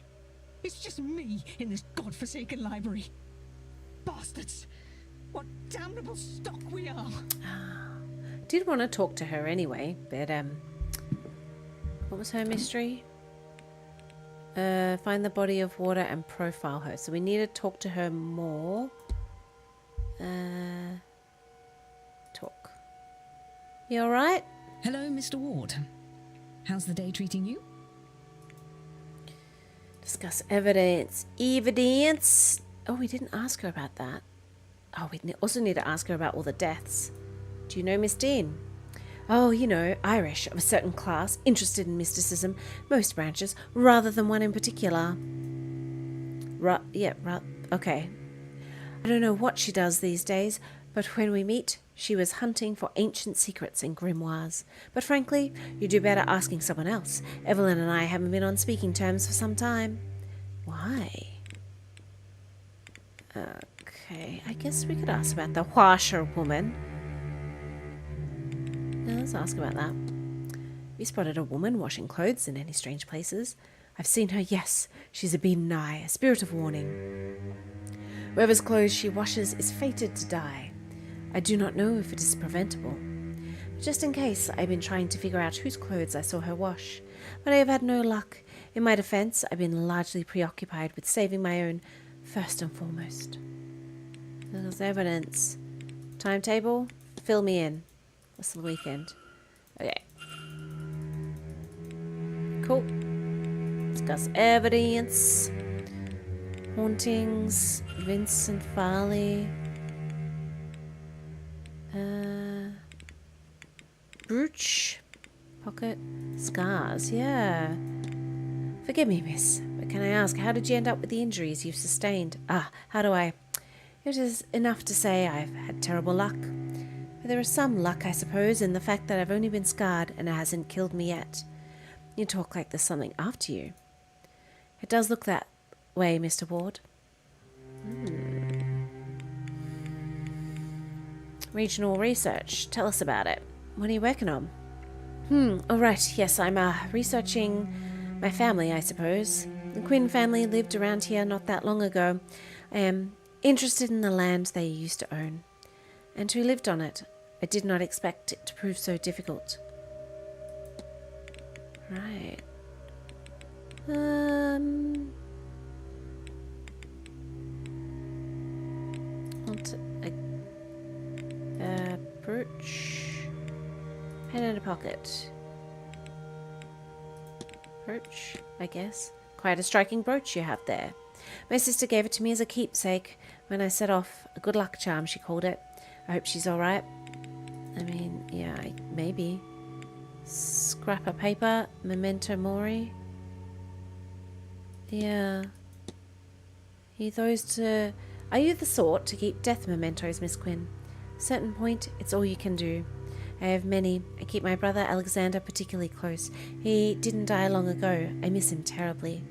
It's just me in this godforsaken library. Bastards. What damnable stock we are. Did want to talk to her anyway, but what was her mystery? Find the body of water and profile her. So we need to talk to her more. Talk. You alright? Hello, Mr. Ward. How's the day treating you? Discuss evidence. Evidence. Oh, we didn't ask her about that. Oh, we also need to ask her about all the deaths. Do you know Miss Dean? Oh, you know, Irish, of a certain class, interested in mysticism, most branches, rather than one in particular. Okay. I don't know what she does these days, but when we meet, she was hunting for ancient secrets and grimoires. But frankly, you do better asking someone else. Evelyn and I haven't been on speaking terms for some time. Why? Okay, I guess we could ask about the washerwoman. Now let's ask about that. Have you spotted a woman washing clothes in any strange places? I've seen her, yes. She's a been nigh, a spirit of warning. Whoever's clothes she washes is fated to die. I do not know if it is preventable. Just in case, I've been trying to figure out whose clothes I saw her wash, but I have had no luck. In my defense, I've been largely preoccupied with saving my own first and foremost. There's evidence. Timetable? Fill me in. What's the weekend? Okay. Cool. Discuss evidence. Hauntings. Vincent Farley. Brooch. Pocket. Scars. Yeah. Forgive me, miss, but can I ask, how did you end up with the injuries you've sustained? How do I... It is enough to say I've had terrible luck. But there is some luck, I suppose, in the fact that I've only been scarred and it hasn't killed me yet. You talk like there's something after you. It does look that way, Mr. Ward. Regional research. Tell us about it. What are you working on? All right. Yes, I'm researching my family, I suppose. The Quinn family lived around here not that long ago. I am interested in the land they used to own and who lived on it. I did not expect it to prove so difficult. Right. Want a brooch. Pen in a pocket. Brooch, I guess. Quite a striking brooch you have there. My sister gave it to me as a keepsake when I set off. A good luck charm, she called it. I hope she's alright. I mean, yeah, maybe. Scrap of paper, memento mori. Yeah. Are you the sort to keep death mementos, Miss Quinn? Certain point, it's all you can do. I have many. I keep my brother Alexander particularly close. He didn't die long ago. I miss him terribly.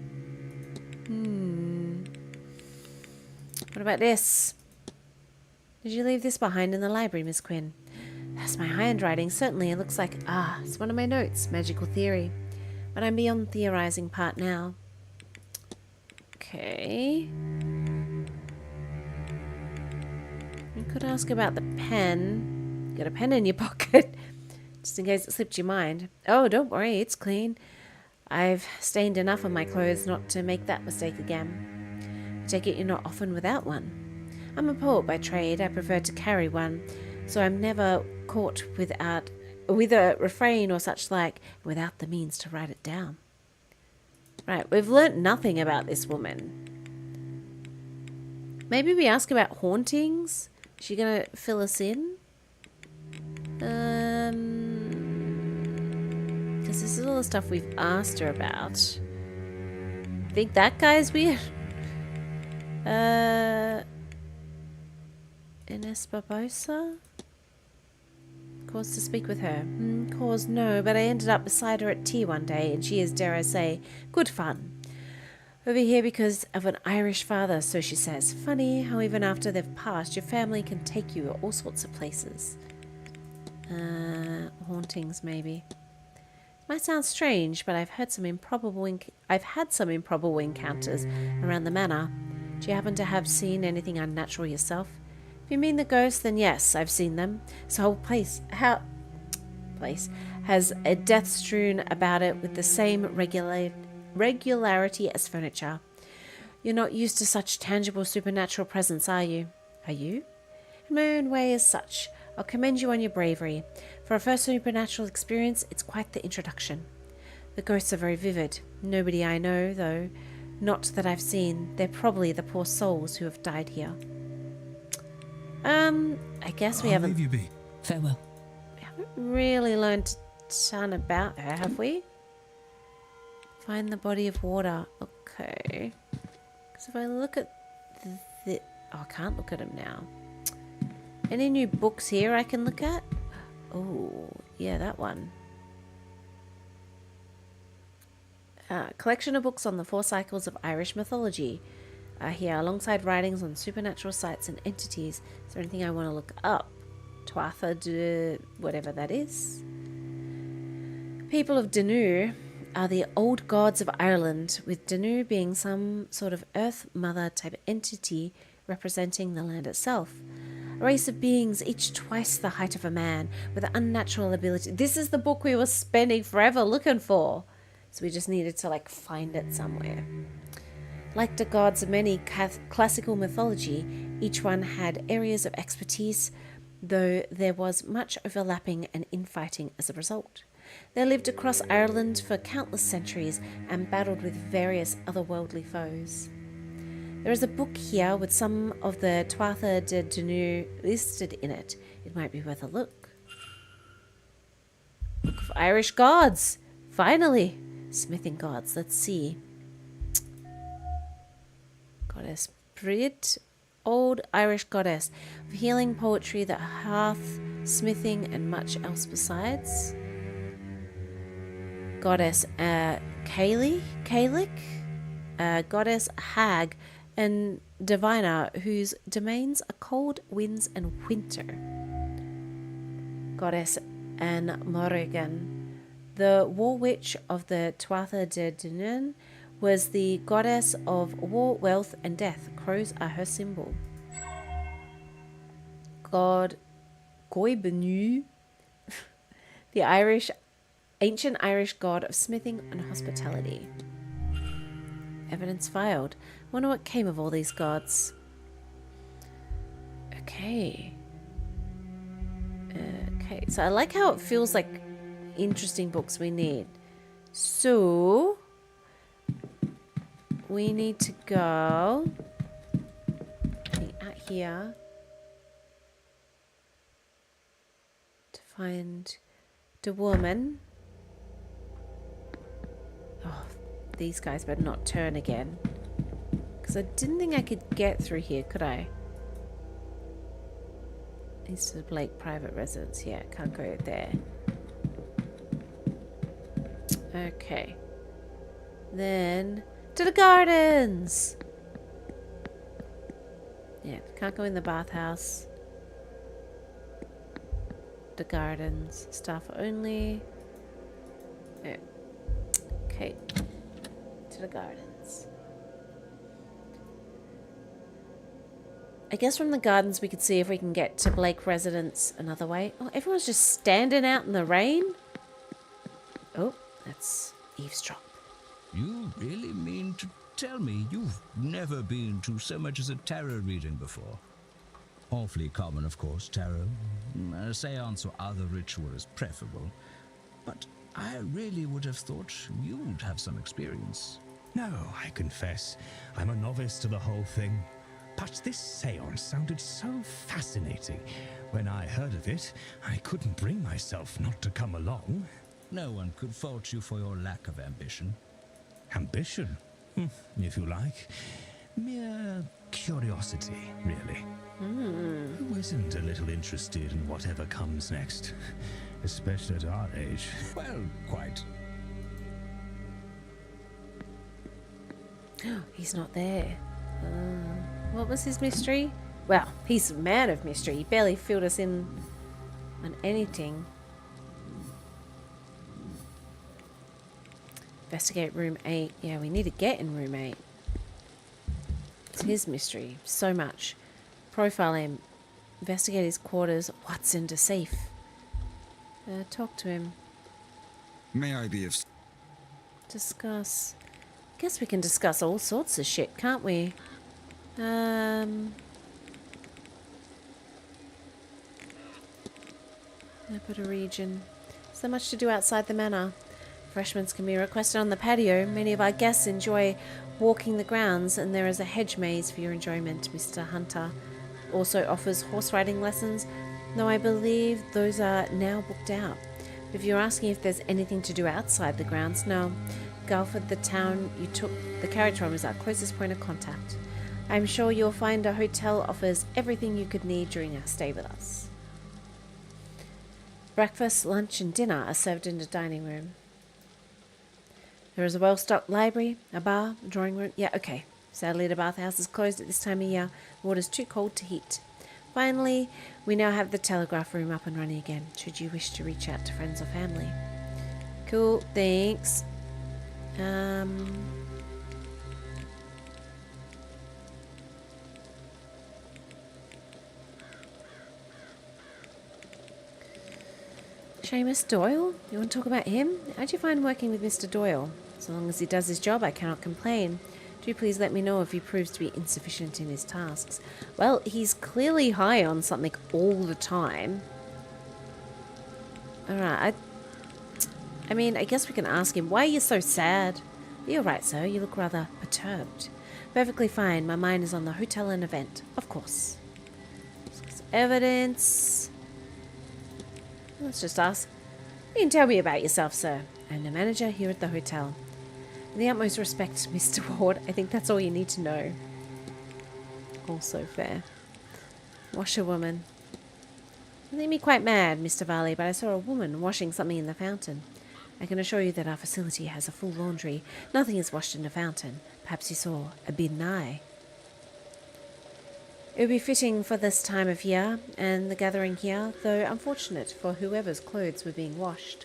What about this? Did you leave this behind in the library, Miss Quinn? That's my handwriting. Certainly, it looks like... it's one of my notes. Magical theory. But I'm beyond theorizing part now. Okay. You could ask about the pen. Get a pen in your pocket. Just in case it slipped your mind. Oh, don't worry. It's clean. I've stained enough on my clothes not to make that mistake again. I take it you're not often without one. I'm a poet by trade. I prefer to carry one, so I'm never caught with a refrain or such like, without the means to write it down. Right, we've learnt nothing about this woman. Maybe we ask about hauntings? Is she gonna fill us in? Because this is all the stuff we've asked her about. Think that guy's weird? Ines Barbosa? Cause to speak with her? Cause no, but I ended up beside her at tea one day, and she is, dare I say, good fun. Over here because of an Irish father, so she says. Funny how even after they've passed, your family can take you all sorts of places. Hauntings, maybe. Might sound strange, but I've had some improbable encounters around the manor. Do you happen to have seen anything unnatural yourself? If you mean the ghosts, then yes, I've seen them. This whole place has a death strewn about it with the same regularity as furniture. You're not used to such tangible supernatural presence, are you? Are you? In my own way, as such. I'll commend you on your bravery. For a first supernatural experience, it's quite the introduction. The ghosts are very vivid. Nobody I know, though, not that I've seen. They're probably the poor souls who have died here. I guess we haven't... Leave you be. Farewell. We haven't really learned a ton about her, have we? Find the body of water. Okay. Because if I look at oh, I can't look at them now. Any new books here I can look at? Oh, yeah, that one. Collection of books on the 4 cycles of Irish mythology are here, alongside writings on supernatural sites and entities. Is there anything I want to look up? Tuatha de... whatever that is. People of Danu are the old gods of Ireland, with Danu being some sort of Earth Mother type entity representing the land itself. A race of beings each twice the height of a man, with unnatural ability. This is the book we were spending forever looking for. So we just needed to, like, find it somewhere. Like the gods of many classical mythology, each one had areas of expertise, though there was much overlapping and infighting as a result. They lived across Ireland for countless centuries and battled with various otherworldly foes. There is a book here with some of the Tuatha de Danu listed in it. It might be worth a look. Book of Irish Gods! Finally! Smithing gods, let's see. Goddess Brid, old Irish goddess of healing, poetry, the hearth, smithing, and much else besides. Goddess Caelic, goddess Hag, and diviner whose domains are cold winds and winter. Goddess Anne Morrigan, the war witch of the Tuatha de Danann, was the goddess of war, wealth, and death. Crows are her symbol. God Goibenu, the ancient Irish god of smithing and hospitality. Evidence filed. Wonder what came of all these gods. Okay. Okay, so I like how it feels like interesting books we need. So we need to go out here to find the woman. Oh, these guys better not turn again. Because I didn't think I could get through here, could I? East of Blake private residence. Yeah, can't go there. Okay. Then to the gardens. Yeah, can't go in the bathhouse. The gardens. Staff only. Yeah. Okay. To the gardens. I guess from the gardens we could see if we can get to Blake residence another way. Oh, everyone's just standing out in the rain. Oh, that's eavesdrop. You really mean to tell me you've never been to so much as a tarot reading before? Awfully common, of course, tarot. A seance or other ritual is preferable. But I really would have thought you'd have some experience. No, I confess, I'm a novice to the whole thing. But this seance sounded so fascinating. When I heard of it, I couldn't bring myself not to come along. No one could fault you for your lack of ambition. Ambition? If you like. Mere curiosity, really. Who isn't a little interested in whatever comes next? Especially at our age. Well, quite. He's not there. What was his mystery? Well, he's a man of mystery. He barely filled us in on anything. Investigate room 8. Yeah, we need to get in room 8. It's his mystery. So much. Profile him. Investigate his quarters. What's in the safe? Talk to him. May I be of... Discuss. Guess we can discuss all sorts of shit, can't we? Neighborhood region. Is there much to do outside the manor? Refreshments can be requested on the patio. Many of our guests enjoy walking the grounds, and there is a hedge maze for your enjoyment. Mr. Hunter also offers horse riding lessons, though I believe those are now booked out. But if you're asking if there's anything to do outside the grounds, no. Galford, the town you took the carriage from, is our closest point of contact. I'm sure you'll find a hotel offers everything you could need during our stay with us. Breakfast, lunch and dinner are served in the dining room. There is a well-stocked library, a bar, a drawing room. Yeah, okay. Sadly, the bathhouse is closed at this time of year. The water's too cold to heat. Finally, we now have the telegraph room up and running again, should you wish to reach out to friends or family. Cool, thanks. Seamus Doyle? You want to talk about him? How'd you find working with Mr. Doyle? So long as he does his job, I cannot complain. Do please let me know if he proves to be insufficient in his tasks. Well, he's clearly high on something all the time. Alright, I mean, I guess we can ask him, why are you so sad? You're right, sir. You look rather perturbed. Perfectly fine. My mind is on the hotel and event. Of course. Evidence. Let's just ask. You can tell me about yourself, sir. I'm the manager here at the hotel. With the utmost respect, Mr. Ward, I think that's all you need to know. Also fair. Washerwoman. You made me quite mad, Mr. Varley, but I saw a woman washing something in the fountain. I can assure you that our facility has a full laundry. Nothing is washed in the fountain. Perhaps you saw a bidden eye. It would be fitting for this time of year and the gathering here, though unfortunate for whoever's clothes were being washed.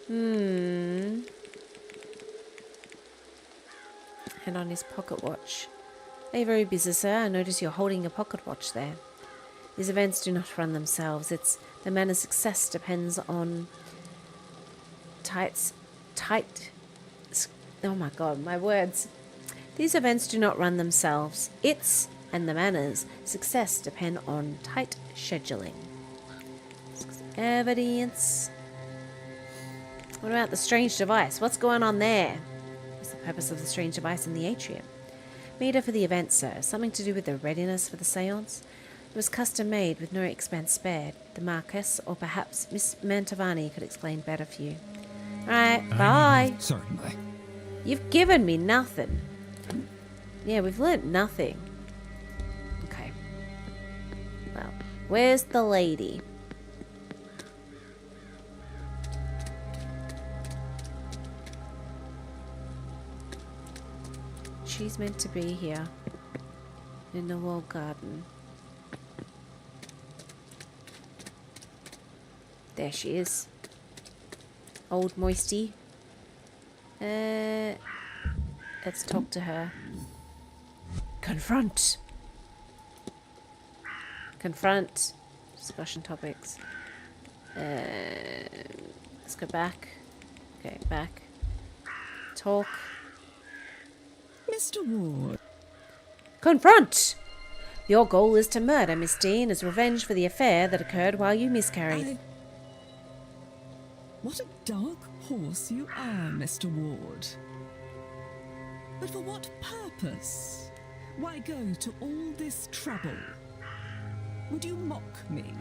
Hand on his pocket watch. Are you very busy, sir? I notice you're holding your pocket watch there. These events do not run themselves. The manor's success depends on oh my god, my words. These events do not run themselves. Its and the manor's success depend on tight scheduling. Evidence. What about the strange device? What's going on there? What's the purpose of the strange device in the atrium? Made for the event, sir. Something to do with the readiness for the seance? It was custom made with no expense spared. The Marquess, or perhaps Miss Mantovani, could explain better for you. Alright, bye. Certainly. You've given me nothing. Yeah, we've learnt nothing. Okay. Well, where's the lady? She's meant to be here. In the walled garden. There she is. Old Moisty. Let's talk to her. Confront. Discussion topics. Let's go back. Okay, back. Talk. Mr. Ward. Confront! Your goal is to murder Miss Dean as revenge for the affair that occurred while you miscarried. What a dark horse you are, Mr. Ward. But for what purpose? Why go to all this trouble? Would you mock me?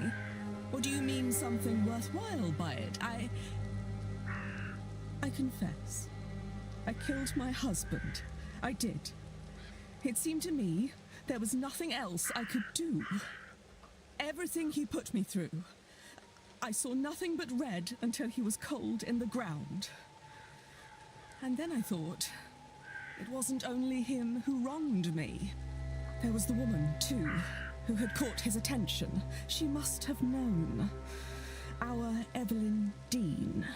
Or do you mean something worthwhile by it? I confess. I killed my husband. I did. It seemed to me there was nothing else I could do. Everything he put me through. I saw nothing but red until he was cold in the ground. And then I thought, it wasn't only him who wronged me. There was the woman, too, who had caught his attention. She must have known. Our Evelyn Dean.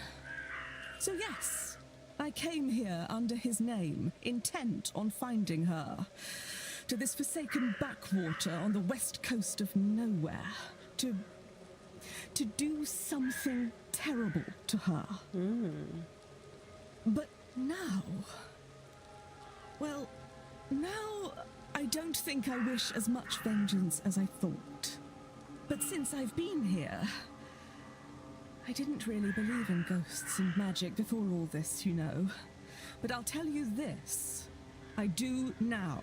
So yes, I came here under his name, intent on finding her. To this forsaken backwater on the west coast of nowhere. To do something terrible to her. But now... Well, now I don't think I wish as much vengeance as I thought. But since I've been here... I didn't really believe in ghosts and magic before all this, you know. But I'll tell you this. I do now.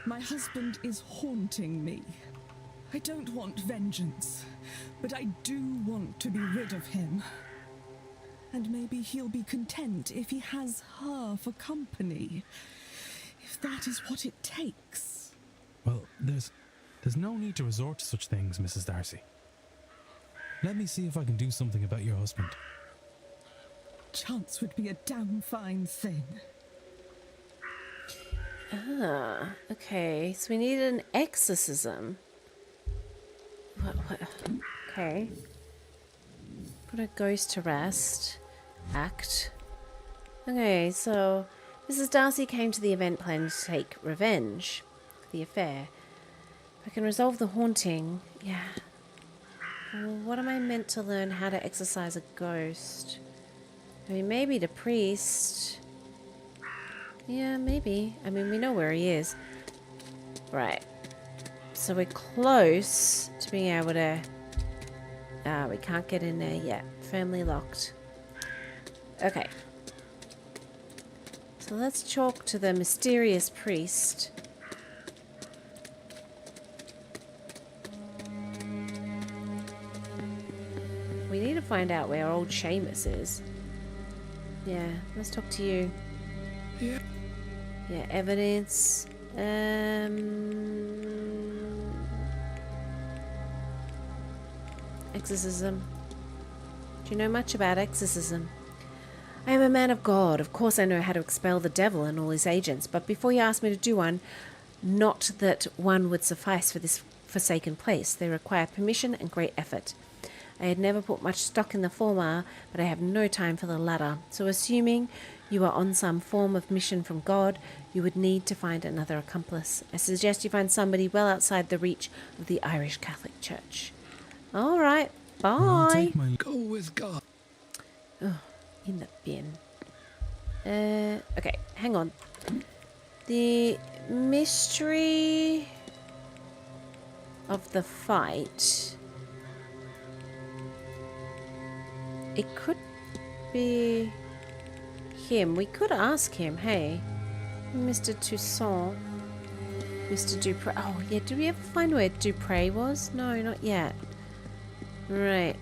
My husband is haunting me. I don't want vengeance, but I do want to be rid of him. And maybe he'll be content if he has her for company. If that is what it takes. Well, there's no need to resort to such things, Mrs. Darcy. Let me see if I can do something about your husband. Chance would be a damn fine thing. Ah, okay. So we need an exorcism. What? Okay. Put a ghost to rest. Act. Okay, so Mrs. Darcy came to the event planning to take revenge for the affair. If I can resolve the haunting, yeah. Well, what am I meant to learn how to exorcise a ghost? I mean, maybe the priest. Yeah, maybe. I mean, we know where he is. Right. So we're close to being able to... we can't get in there yet. Firmly locked. Okay. So let's talk to the mysterious priest. We need to find out where old Seamus is. Yeah, let's talk to you. Yeah. Yeah, evidence. Exorcism. Do you know much about exorcism? I am a man of God. Of course I know how to expel the devil and all his agents, but before you ask me to do one, not that one would suffice for this forsaken place. They require permission and great effort. I had never put much stock in the former, but I have no time for the latter. So assuming you are on some form of mission from God, you would need to find another accomplice. I suggest you find somebody well outside the reach of the Irish Catholic Church. All right, I'll bye. take my Go with God. Oh, in the bin. Okay, hang on. The mystery of the fight. It could be him. We could ask him, hey, Mr. Toussaint, Mr. Dupre. Oh, yeah, did we ever find where Dupre was? No, not yet. Right.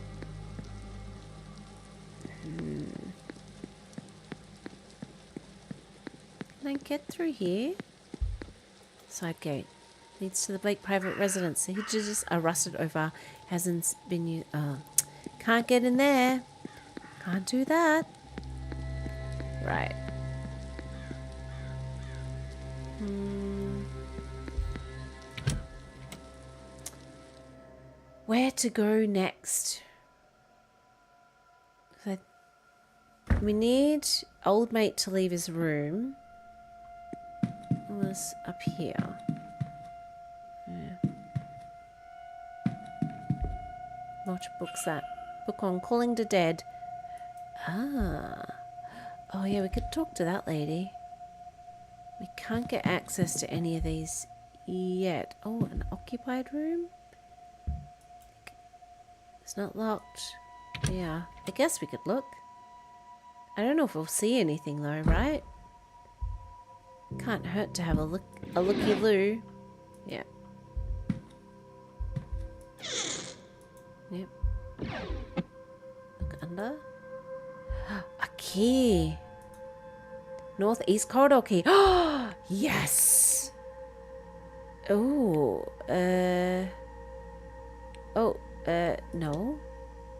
Can I get through here? Side gate. Leads to the Blake private residence. The hitches are rusted over. Hasn't been used. Can't get in there. Can't do that. Right. Where to go next? We need old mate to leave his room. Was up here. Yeah. What book's that? Book on Calling the Dead. Ah. Oh yeah, we could talk to that lady. We can't get access to any of these yet. Oh, an occupied room? It's not locked. Yeah, I guess we could look. I don't know if we'll see anything though, right? Can't hurt to have a looky-loo. Yeah. Yep. Look under. A key. Northeast corridor key. Oh, yes. Oh, no.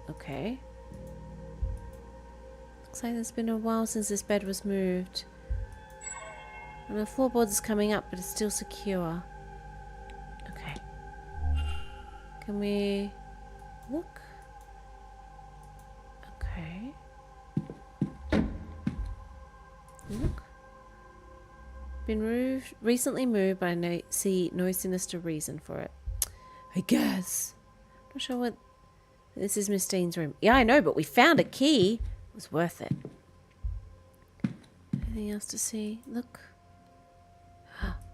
Okay. Looks like it's been a while since this bed was moved. And the floorboards is coming up, but it's still secure. Okay. Can we look? Okay. Look. Been recently moved, but I see no sinister reason for it. I guess. Not sure what... This is Miss Dean's room. Yeah, I know, but we found a key. It was worth it. Anything else to see? Look.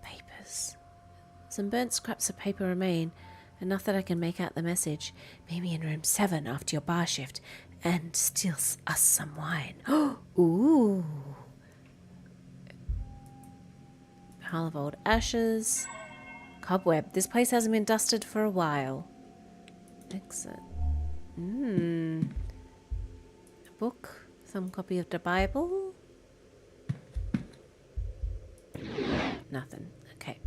Papers. Some burnt scraps of paper remain. Enough that I can make out the message. Meet me in room 7 after your bar shift and steal us some wine. Ooh. Pile of old ashes. Cobweb. This place hasn't been dusted for a while. Exit. A book. Some copy of the Bible. Nothing. Okay.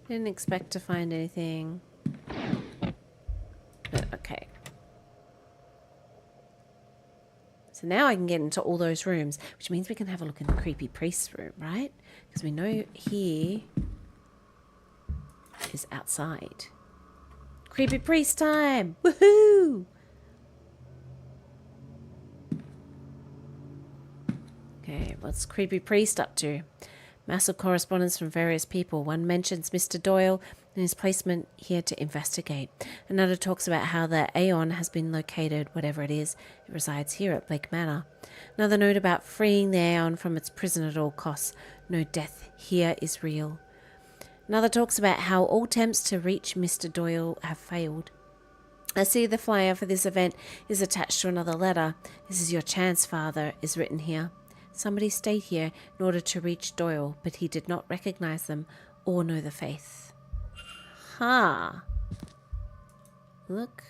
Didn't expect to find anything. But okay. So now I can get into all those rooms, which means we can have a look in the creepy priest's room, right? Because we know here is outside. Creepy priest time! Woohoo! Okay, what's creepy priest up to? Massive correspondence from various people. One mentions Mr. Doyle and his placement here to investigate. Another talks about how the Aeon has been located, whatever it is. It resides here at Blake Manor. Another note about freeing the Aeon from its prison at all costs. No death here is real. Another talks about how all attempts to reach Mr. Doyle have failed. I see the flyer for this event is attached to another letter. This is your chance, Father, is written here. Somebody stayed here in order to reach Doyle, but he did not recognize them or know the faith. Ha! Look.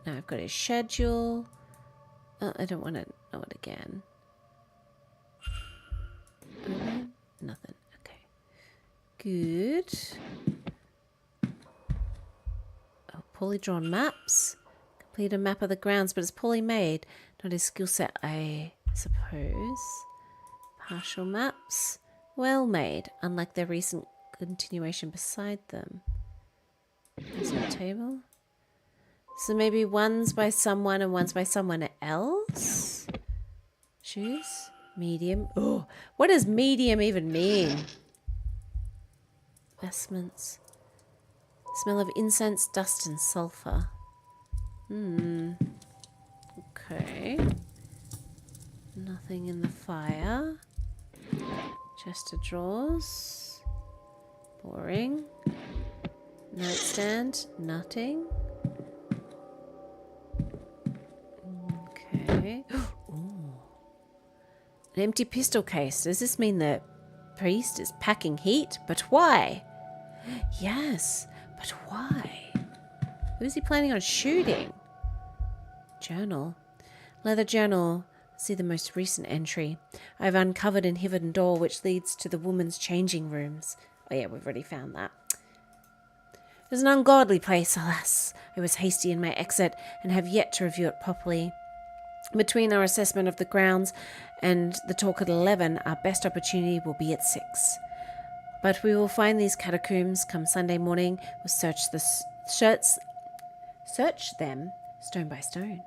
Now I've got his schedule. Oh, I don't want to know it again. Nothing. Okay. Good. Oh, poorly drawn maps. Complete a map of the grounds, but it's poorly made. Not his skill set, I suppose. Partial maps. Well made, unlike their recent continuation beside them. There's a table. So maybe one's by someone and one's by someone else? Shoes? Medium? Oh, what does medium even mean? Vestments. Smell of incense, dust, and sulfur. Okay. Nothing in the fire. Chest of drawers. Boring. Nightstand. Nothing. Okay. Ooh. An empty pistol case. Does this mean the priest is packing heat? But why? Yes, but why? Who is he planning on shooting? Journal. Leather journal. See the most recent entry. I've uncovered an hidden door which leads to the woman's changing rooms. Oh yeah, we've already found that. It was an ungodly place, alas. I was hasty in my exit and have yet to review it properly. Between our assessment of the grounds and the talk at 11, our best opportunity will be at 6. But we will find these catacombs come Sunday morning. We'll search them stone by stone.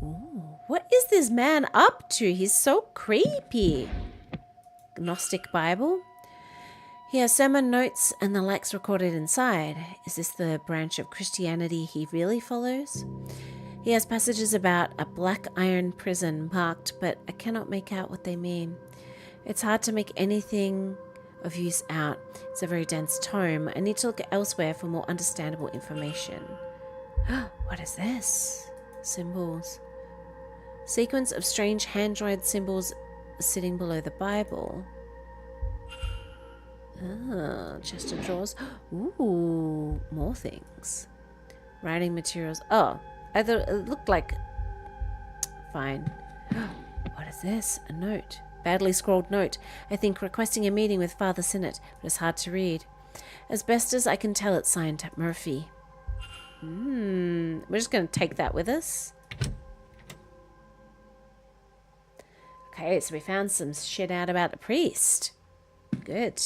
Ooh, what is this man up to? He's so creepy. Gnostic Bible. He has sermon notes and the likes recorded inside. Is this the branch of Christianity he really follows? He has passages about a black iron prison marked, but I cannot make out what they mean. It's hard to make anything of use out. It's a very dense tome. I need to look elsewhere for more understandable information. What is this? Symbols. Sequence of strange hand-drawn symbols sitting below the Bible. Chest of drawers. Ooh, more things. Writing materials. Oh, I thought it looked like... Fine. What is this? A note. Badly scrawled note. I think requesting a meeting with Father Sinnott, but it's hard to read. As best as I can tell, it's signed Murphy. We're just going to take that with us. Okay, so we found some shit out about the priest. Good.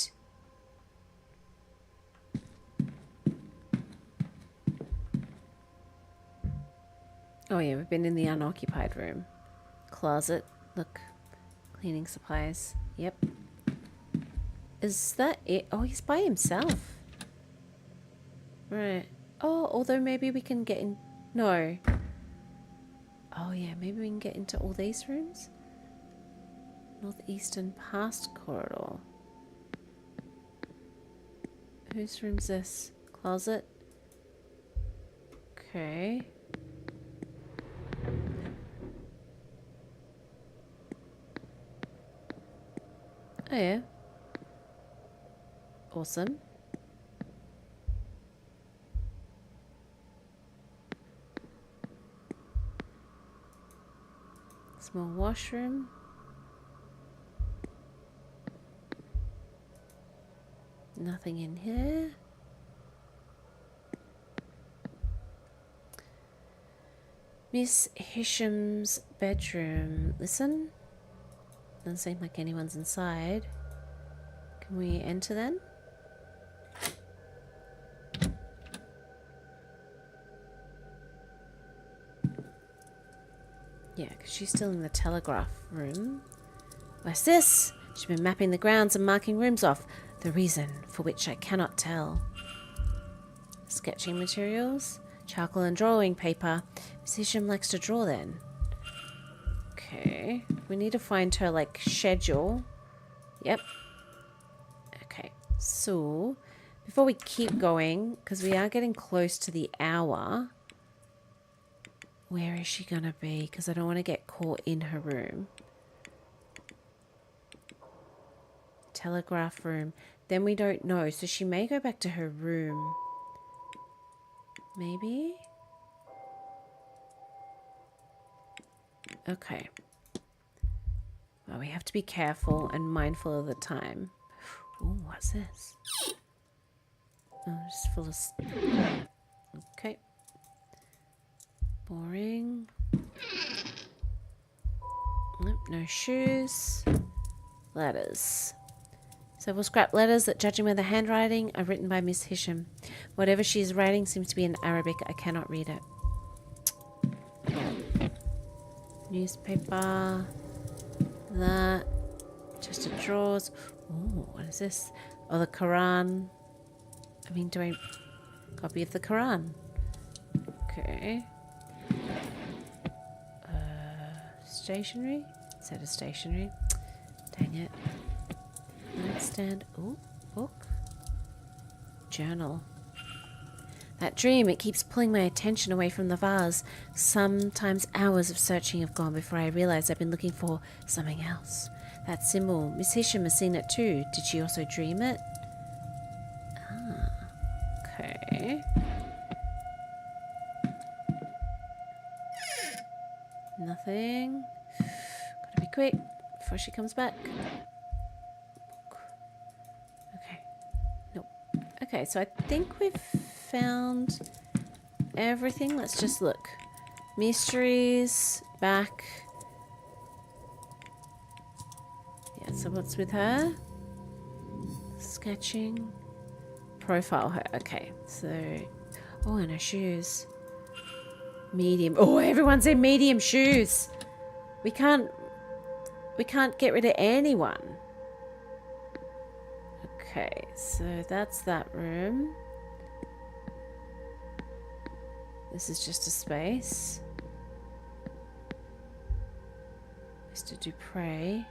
Oh yeah, we've been in the unoccupied room. Closet. Look. Cleaning supplies. Yep. Is that it? Oh, he's by himself. Right. Oh, although maybe we can get in... No. Oh yeah, maybe we can get into all these rooms? Northeastern past corridor. Whose room's this? Closet? Okay. Oh yeah. Awesome. Small washroom. Nothing in here. Miss Hisham's bedroom. Listen. Doesn't seem like anyone's inside. Can we enter then? Yeah, because she's still in the telegraph room. What's this? She's been mapping the grounds and marking rooms off. The reason for which I cannot tell. Sketching materials. Charcoal and drawing paper. Miss Hisham likes to draw then. Okay. We need to find her, like, schedule. Yep. Okay. So, before we keep going, because we are getting close to the hour, where is she going to be? Because I don't want to get caught in her room. Telegraph room. Then we don't know. So she may go back to her room. Maybe? Okay. Well, we have to be careful and mindful of the time. Ooh, what's this? Oh, just full of... Okay. Boring. Nope, no shoes. Letters. So we'll scrap letters that, judging by the handwriting, are written by Miss Hisham. Whatever she is writing seems to be in Arabic. I cannot read it. Newspaper. That. Chest of drawers. Oh, what is this? Oh, the Quran. I mean, do I... Copy of the Quran. Okay. Stationery? Set of stationery. Dang it. Nightstand. Oh, book. Journal. That dream, it keeps pulling my attention away from the vase. Sometimes hours of searching have gone before I realize I've been looking for something else. That symbol. Miss Hisham has seen it too. Did she also dream it? Ah. Okay. Nothing. Gotta be quick before she comes back. Okay. Nope. Okay, so I think we've found everything. Let's just look. Mysteries. Back. Yeah, so what's with her? Sketching. Profile her. Okay, so... Oh, and her shoes. Medium. Oh, everyone's in medium shoes. We can't get rid of anyone. Okay, so that's that room. This is just a space. Mr. Dupre.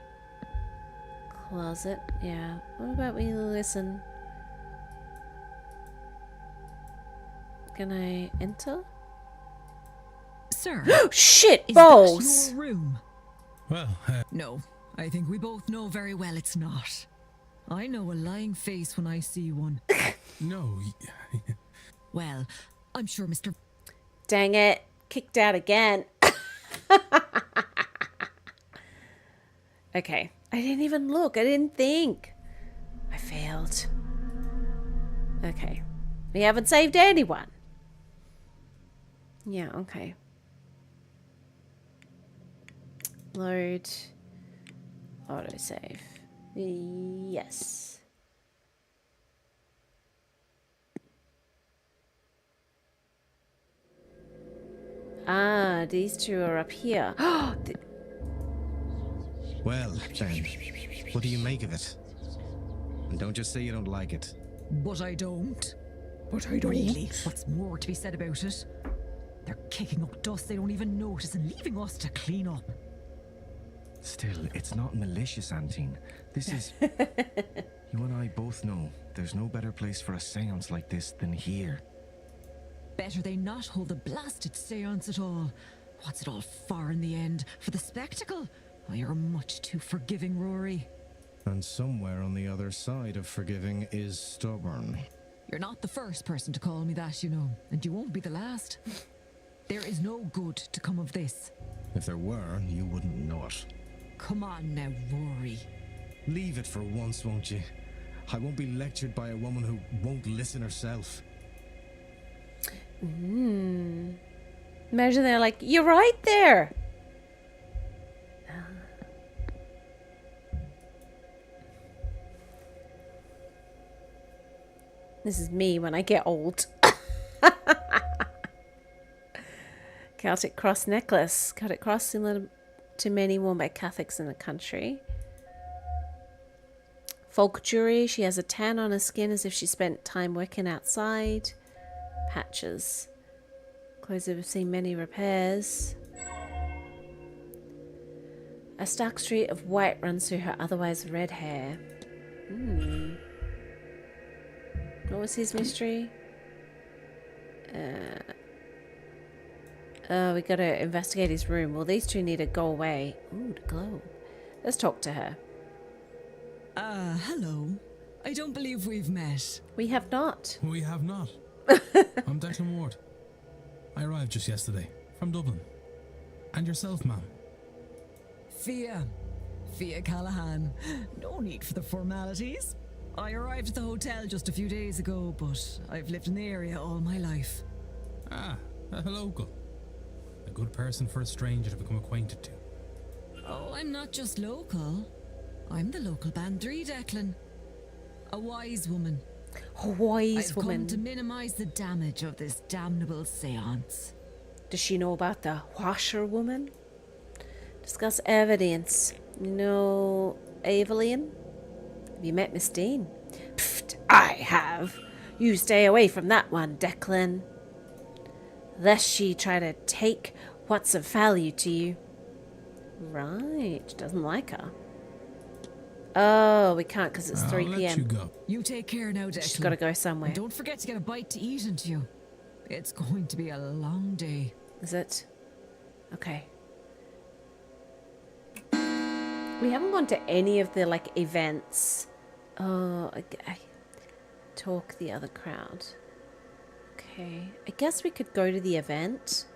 Closet. Yeah. What about we listen? Can I enter? Sir. Shit is balls! that your room? Well, No, I think we both know very well it's not. I know a lying face when I see one. no. Well, I'm sure Mr. Dang it. Kicked out again. Okay. I didn't even look. I didn't think. I failed. Okay. We haven't saved anyone. Yeah, okay. Load. Autosave. Yes. Ah, these two are up here. Well, then, what do you make of it? And don't just say you don't like it. But I don't. Really, what's more to be said about it? They're kicking up dust they don't even notice and leaving us to clean up. Still, it's not malicious, Antine. This is... You and I both know there's no better place for a seance like this than here. Better they not hold the blasted seance at all. What's it all for in the end? For the spectacle? Oh, you're much too forgiving, Rory. And somewhere on the other side of forgiving is stubborn. You're not the first person to call me that, you know, and you won't be the last. There is no good to come of this. If there were, you wouldn't know it. Come on now, Rory. Leave it for once, won't you? I won't be lectured by a woman who won't listen herself. Imagine they're like, you're right there. This is me when I get old. Celtic cross necklace. Celtic cross similar to many worn by Catholics in the country. Folk jewelry. She has a tan on her skin as if she spent time working outside. Patches. Clothes have seen many repairs. A stark streak of white runs through her otherwise red hair. What was his mystery? We gotta investigate his room. Well, these two need to go away. Ooh, the globe. Let's talk to her. Hello. I don't believe we've met. We have not. We have not. I'm Declan Ward. I arrived just yesterday from Dublin. And yourself, ma'am? Fia Callahan. No need for the formalities. I arrived at the hotel just a few days ago, but I've lived in the area all my life. Ah, a local. A good person for a stranger to become acquainted to. Oh, I'm not just local. I'm the local Bandri, Declan. A wise woman. A wise I've woman. come to minimize the damage of this damnable seance. Does she know about the washerwoman? Discuss evidence. You know Evelyn? Have you met Miss Dean? Pfft, I have. You stay away from that one, Declan. Lest she try to take what's of value to you. Right, doesn't like her. Oh, we can't because it's 3 Let p.m. you go. You take care now, Declan. She's got to go somewhere. And don't forget to get a bite to eat into you. It's going to be a long day. Is it? Okay. We haven't gone to any of the like events. Oh, I talk the other crowd. Okay, I guess we could go to the event,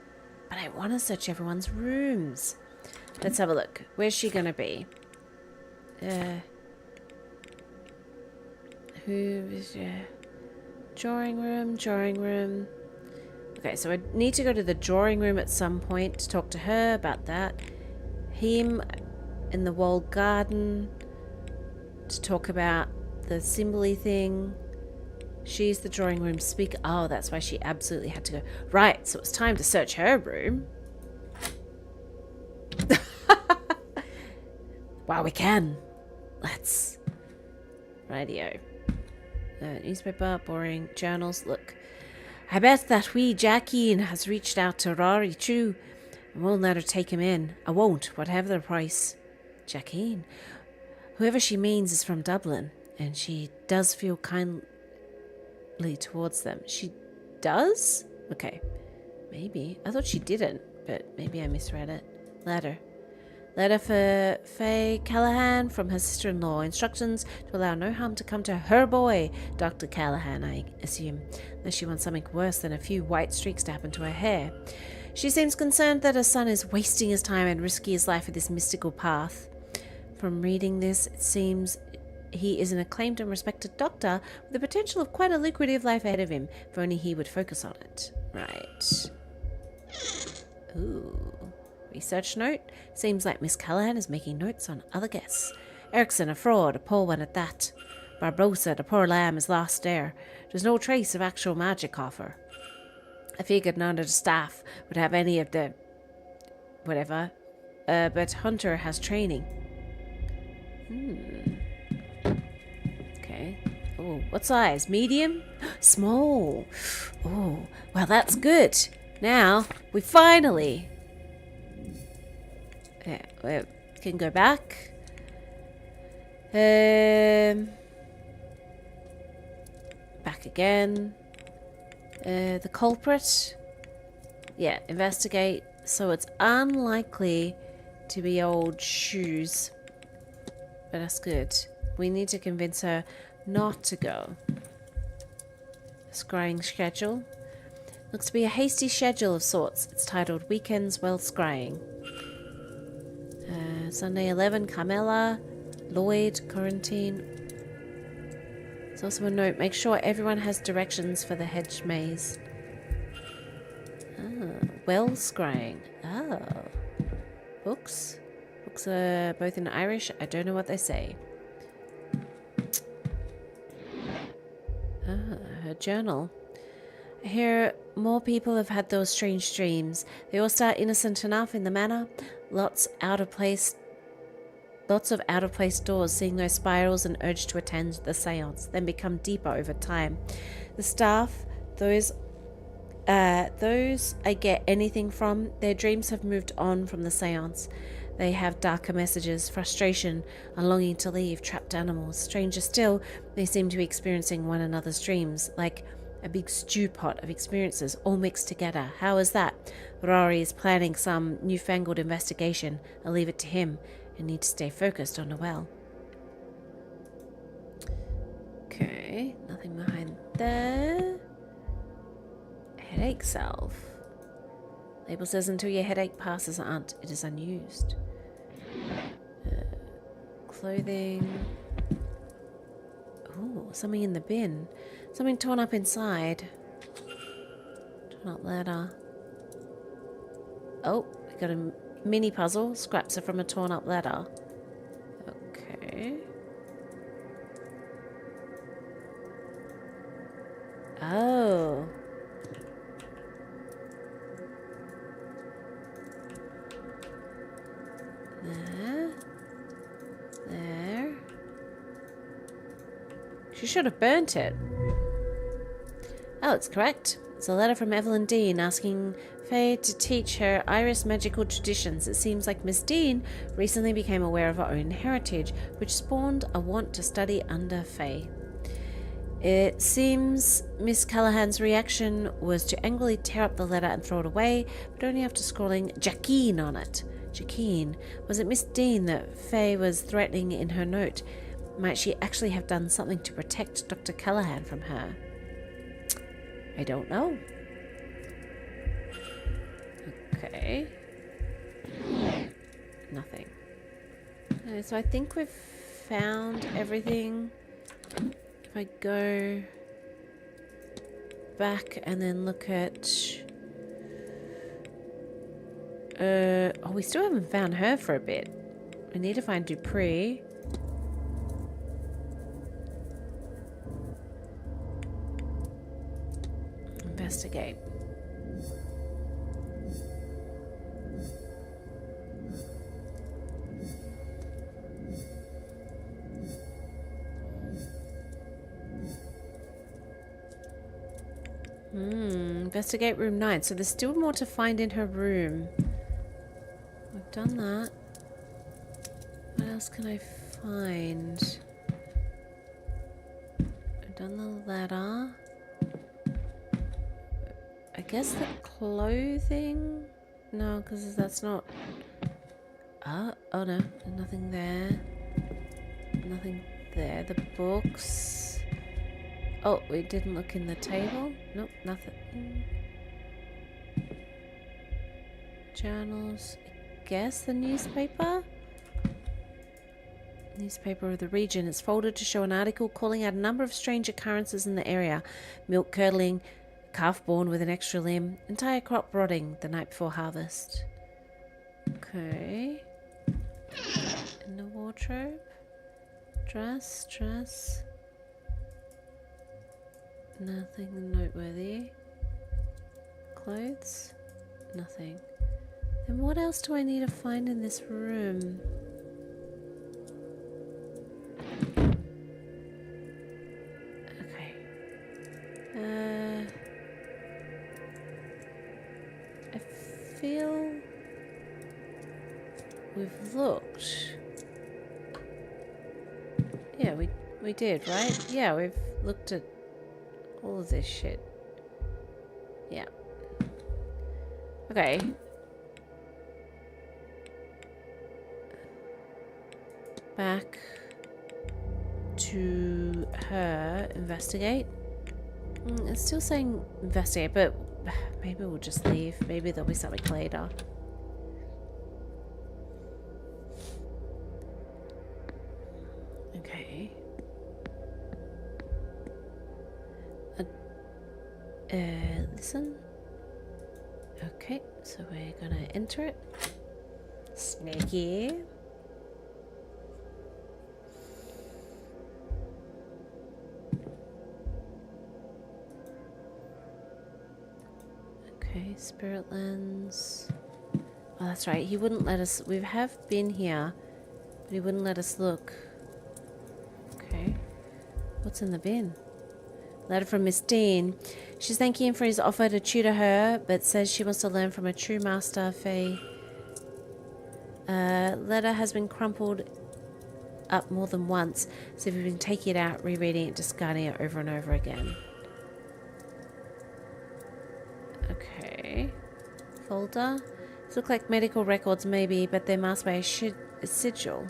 but I want to search everyone's rooms. Let's have a look. Where's she gonna be? Who is drawing room? Okay, so I need to go to the drawing room at some point to talk to her about that. Him in the walled garden to talk about the symbol-y thing. She's the drawing room speaker. Oh, that's why she absolutely had to go. Right, so it's time to search her room. Wow, we can. Let's. Radio. Newspaper, boring, journals. Look, I bet that wee Jackie has reached out to Rory too. I won't let her take him in. I won't, whatever the price. Jackie, whoever she means is from Dublin, and she does feel kindly towards them. She does? Okay. Maybe. I thought she didn't, but maybe I misread it. Letter for Faye Callahan from her sister-in-law. Instructions to allow no harm to come to her boy, Dr. Callahan, I assume, unless she wants something worse than a few white streaks to happen to her hair. She seems concerned that her son is wasting his time and risking his life with this mystical path. From reading this, it seems he is an acclaimed and respected doctor with the potential of quite a lucrative life ahead of him, if only he would focus on it. Right. Ooh. Research note. Seems like Miss Callahan is making notes on other guests. Erickson, a fraud, a poor one at that. Barbosa, the poor lamb, is lost there. There's no trace of actual magic off her. I figured none of the staff would have any of the... whatever. But Hunter has training. Okay. Oh, what size? Medium? Small. Oh, well, that's good. Now, we finally... Yeah, we can go back. Back again. The culprit. Yeah, investigate. So it's unlikely to be old shoes. But that's good. We need to convince her not to go. Scrying schedule. Looks to be a hasty schedule of sorts. It's titled Weekends While Scrying. Sunday 11, Carmela, Lloyd, Quarantine. There's also a note. Make sure everyone has directions for the hedge maze. Well scrying. Oh. Books. Books are both in Irish. I don't know what they say. Her journal. I hear more people have had those strange dreams. They all start innocent enough in the manor. Lots of out of place doors, seeing those spirals and urge to attend the seance, then become deeper over time. The staff, those I get anything from, their dreams have moved on from the seance. They have darker messages, frustration, a longing to leave, trapped animals. Stranger still, they seem to be experiencing one another's dreams, like a big stew pot of experiences all mixed together. How is that? Rory is planning some newfangled investigation. I'll leave it to him. I need to stay focused on Noelle. Okay, nothing behind there. Headache salve. Label says until your headache passes, aunt, it is unused. Clothing. Ooh, something in the bin. Something torn up inside. Torn up letter. Oh, we got a mini puzzle. Scraps are from a torn up letter. Okay. Oh. She should have burnt it. Oh, it's correct. It's a letter from Evelyn Dean asking Faye to teach her Iris magical traditions. It seems like Miss Dean recently became aware of her own heritage, which spawned a want to study under Faye. It seems Miss Callahan's reaction was to angrily tear up the letter and throw it away, but only after scrawling Jackeen on it. Jackeen. Was it Miss Dean that Faye was threatening in her note? Might she actually have done something to protect Dr. Callahan from her? I don't know. Okay. Nothing. So I think we've found everything. If I go back and then look at... oh, we still haven't found her for a bit. We need to find Dupree. Investigate. Investigate room 9. So there's still more to find in her room. I've done that. What else can I find? I've done the ladder. I guess the clothing? No, because that's not... oh no, there's nothing there. Nothing there. The books... Oh, we didn't look in the table? Nope, nothing. Journals. I guess the newspaper? Newspaper of the region. It's folded to show an article calling out a number of strange occurrences in the area. Milk curdling, calf born with an extra limb, entire crop rotting the night before harvest. Okay. In the wardrobe. Dress. Nothing noteworthy. Clothes? Nothing. Then what else do I need to find in this room? Okay. I feel we've looked. Yeah, we did, right? Yeah, we've looked at all of this shit. Yeah. Okay. Back to her. Investigate. It's still saying investigate, but maybe we'll just leave. Maybe there'll be something later. Okay. Listen. Okay, so we're gonna enter it. Sneaky. Okay, spirit lens. Oh, that's right. He wouldn't let us. We have been here, but he wouldn't let us look. Okay. What's in the bin? Letter from Miss Dean. She's thanking him for his offer to tutor her, but says she wants to learn from a true master, Faye. Letter has been crumpled up more than once, so we've been taking it out, rereading it, discarding it over and over again. Okay. Folder. These look like medical records maybe, but they're masked by a sigil.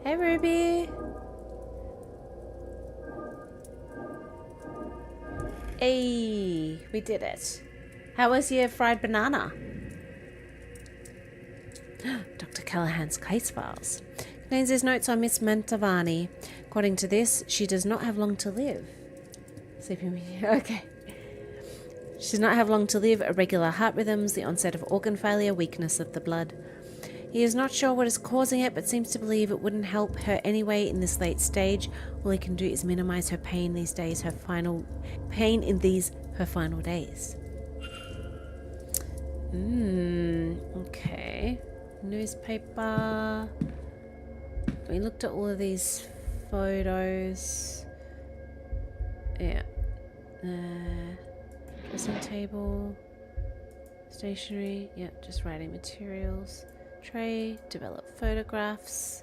Hey, Ruby. Hey, we did it. How was your fried banana? Dr. Callahan's case files. Contains these notes on Miss Mantovani. According to this, she does not have long to live. Sleeping. Okay. She does not have long to live. Irregular heart rhythms, the onset of organ failure, weakness of the blood. He is not sure what is causing it, but seems to believe it wouldn't help her anyway in this late stage. All he can do is minimize her pain these days, her final days. Okay. Newspaper. We looked at all of these photos. Yeah. Dressing table. Stationery. Yeah, just writing materials. Tray. Develop photographs.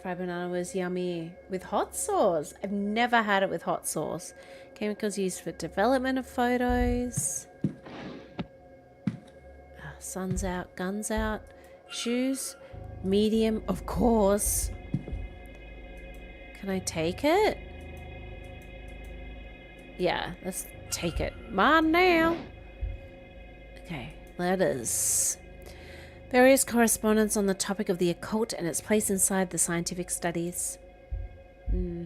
Fried banana was yummy. With hot sauce. I've never had it with hot sauce. Chemicals used for development of photos. Sun's out, guns out. Shoes. Medium, of course. Can I take it? Yeah, let's take it. Mine now. Okay, letters. Various correspondence on the topic of the occult and its place inside the scientific studies. Ooh,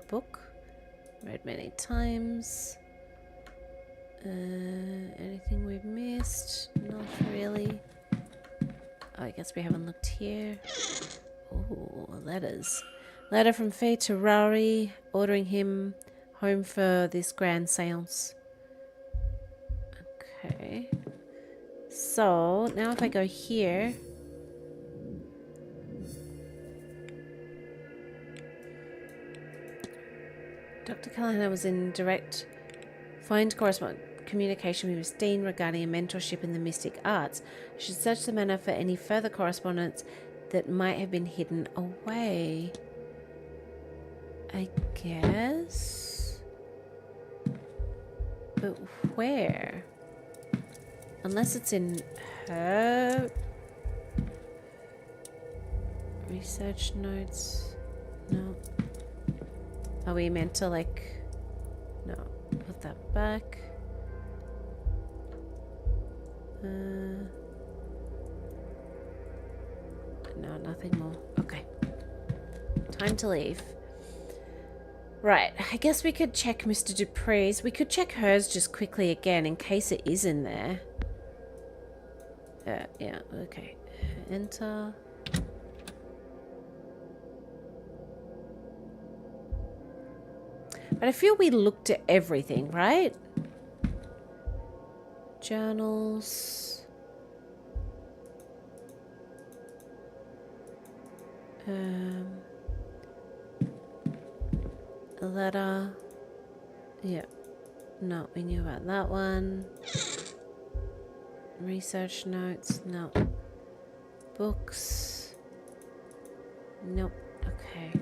a book. Read many times. Anything we've missed? Not really. Oh, I guess we haven't looked here. Oh, letters. Letter from Faye to Rory, ordering him home for this grand seance. Okay. So, now if I go here... Dr. Callahan was in direct communication with Miss Dean regarding a mentorship in the mystic arts. I should search the manor for any further correspondence that might have been hidden away. I guess. But where? Unless it's in her research notes. No. Are we meant to like... No. Put that back. No, nothing more. Okay. Time to leave. Right, I guess we could check Mr. Dupree's. We could check hers just quickly again in case it is in there. Yeah, okay. Enter. But I feel we looked at everything, right? Journals. A letter. Yeah. No, we knew about that one. Research notes. No. Books. Nope. Okay.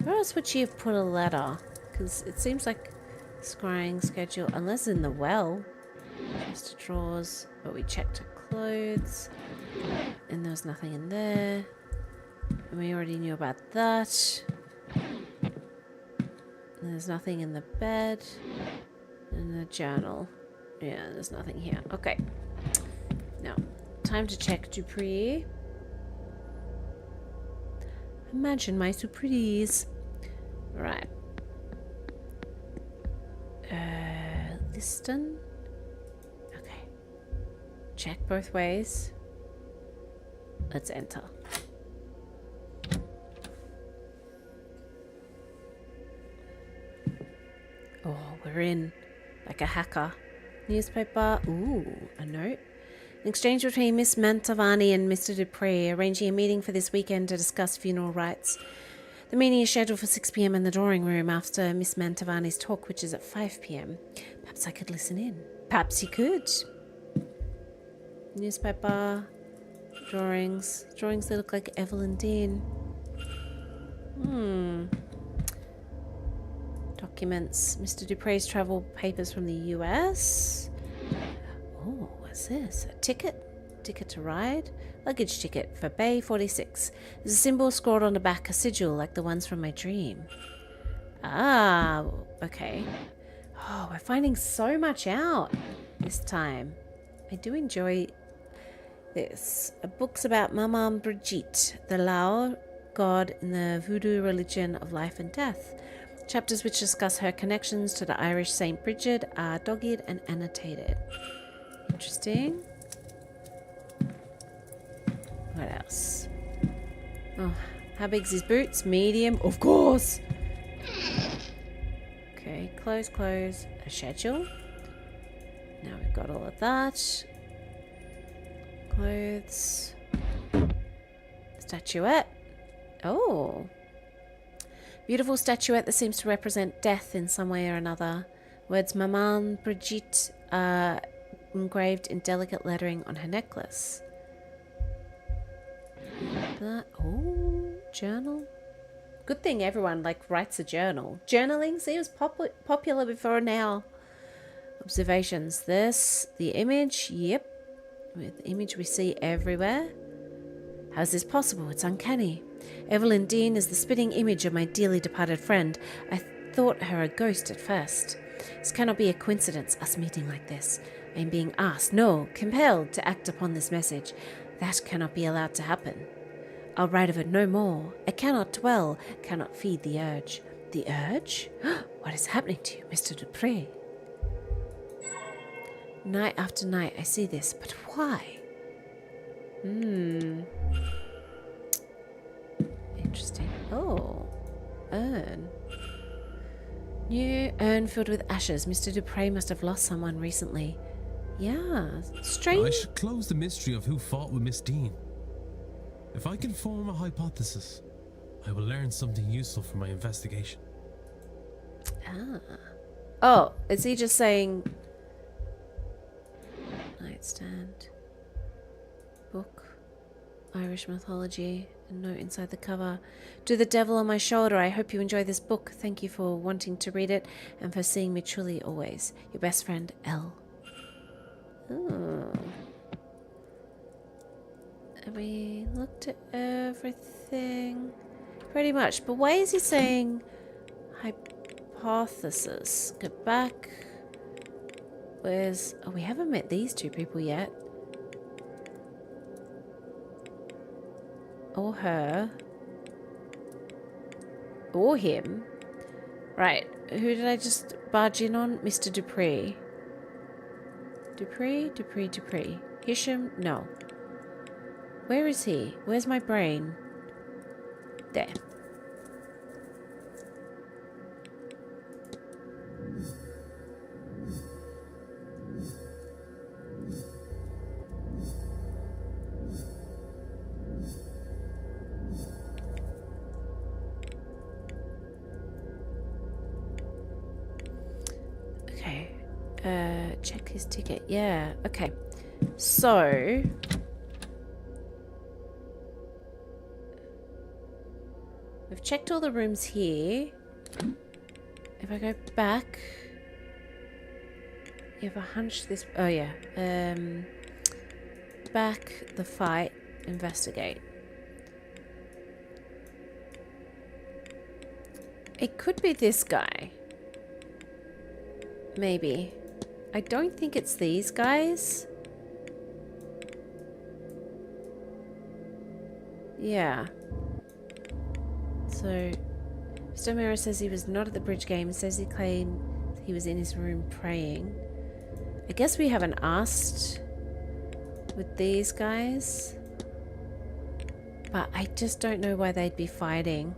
Where else would she have put a letter? Because it seems like scrying schedule, unless in the well. Just drawers. But we checked her clothes. And there was nothing in there. And we already knew about that. And there's nothing in the bed. And the journal. Yeah, there's nothing here. Okay. Now, time to check Dupree. Imagine my surprise. Right. Liston. Okay. Check both ways. Let's enter. Oh, we're in. Like a hacker. Newspaper. Ooh, a note. An exchange between Miss Mantovani and Mr. Dupree, arranging a meeting for this weekend to discuss funeral rites. The meeting is scheduled for 6 p.m. in the drawing room after Miss Mantovani's talk, which is at 5 p.m. Perhaps I could listen in. Perhaps you could. Newspaper. Drawings. Drawings that look like Evelyn Dean. Documents. Mr. Dupree's travel papers from the US. Oh, what's this? A ticket? Ticket to ride? Luggage ticket for Bay 46. There's a symbol scrawled on the back, a sigil like the ones from my dream. Ah, okay. Oh, we're finding so much out this time. I do enjoy this? Books about Maman Brigitte, the Lao god in the voodoo religion of life and death. Chapters which discuss her connections to the Irish Saint Bridget are dog-eared and annotated. Interesting. What else? Oh, how big's his boots? Medium, of course. Okay, close. A schedule. Now we've got all of that. Clothes. Statuette. Oh. Beautiful statuette that seems to represent death in some way or another. Words Maman Brigitte are engraved in delicate lettering on her necklace. Journal. Good thing everyone writes a journal. Journaling, see, it was popular before now. Observations. This, the image. Yep. With the image we see everywhere. How's this possible? It's uncanny. Evelyn Dean is the spitting image of my dearly departed friend. I thought her a ghost at first. This cannot be a coincidence, us meeting like this. I am being asked, no, compelled to act upon this message. That cannot be allowed to happen. I'll write of it no more. I cannot dwell, cannot feed the urge. The urge? What is happening to you, Mr. Dupré? Night after night I see this, but why? Interesting. Oh, urn. New urn filled with ashes. Mr. Dupré must have lost someone recently. Yeah, strange. I should close the mystery of who fought with Miss Dean. If I can form a hypothesis, I will learn something useful for my investigation. Oh, is he just saying... Nightstand. Book. Irish mythology. A note inside the cover. To the devil on my shoulder, I hope you enjoy this book. Thank you for wanting to read it and for seeing me truly always. Your best friend, Elle. Oh. Have we looked at everything? Pretty much. But why is he saying hypothesis? Go back. Where's... Oh, we haven't met these two people yet. Or her. Or him. Right. Who did I just barge in on? Mr. Dupré. Dupré. Hisham? No. Where is he? Where's my brain? There. Okay. Check his ticket. Yeah. Okay. So... we've checked all the rooms here. If I go back... you have a hunch this... oh, yeah. Back, the fight, investigate. It could be this guy. Maybe. I don't think it's these guys. Yeah. So, Stomera says he was not at the bridge game. Says he claimed he was in his room praying. I guess we haven't asked with these guys. But I just don't know why they'd be fighting.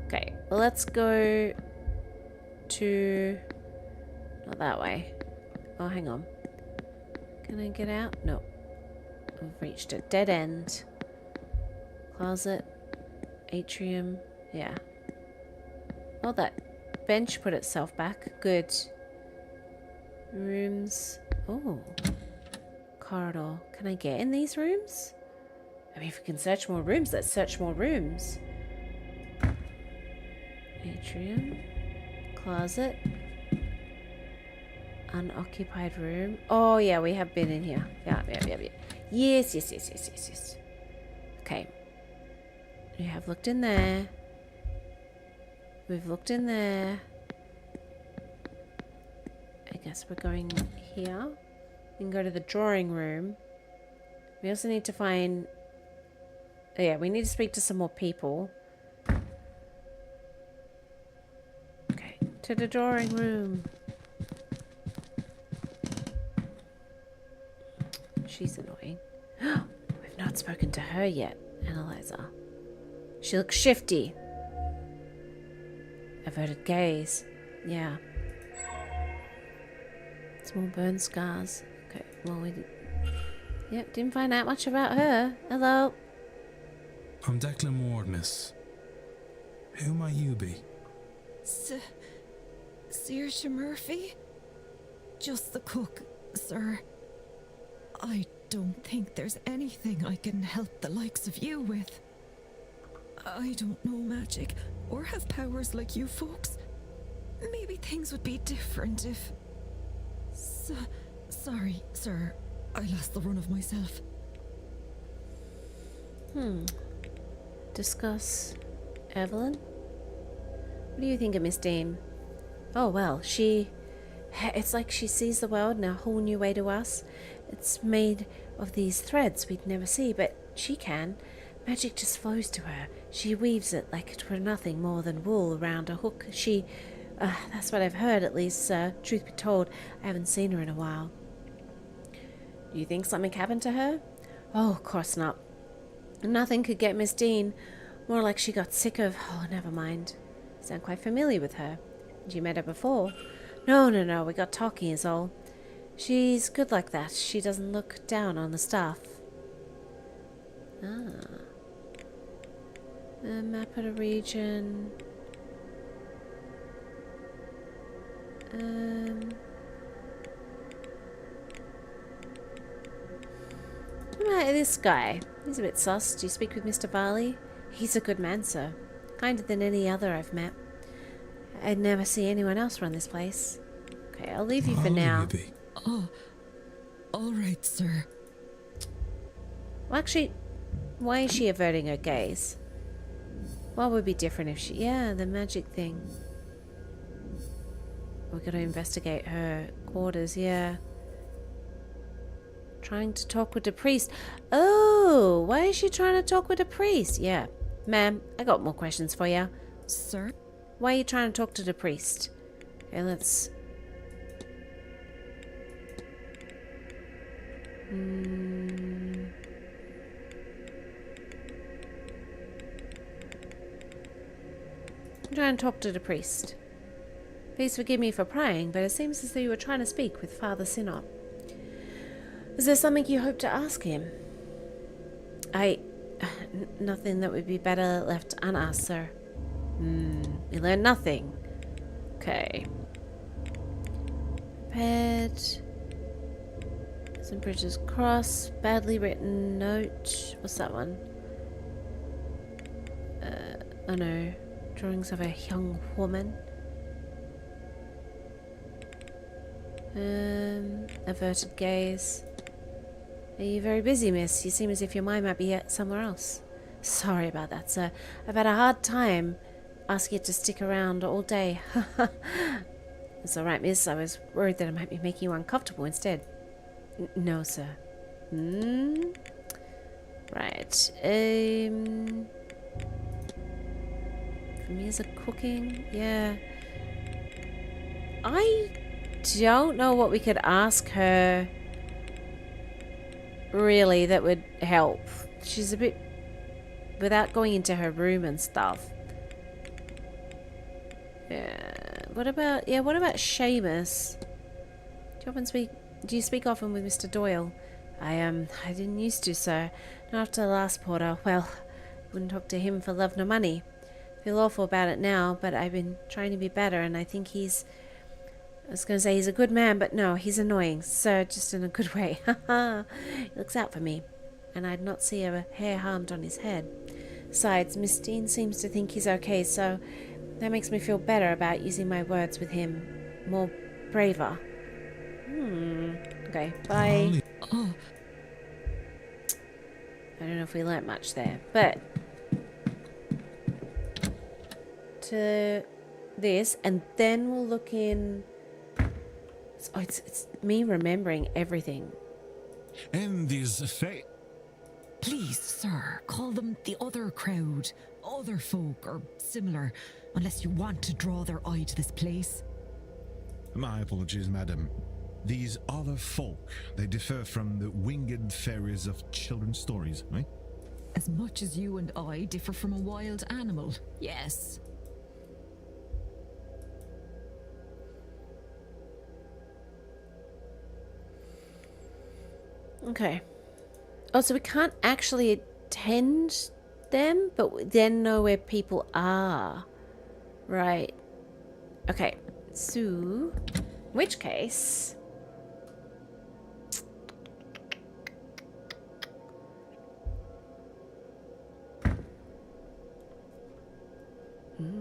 Okay, well, let's go to... not that way. Oh, hang on. Can I get out? No. I've reached a dead end. Closet. Atrium. Yeah. Oh, that bench put itself back. Good. Rooms. Oh. Corridor. Can I get in these rooms? I mean, if we can search more rooms, let's search more rooms. Atrium. Closet. Unoccupied room. Oh, yeah, we have been in here. Yeah. Yes. Okay. We have looked in there. We've looked in there. I guess we're going here. We can go to the drawing room. We also need to find... Yeah, we need to speak to some more people. Okay, to the drawing room. She's annoying. We've not spoken to her yet, Analyzer. She looks shifty. Averted gaze. Yeah. Small burn scars. Okay, well we did... Yep, didn't find out much about her. Hello. I'm Declan Ward, miss. Who might you be? Saoirse Murphy? Just the cook, sir. I don't think there's anything I can help the likes of you with. I don't know magic or have powers like you folks. Maybe things would be different if... Sorry, sir. I lost the run of myself. Discuss Evelyn? What do you think of Miss Dean? Oh, well, it's like she sees the world in a whole new way to us. It's made of these threads we'd never see, but she can. Magic just flows to her. She weaves it like it were nothing more than wool around a hook. That's what I've heard, at least, sir. Truth be told, I haven't seen her in a while. Do you think something happened to her? Oh, of course not. Nothing could get Miss Dean. More like she got sick of... Oh, never mind. You sound quite familiar with her. Had you met her before? No. We got talking is all. She's good like that. She doesn't look down on the staff. A map of the region. What about this guy? He's a bit sus. Do you speak with Mr. Varley? He's a good man, sir. Kinder than any other I've met. I'd never see anyone else run this place. Okay, I'll leave you for now. Oh, all right, sir. Well, actually, why is she averting her gaze? What would be different if she... Yeah, the magic thing. We're going to investigate her quarters, yeah. Trying to talk with the priest. Oh, why is she trying to talk with the priest? Yeah. Ma'am, I got more questions for you. Sir? Why are you trying to talk to the priest? Okay, let's... I'm trying to talk to the priest. Please forgive me for prying, but it seems as though you were trying to speak with Father Synop. Is there something you hope to ask him? Nothing that would be better left unasked, sir. You learned nothing. Okay. Prepared. St. Bridget's Cross. Badly written note. What's that one? Oh no. Drawings of a young woman. Averted gaze. Are you very busy, miss? You seem as if your mind might be somewhere else. Sorry about that, sir. I've had a hard time asking you to stick around all day. It's alright, miss. I was worried that I might be making you uncomfortable instead. No, sir. Right. For me as a cooking? Yeah. I don't know what we could ask her really that would help. She's a bit... Without going into her room and stuff. Yeah. What about Seamus? Do you speak often with Mr. Doyle? I didn't used to, sir. Not after the last porter. Well, wouldn't talk to him for love nor money. Feel awful about it now, but I've been trying to be better, and I think he's... I was going to say he's a good man, but no, he's annoying, sir, just in a good way. He looks out for me, and I'd not see a hair harmed on his head. Besides, Miss Dean seems to think he's okay, so that makes me feel better about using my words with him. More braver. Okay, bye. Oh. I don't know if we learnt much there, but... To this, and then we'll look in... It's me remembering everything. And these Please, sir, call them the other crowd, other folk, or similar, unless you want to draw their eye to this place. My apologies, madam. These other folk, they differ from the winged fairies of children's stories, right? As much as you and I differ from a wild animal, yes. Okay. Oh, so we can't actually attend them, but we then know where people are. Right. Okay. So, in which case...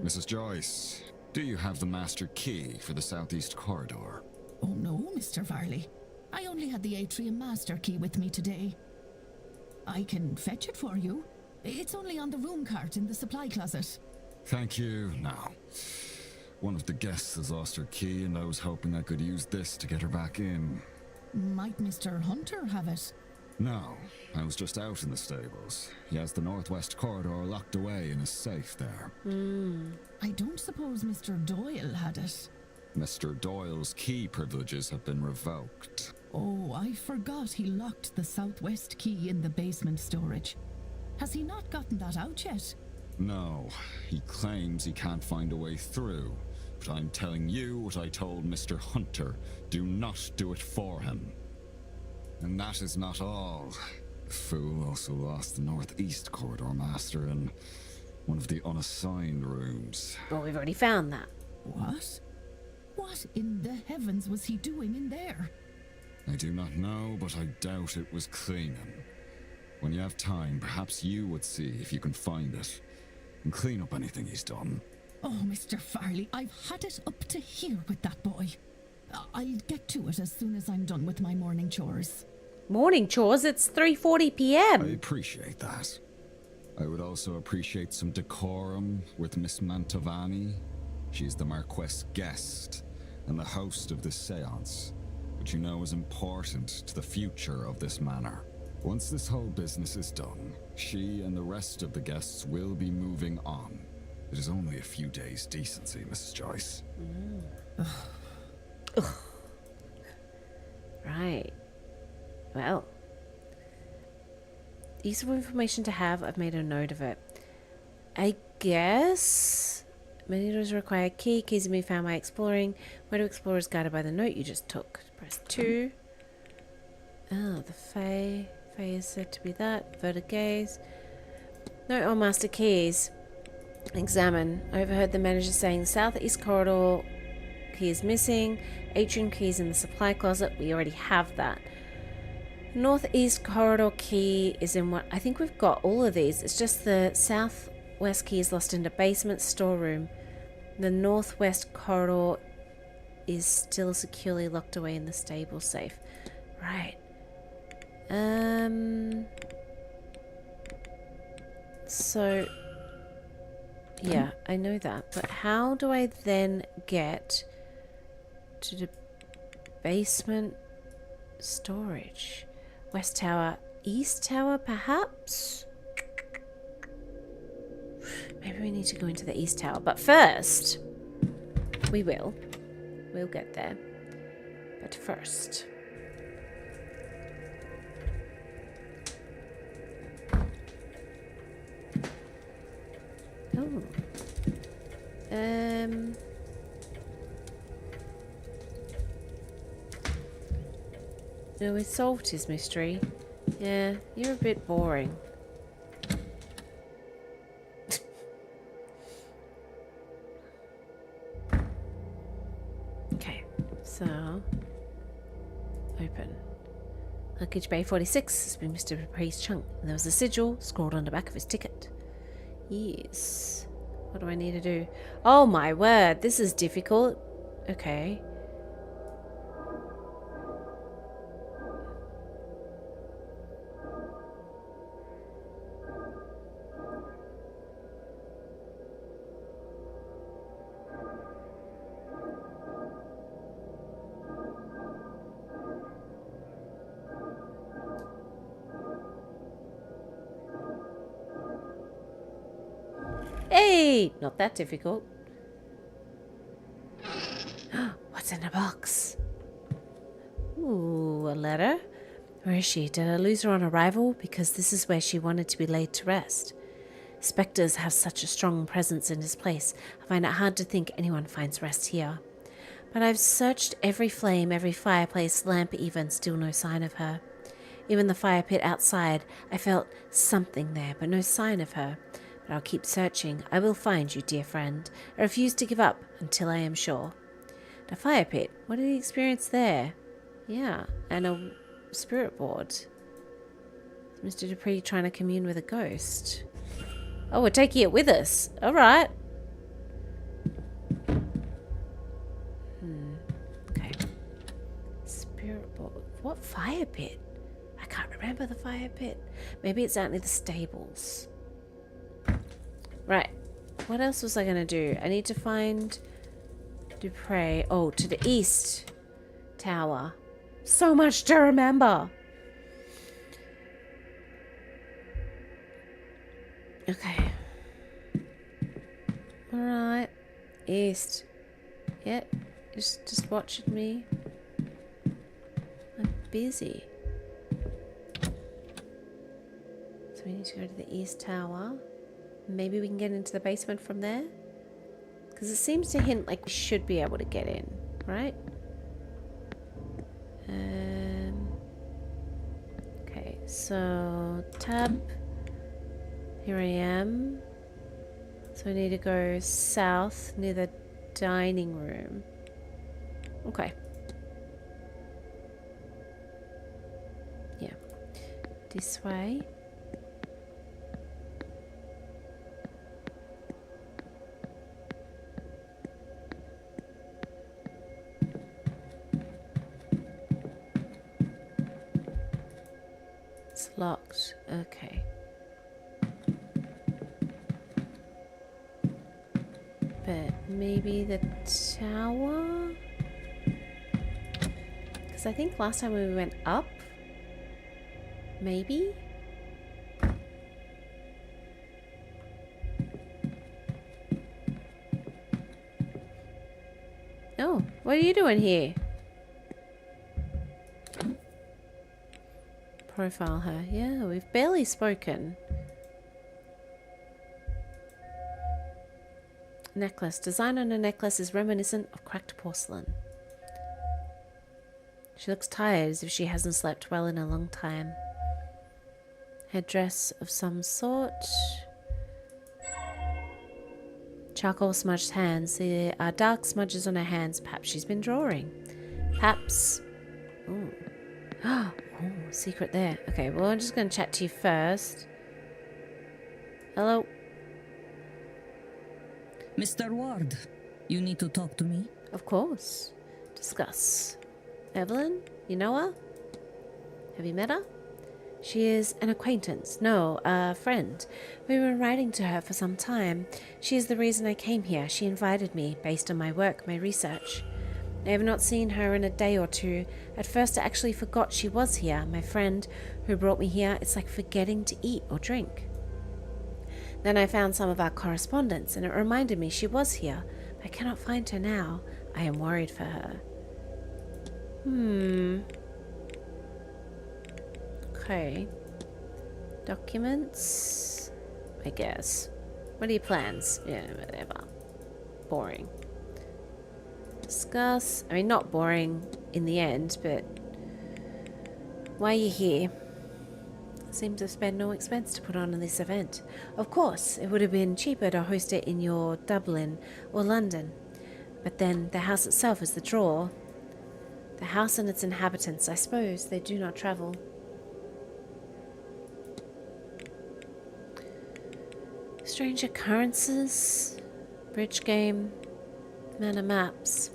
Mrs. Joyce, do you have the master key for the southeast corridor? Oh no, Mr. Varley. I only had the atrium master key with me today. I can fetch it for you. It's only on the room cart in the supply closet. Thank you. Now, one of the guests has lost her key, and I was hoping I could use this to get her back in. Might Mr. Hunter have it? No, I was just out in the stables. He has the northwest corridor locked away in a safe there. I don't suppose Mr. Doyle had it. Mr. Doyle's key privileges have been revoked. Oh, I forgot he locked the southwest key in the basement storage. Has he not gotten that out yet? No, he claims he can't find a way through. But I'm telling you what I told Mr. Hunter. Do not do it for him. And that is not all. The fool also lost the northeast corridor master in one of the unassigned rooms. Well, we've already found that. What? What in the heavens was he doing in there? I do not know, but I doubt it was cleaning. When you have time, perhaps you would see if you can find it and clean up anything he's done. Oh, Mr. Farley, I've had it up to here with that boy. I'll get to it as soon as I'm done with my morning chores. Morning chores? It's 3:40 p.m. I appreciate that. I would also appreciate some decorum with Miss Mantovani. She's the Marquess guest and the host of this seance, which you know is important to the future of this manor. Once this whole business is done, she and the rest of the guests will be moving on. It is only a few days' decency, Mrs. Joyce. Ugh. Right. Well. Useful information to have. I've made a note of it. I guess... Many doors require a key. Keys can be found by exploring. Where to explore is guided by the note you just took. Press 2. Oh, the Fae. Fae is said to be that. Verted gaze. Note on master keys. Examine. I overheard the manager saying the southeast corridor key is missing. Atrium keys in the supply closet. We already have that. Northeast corridor key is in what... I think we've got all of these. It's just the southwest key is lost in the basement storeroom. The northwest corridor is still securely locked away in the stable safe. Right. So... yeah, I know that. But how do I then get to the basement storage? West Tower, East Tower, perhaps? Maybe we need to go into the East Tower. But first, we will. We'll get there. But first... oh. No, we solved his mystery. Yeah, you're a bit boring. Okay, so... open. Luggage bay 46 has been Mr. Dupree's chunk. And there was a sigil scrawled on the back of his ticket. Yes. What do I need to do? Oh my word, this is difficult. Okay. Hey, not that difficult. What's in the box? Ooh, a letter. Where is she? Did I lose her on arrival? Because this is where she wanted to be laid to rest. Spectres have such a strong presence in this place. I find it hard to think anyone finds rest here. But I've searched every flame, every fireplace, lamp even, still no sign of her. Even the fire pit outside, I felt something there, but no sign of her. But I'll keep searching. I will find you, dear friend. I refuse to give up until I am sure. The fire pit, what did he experience there? Yeah, and a spirit board. Mr. Dupree trying to commune with a ghost. Oh, we're taking it with us. All right. Okay. Spirit board. What fire pit? I can't remember the fire pit. Maybe it's out near the stables. Right. What else was I going to do? I need to find Dupree. Oh, to the east tower. So much to remember. Okay. Alright. East. Yeah. Just watching me. I'm busy. So we need to go to the east tower. Maybe we can get into the basement from there. Because it seems to hint like we should be able to get in. Right? Okay. So, tab. Here I am. So I need to go south near the dining room. Okay. Yeah. This way. It's locked. Okay. But maybe the tower? Because I think last time we went up. Maybe? Oh, what are you doing here? Profile her. Yeah, we've barely spoken. Necklace. Design on a necklace is reminiscent of cracked porcelain. She looks tired, as if she hasn't slept well in a long time. Headdress of some sort. Charcoal smudged hands. There are dark smudges on her hands. Perhaps she's been drawing. Perhaps... Ooh. Oh, secret there. Okay, well, I'm just going to chat to you first. Hello? Mr. Ward, you need to talk to me? Of course. Discuss. Evelyn? You know her? Have you met her? She is an acquaintance. No, a friend. We've been writing to her for some time. She is the reason I came here. She invited me, based on my work, my research. I have not seen her in a day or two. At first I actually forgot she was here. My friend who brought me here, it's like forgetting to eat or drink. Then I found some of our correspondence, and it reminded me she was here. But I cannot find her now. I am worried for her. Okay. Documents? I guess. What are your plans? Yeah, whatever. Boring. Discuss. I mean, not boring in the end, but... Why are you here? Seems to spend no expense to put on this event. Of course, it would have been cheaper to host it in your Dublin or London. But then the house itself is the draw. The house and its inhabitants, I suppose, they do not travel. Strange occurrences. Bridge game. Manor maps.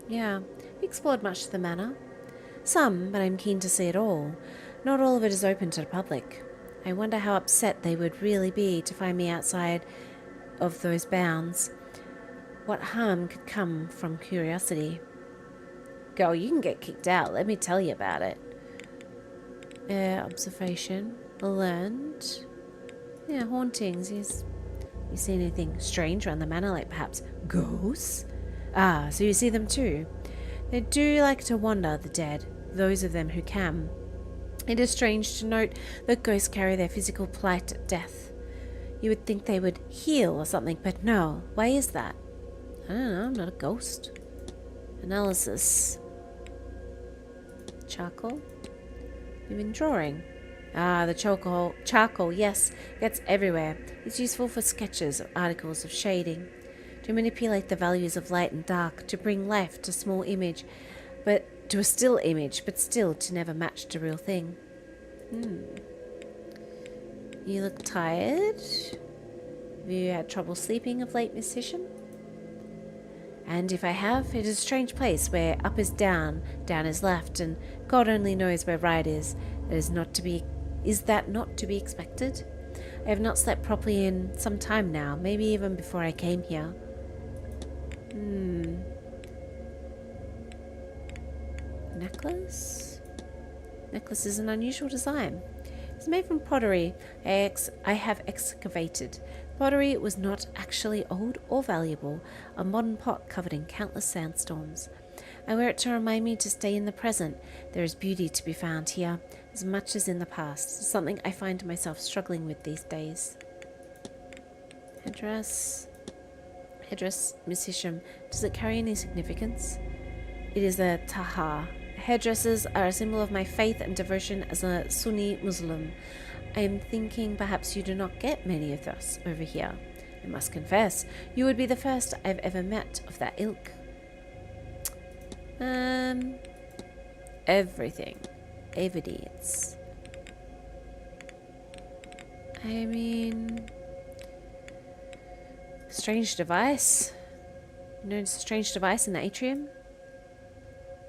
Yeah, we explored much of the manor. Some, but I'm keen to see it all. Not all of it is open to the public. I wonder how upset they would really be to find me outside of those bounds. What harm could come from curiosity? Girl, you can get kicked out. Let me tell you about it. Observation. Learned. Yeah, hauntings. Yes. You see anything strange around the manor, like perhaps ghosts? Ah, so you see them too. They do like to wander, the dead, those of them who can. It is strange to note that ghosts carry their physical plight at death. You would think they would heal or something, but no. Why is that? I don't know, I'm not a ghost. Analysis. Charcoal? You've been drawing. Ah, the charcoal, yes, gets everywhere. It's useful for sketches or articles of shading, to manipulate the values of light and dark, to bring life to small image, but to a still image, but still to never match the real thing. You look tired. Have you had trouble sleeping of late, Miss Hisham? And if I have, it is a strange place where up is down, down is left, and God only knows where right is. Is that not to be expected? I have not slept properly in some time now, maybe even before I came here. Necklace? Necklace is an unusual design. It's made from pottery I have excavated. Pottery was not actually old or valuable, a modern pot covered in countless sandstorms. I wear it to remind me to stay in the present. There is beauty to be found here, as much as in the past, something I find myself struggling with these days. Headdress, Miss Hisham, does it carry any significance? It is a taha. Headdresses are a symbol of my faith and devotion as a Sunni Muslim. I am thinking perhaps you do not get many of us over here. I must confess, you would be the first I've ever met of that ilk. Everything. Evidence. I mean... Strange device. Notice a strange device in the atrium?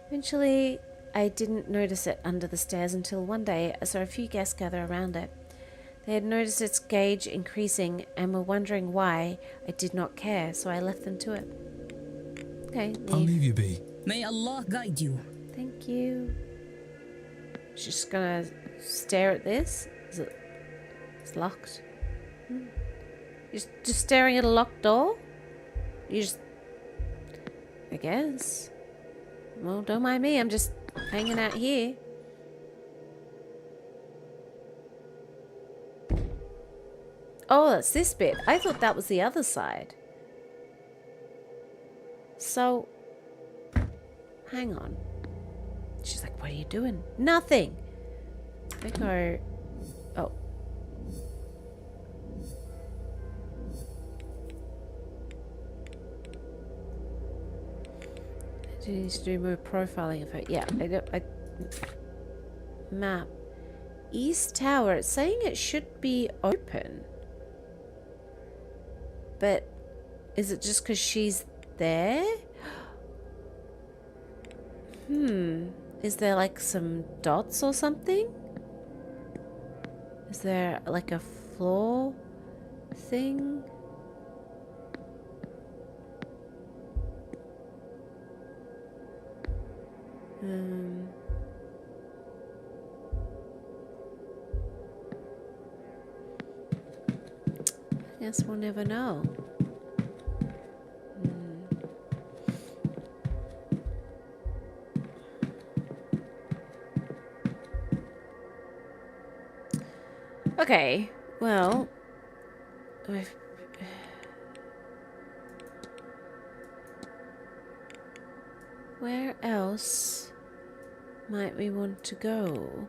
Eventually, I didn't notice it under the stairs until one day I saw a few guests gather around it. They had noticed its gauge increasing and were wondering why I did not care, so I left them to it. Okay, leave. I'll leave you be. May Allah guide you. Thank you. She's just gonna stare at this. It's locked. You're just staring at a locked door? You just... I guess. Well, don't mind me. I'm just hanging out here. Oh, that's this bit. I thought that was the other side. So... Hang on. She's like, what are you doing? Nothing. I go... Oh. I need to do more profiling of her. Yeah, map. East Tower. It's saying it should be open. But is it just because she's there? Is there like some dots or something? Is there like a floor thing? I guess we'll never know. Okay, well, where else might we want to go?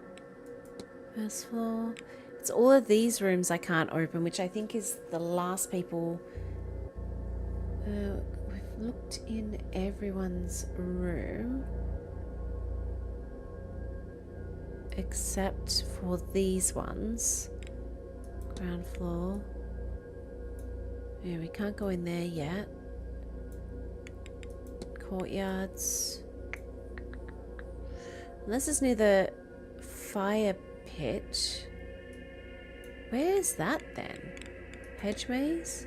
First floor. It's all of these rooms I can't open, which I think is the last people. We've looked in everyone's room. Except for these ones. Ground floor. Yeah, we can't go in there yet. Courtyards. Unless it's near the fire pit. Where is that then? Hedge maze?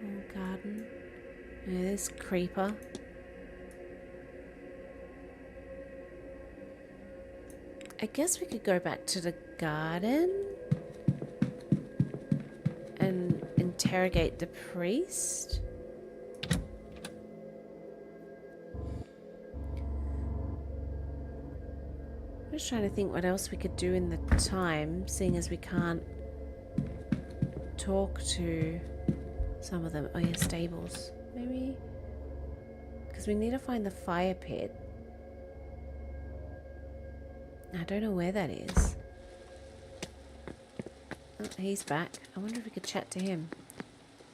Oh, garden. Yeah, there's creeper. I guess we could go back to the garden and interrogate the priest. I'm just trying to think what else we could do in the time, seeing as we can't talk to some of them. Oh yeah, stables. Maybe. Because we need to find the fire pit. I don't know where that is. Oh, he's back. I wonder if we could chat to him.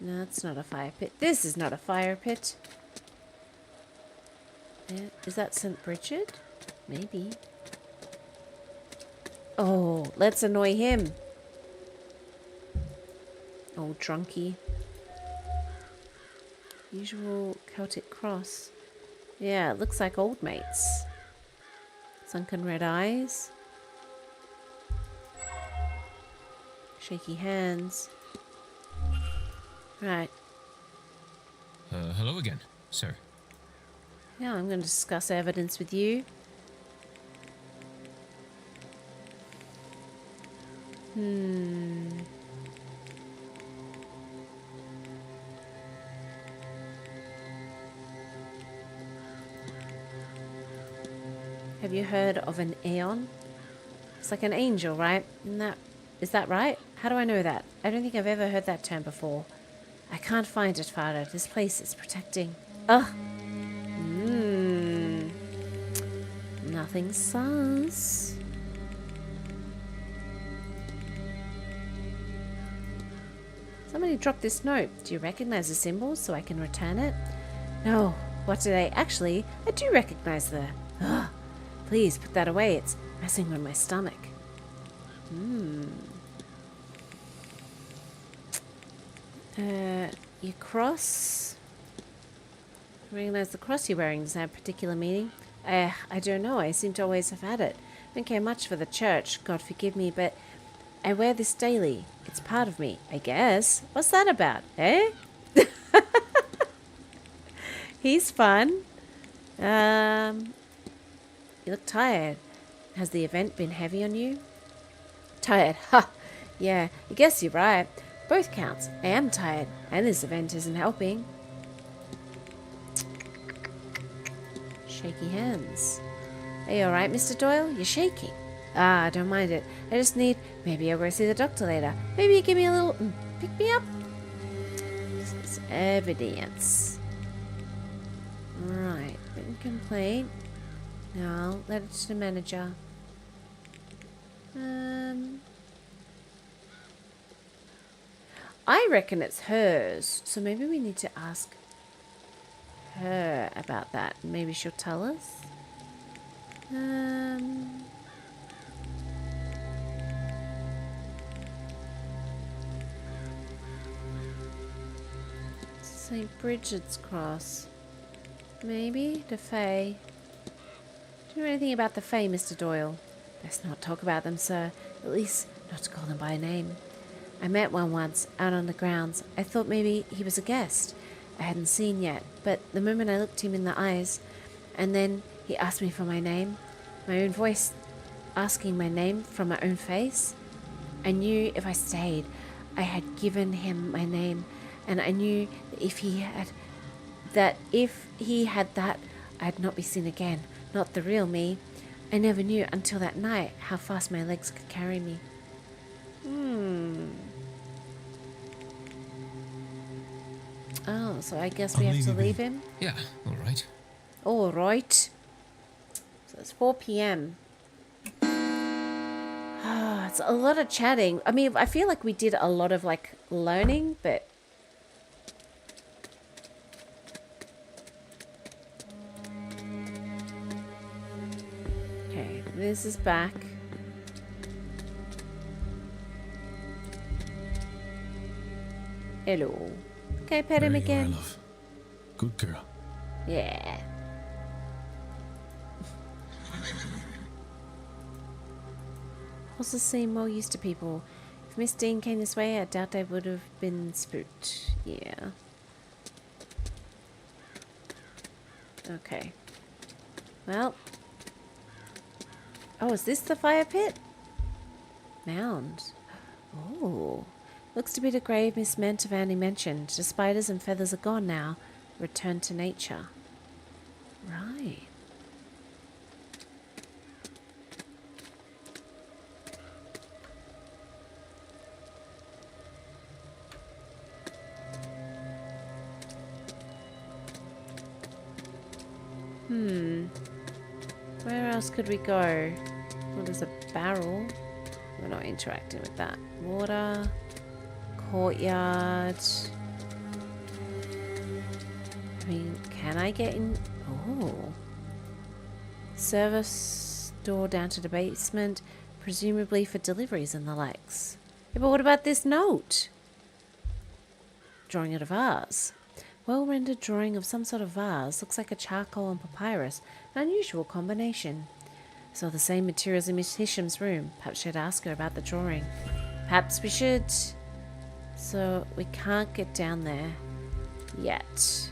No, it's not a fire pit. This is not a fire pit. Yeah. Is that St. Bridget? Maybe. Oh, let's annoy him. Old drunkie. Usual Celtic cross. Yeah, it looks like old mates. Sunken red eyes. Shaky hands. Right. Hello again, sir. Yeah, I'm going to discuss evidence with you. Have you heard of an Aeon? It's like an angel, right? Is that right? How do I know that? I don't think I've ever heard that term before. I can't find it, Father. This place is protecting. Ugh. Nothing sus. Somebody dropped this note. Do you recognize the symbols so I can return it? No. What did I... Actually, I do recognize the... Ugh. Please put that away. It's messing with my stomach. Your cross? Recognize the cross you're wearing. Does that have a particular meaning? I don't know. I seem to always have had it. I don't care much for the church. God forgive me, but I wear this daily. It's part of me, I guess. What's that about, eh? He's fun. You look tired. Has the event been heavy on you? Tired? Ha! Yeah, I guess you're right. Both counts. I am tired, and this event isn't helping. Shaky hands. Are you alright, Mr. Doyle? You're shaking. Ah, don't mind it. I just need... Maybe I'll go see the doctor later. Maybe you give me a little... pick me up? This is evidence. Right. Written complaint. No, letter to the manager. I reckon it's hers, so maybe we need to ask her about that. Maybe she'll tell us. St. Bridget's Cross. Maybe the Fae. Do you know anything about the Fae, Mr. Doyle? Let's not talk about them, sir. At least not to call them by name. I met one once, out on the grounds. I thought maybe he was a guest I hadn't seen yet, but the moment I looked him in the eyes, and then he asked me for my name, my own voice asking my name from my own face, I knew if I stayed, I had given him my name, and I knew that if he had that, I'd not be seen again, not the real me. I never knew until that night how fast my legs could carry me. Oh, so I guess we have to leave him? Yeah, all right. All right. So it's 4 p.m. It's a lot of chatting. I mean, I feel like we did a lot of, like, learning, but... Okay, this is back. Hello. Okay, pet him again. Love. Good girl. Yeah. Horses seem more used to people. If Miss Dean came this way, I doubt I would have been spooked. Yeah. Okay. Well. Oh, is this the fire pit? Mound. Oh. Looks to be the grave Miss Mantovani mentioned. The spiders and feathers are gone now. Returned to nature. Right. Where else could we go? Well, there's a barrel. We're not interacting with that. Water. Courtyard. I mean, can I get in? Oh. Service door down to the basement. Presumably for deliveries and the likes. Yeah, but what about this note? Drawing of a vase. Well-rendered drawing of some sort of vase. Looks like a charcoal and papyrus. An unusual combination. Saw the same materials in Miss Hisham's room. Perhaps she'd ask her about the drawing. Perhaps we should. So we can't get down there yet.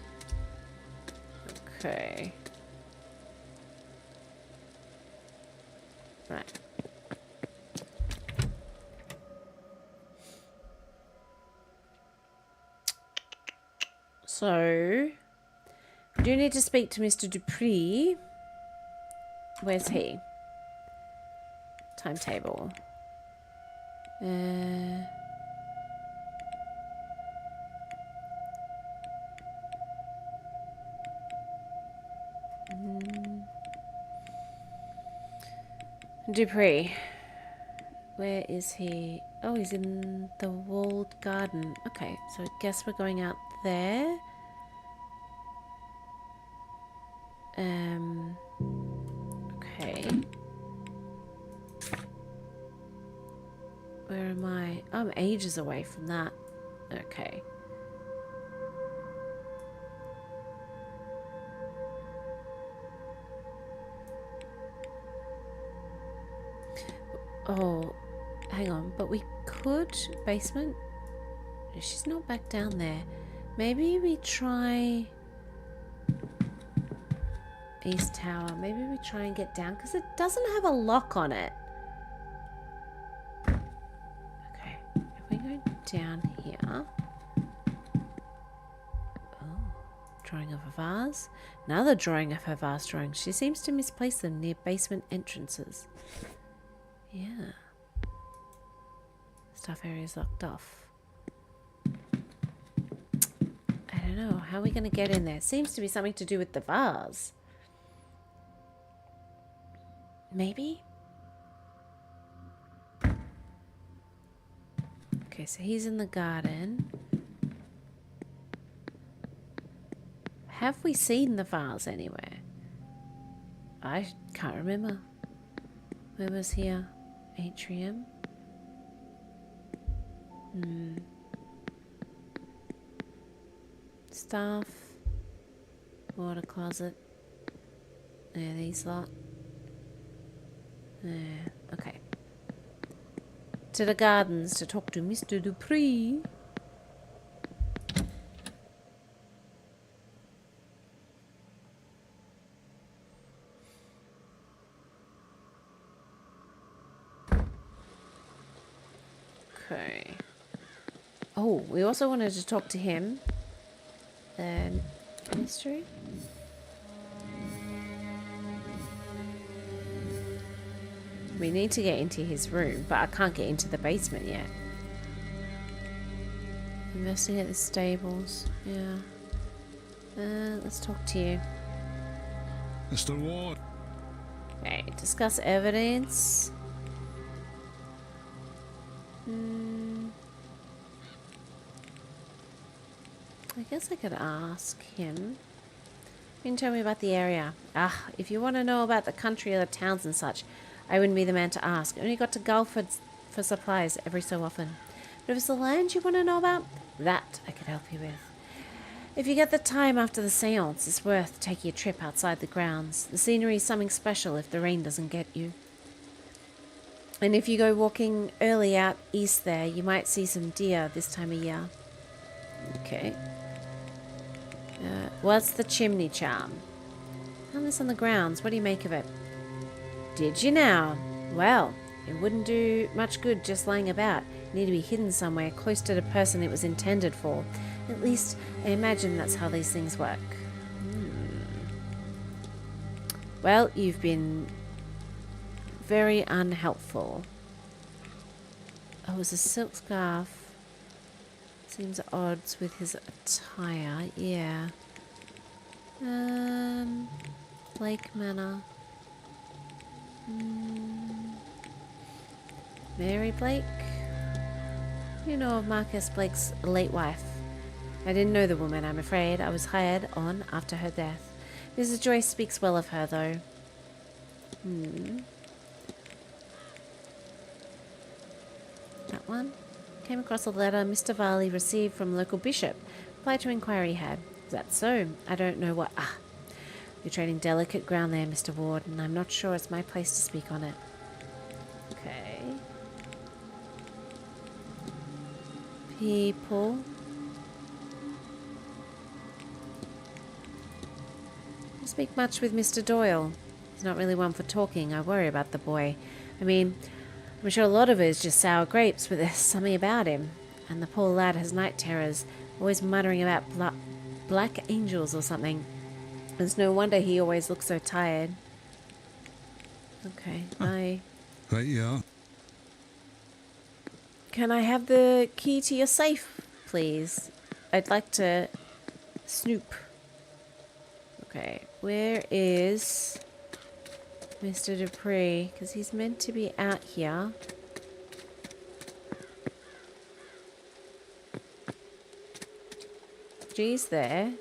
Okay. Right. So, I do need to speak to Mr. Dupree. Where's he? Timetable. Dupree. Where is he? Oh, he's in the walled garden. Okay, so I guess we're going out there. Okay. Where am I? I'm ages away from that. Okay. Oh, hang on. But we could... Basement? She's not back down there. Maybe we try... East Tower. Maybe we try and get down because it doesn't have a lock on it. Okay. If we go down here... Oh. Drawing of a vase. Another drawing of her vase drawing. She seems to misplace them near basement entrances. Yeah. Stuff area's locked off. I don't know. How are we going to get in there? Seems to be something to do with the vase. Maybe? Okay, so he's in the garden. Have we seen the vase anywhere? I can't remember. Where was here? Atrium? Staff. Water closet. Yeah, these lot. Okay. To the gardens to talk to Mr. Dupree. Okay. Oh, we also wanted to talk to him. Mystery? We need to get into his room, but I can't get into the basement yet. Investigate the stables. Yeah. Let's talk to you. Mr. Ward. Okay, discuss evidence. I guess I could ask him. You can tell me about the area. If you want to know about the country or the towns and such, I wouldn't be the man to ask. Only got to Gulford for supplies every so often. But if it's the land you want to know about, that I could help you with. If you get the time after the seance, it's worth taking a trip outside the grounds. The scenery is something special if the rain doesn't get you. And if you go walking early out east there, you might see some deer this time of year. Okay. What's the chimney charm? Found this on the grounds. What do you make of it? Did you now? Well, it wouldn't do much good just lying about. need to be hidden somewhere close to the person it was intended for. At least, I imagine that's how these things work. Well, you've been very unhelpful. Oh, it's a silk scarf. Seems at odds with his attire. Yeah. Blake Manor. Mary Blake? You know of Marcus Blake's late wife? I didn't know the woman, I'm afraid. I was hired on after her death. Mrs. Joyce speaks well of her, though. That one? Came across a letter Mr. Varley received from local bishop. Replied to inquiry he had. Is that so? I don't know what... You're trading delicate ground there, Mr. Ward, and I'm not sure it's my place to speak on it. Okay. People. I speak much with Mr. Doyle. He's not really one for talking. I worry about the boy. I mean, I'm sure a lot of it is just sour grapes, but there's something about him. And the poor lad has night terrors, always muttering about black angels or something. It's no wonder he always looks so tired. Okay, bye. Right, yeah. Can I have the key to your safe, please? I'd like to snoop. Okay, where is Mr. Dupree? Because he's meant to be out here. G's there.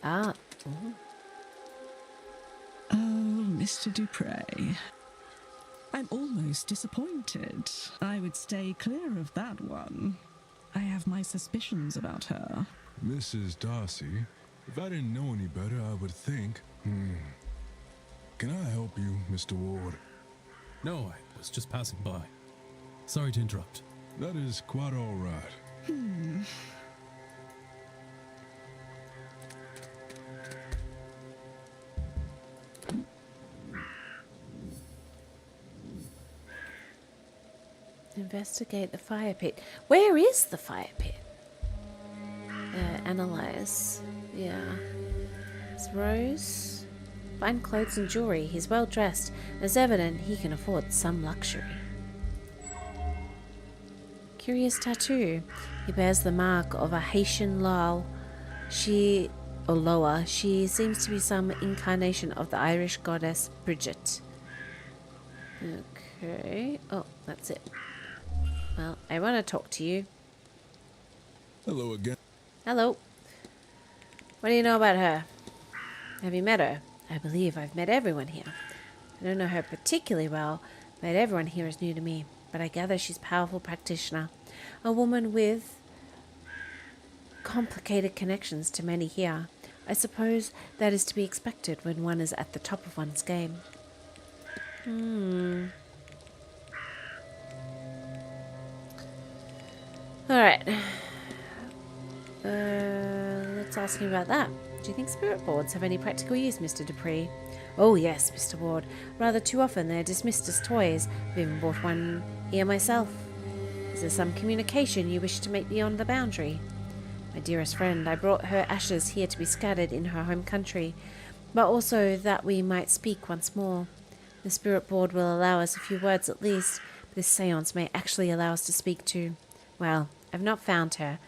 Ah. Ooh. Oh, Mr. Dupre. I'm almost disappointed. I would stay clear of that one. I have my suspicions about her. Mrs. Darcy, if I didn't know any better, I would think... Can I help you, Mr. Ward? No, I was just passing by. Sorry to interrupt. That is quite all right. Investigate the fire pit. Where is the fire pit? Analyze. Yeah. It's Rose. Fine clothes and jewelry. He's well dressed. It's evident he can afford some luxury. Curious tattoo. He bears the mark of a Haitian Loa. She seems to be some incarnation of the Irish goddess Bridget. Okay. Oh, that's it. Well, I want to talk to you. Hello again. Hello. What do you know about her? Have you met her? I believe I've met everyone here. I don't know her particularly well, but everyone here is new to me. But I gather she's a powerful practitioner. A woman with complicated connections to many here. I suppose that is to be expected when one is at the top of one's game. Alright. Let's ask him about that. Do you think spirit boards have any practical use, Mr. Dupree? Oh yes, Mr. Ward. Rather too often they're dismissed as toys. I've even bought one here myself. Is there some communication you wish to make beyond the boundary? My dearest friend, I brought her ashes here to be scattered in her home country, but also that we might speak once more. The spirit board will allow us a few words at least, but this seance may actually allow us to speak too. Well, I've not found her,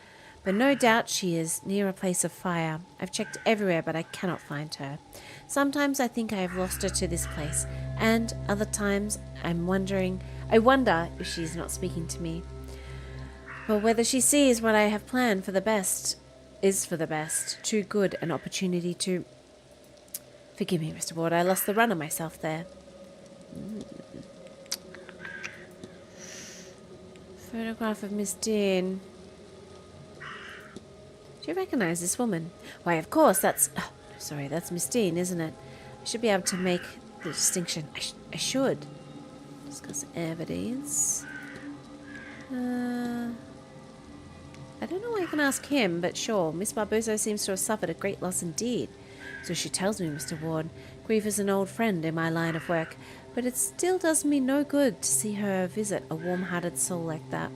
but no doubt she is near a place of fire. I've checked everywhere, but I cannot find her. Sometimes I think I have lost her to this place, and other times I wonder if she is not speaking to me. But whether she sees what I have planned for the best is for the best. Too good an opportunity to... Forgive me, Mr. Ward, I lost the run of myself there. Photograph of Miss Dean. Do you recognize this woman? Why, of course, that's... Oh, sorry, that's Miss Dean, isn't it? I should be able to make the distinction. I should. Discuss evidence. I don't know why I can ask him, but sure. Miss Barbosa seems to have suffered a great loss indeed. So she tells me, Mr. Ward. Grief is an old friend in my line of work, but it still does me no good to see her visit a warm-hearted soul like that.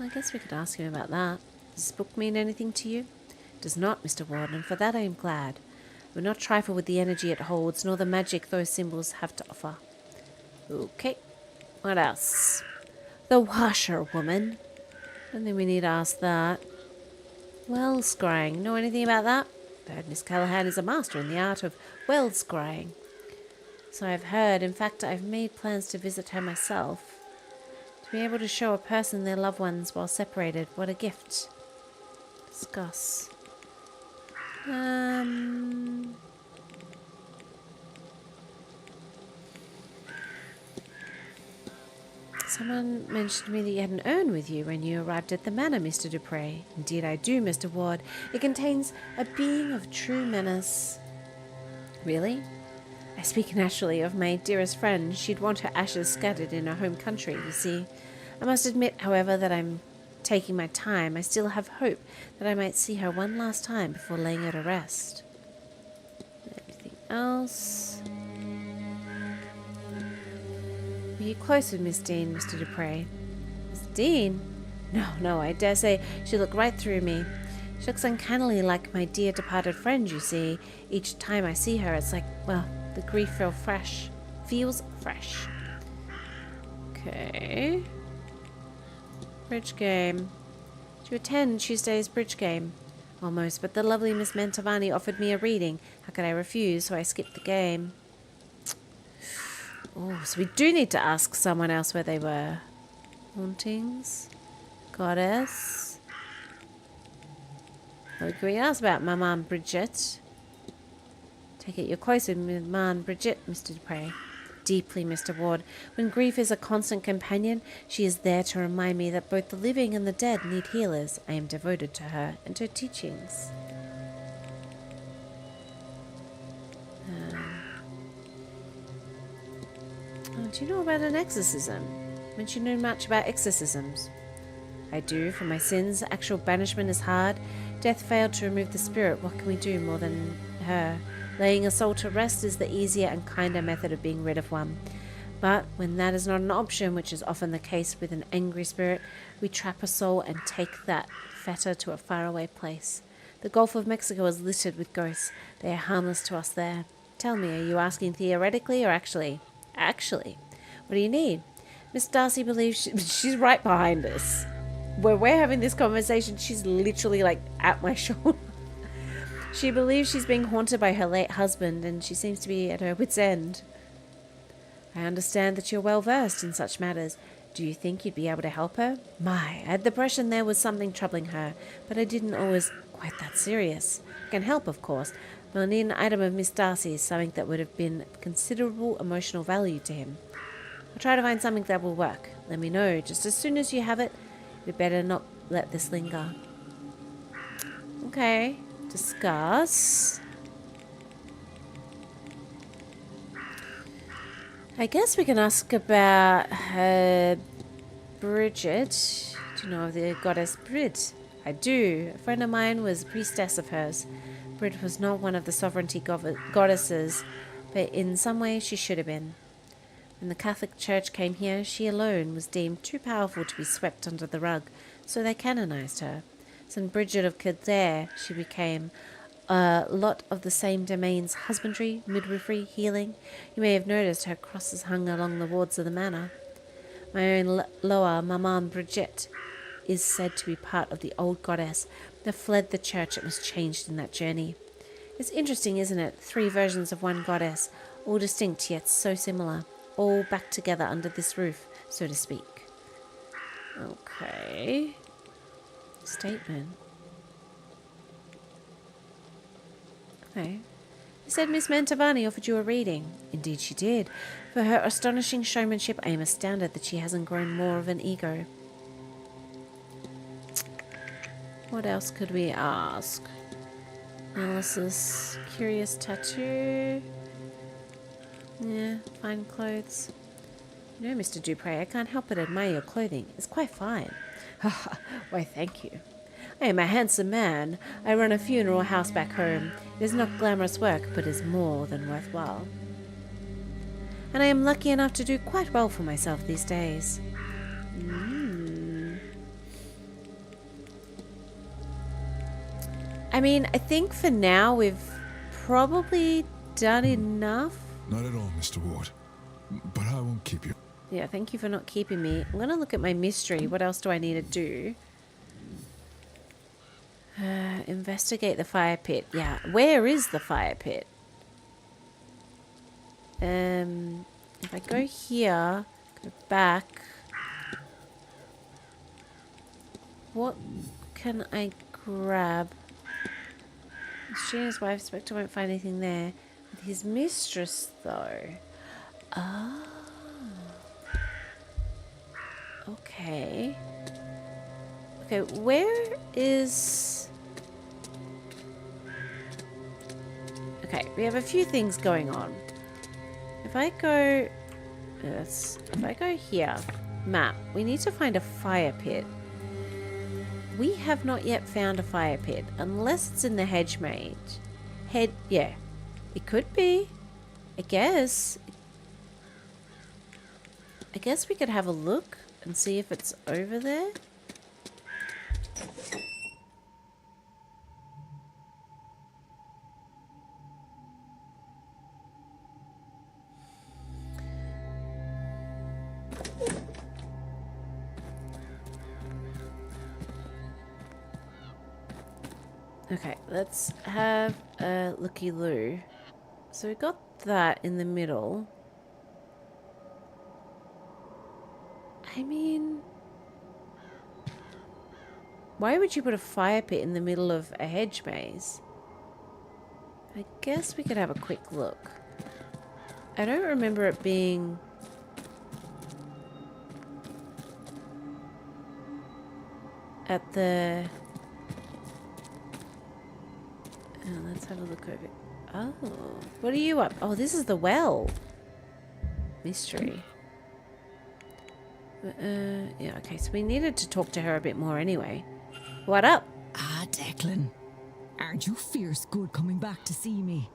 I guess we could ask him about that. Does this book mean anything to you? It does not, Mr. Ward, and for that I am glad. I will not trifle with the energy it holds, nor the magic those symbols have to offer. Okay. What else? The washerwoman. I don't think we need to ask that. Well scrying. Know anything about that? I heard Miss Callahan is a master in the art of well scrying. So I've heard. In fact, I've made plans to visit her myself. To be able to show a person their loved ones while separated. What a gift. Discuss. Someone mentioned to me that you had an urn with you when you arrived at the manor, Mr. Dupre. Indeed I do, Mr. Ward. It contains a being of true menace. Really? I speak naturally of my dearest friend. She'd want her ashes scattered in her home country, you see. I must admit, however, that I'm taking my time. I still have hope that I might see her one last time before laying her to rest. Anything else? Were you close with Miss Dean, Mr. Dupre? Miss Dean? No, I dare say she looked right through me. She looks uncannily like my dear departed friend, you see. Each time I see her, it's like, well, the grief feels fresh. Okay. Bridge game. Did you attend Tuesday's bridge game? Almost, but the lovely Miss Mantovani offered me a reading. How could I refuse? So I skipped the game. Oh, so we do need to ask someone else where they were. Hauntings. Goddess. What can we ask about Maman Bridget? Take it you're close with Maman Bridget, Mr. Dupre. Deeply, Mr. Ward. When grief is a constant companion, she is there to remind me that both the living and the dead need healers. I am devoted to her and her teachings. Do you know about an exorcism? Haven't you known much about exorcisms? I do. For my sins, actual banishment is hard. Death failed to remove the spirit. What can we do more than her? Laying a soul to rest is the easier and kinder method of being rid of one. But when that is not an option, which is often the case with an angry spirit, we trap a soul and take that fetter to a faraway place. The Gulf of Mexico is littered with ghosts. They are harmless to us there. Tell me, are you asking theoretically or actually? Actually. What do you need? Miss Darcy believes she's right behind us. Where we're having this conversation, she's literally like at my shoulder. She believes she's being haunted by her late husband, and she seems to be at her wit's end. I understand that you're well versed in such matters. Do you think you'd be able to help her? My, I had the impression there was something troubling her, but I didn't always quite that serious. I can help, of course, but I need an item of Miss Darcy's, something that would have been of considerable emotional value to him. I'll try to find something that will work. Let me know just as soon as you have it. We'd better not let this linger. Okay. Discuss. I guess we can ask about Bridget. Do you know of the goddess Brid? I do. A friend of mine was a priestess of hers. Brid was not one of the sovereignty goddesses, but in some way she should have been. When the Catholic Church came here, she alone was deemed too powerful to be swept under the rug, so they canonized her. St. Bridget of Kildare, she became a lot of the same domains: husbandry, midwifery, healing. You may have noticed her crosses hung along the wards of the manor. My own lower, Maman Bridget, is said to be part of the old goddess that fled the church and was changed in that journey. It's interesting, isn't it? 3 versions of one goddess, all distinct yet so similar, all back together under this roof, so to speak. Okay. Statement. Okay. You said Miss Mantovani offered you a reading. Indeed she did. For her astonishing showmanship, I am astounded that she hasn't grown more of an ego. What else could we ask? Analysis. Curious tattoo. Yeah, fine clothes. You know, Mr. Dupre, I can't help but admire your clothing. It's quite fine. Why, thank you. I am a handsome man. I run a funeral house back home. It is not glamorous work, but is more than worthwhile. And I am lucky enough to do quite well for myself these days. I mean, I think for now we've probably done enough. Not at all, Mr. Ward. But I won't keep you. Yeah, thank you for not keeping me. I'm going to look at my mystery. What else do I need to do? Investigate the fire pit. Yeah, where is the fire pit? If I go here, go back. What can I grab? His wife, Spectre won't find anything there. With his mistress, though. Oh. Okay. Okay, where is... Okay, we have a few things going on. If I go... Yes, if I go here, map, we need to find a fire pit. We have not yet found a fire pit, unless it's in the hedge mage. Yeah, it could be. I guess we could have a look and see if it's over there. Okay, let's have a looky-loo. So we got that in the middle. I mean, why would you put a fire pit in the middle of a hedge maze? I guess we could have a quick look. I don't remember it being... at the... Oh, let's have a look over. Oh, what are you up? Oh, this is the well. Mystery. Yeah, okay, so we needed to talk to her a bit more anyway. What up? Ah, Declan. Aren't you fierce good coming back to see me?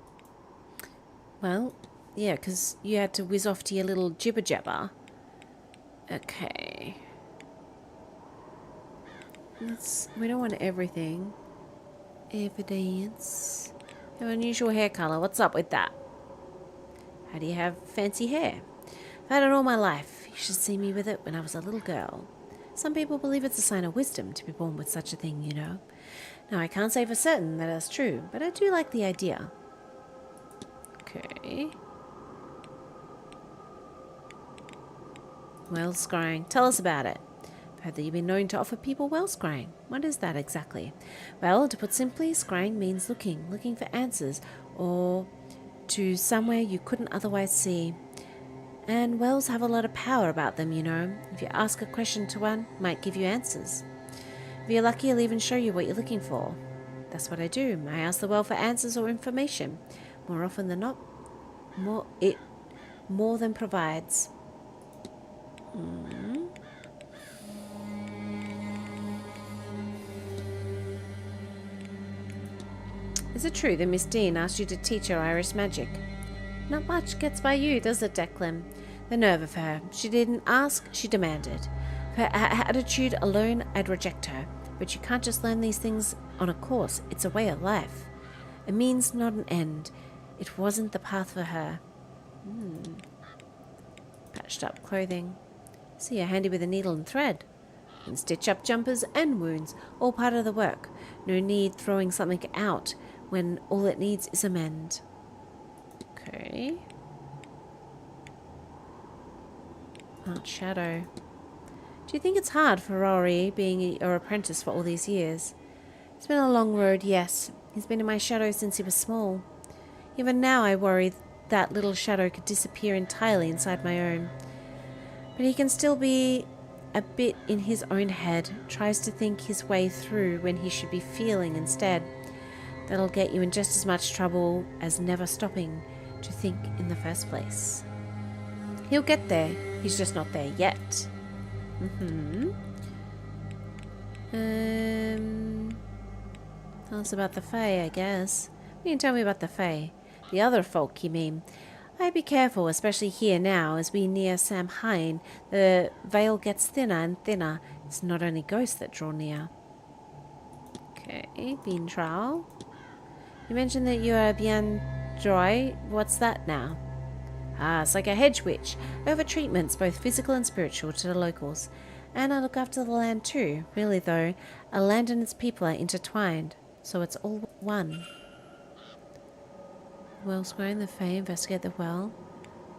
Well, yeah, because you had to whiz off to your little jibber jabber. Okay. We don't want everything. Evidence. No unusual hair color. What's up with that? How do you have fancy hair? I've had it all my life. You should see me with it when I was a little girl. Some people believe it's a sign of wisdom to be born with such a thing, you know. Now, I can't say for certain that that's true, but I do like the idea. Okay. Well scrying. Tell us about it. I've heard that you've been known to offer people well scrying. What is that exactly? Well, to put simply, scrying means looking for answers, or to somewhere you couldn't otherwise see. And wells have a lot of power about them, you know. If you ask a question to one, it might give you answers. If you're lucky, it'll even show you what you're looking for. That's what I do. I ask the well for answers or information. More often than not, more than provides. Is it true that Miss Dean asked you to teach her Irish magic? Not much gets by you, does it, Declan? The nerve of her. She didn't ask, she demanded. For her attitude alone, I'd reject her. But you can't just learn these things on a course. It's a way of life. A means, not an end. It wasn't the path for her. Patched up clothing. See, you're handy with a needle and thread. And stitch up jumpers and wounds. All part of the work. No need throwing something out when all it needs is a mend. Okay. Aunt Shadow. Do you think it's hard for Rory being your apprentice for all these years? It's been a long road, yes. He's been in my shadow since he was small. Even now I worry that little shadow could disappear entirely inside my own. But he can still be a bit in his own head, tries to think his way through when he should be feeling instead. That'll get you in just as much trouble as never stopping to think in the first place. He'll get there, he's just not there yet. Tell us about the Fae, I guess. You can tell me about the Fae. The other folk, you mean. I'd be careful, especially here now, as we near Samhain. The veil gets thinner and thinner. It's not only ghosts that draw near. Okay, bean trial. You mentioned that you are bien droit. What's that now? Ah, it's like a hedge witch. I offer treatments, both physical and spiritual, to the locals. And I look after the land too. Really though, a land and its people are intertwined. So it's all one. Well's grown, the Fae investigate the well.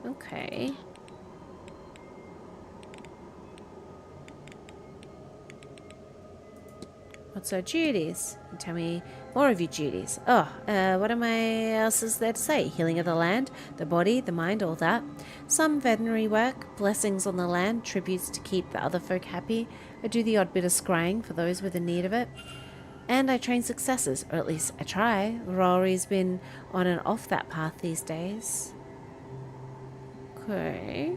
Okay. What's our duties? Tell me more of your duties. Oh, what am I else is there to say? Healing of the land, the body, the mind, all that. Some veterinary work, blessings on the land, tributes to keep the other folk happy. I do the odd bit of scrying for those with the need of it. And I train successors, or at least I try. Rory's been on and off that path these days. Okay.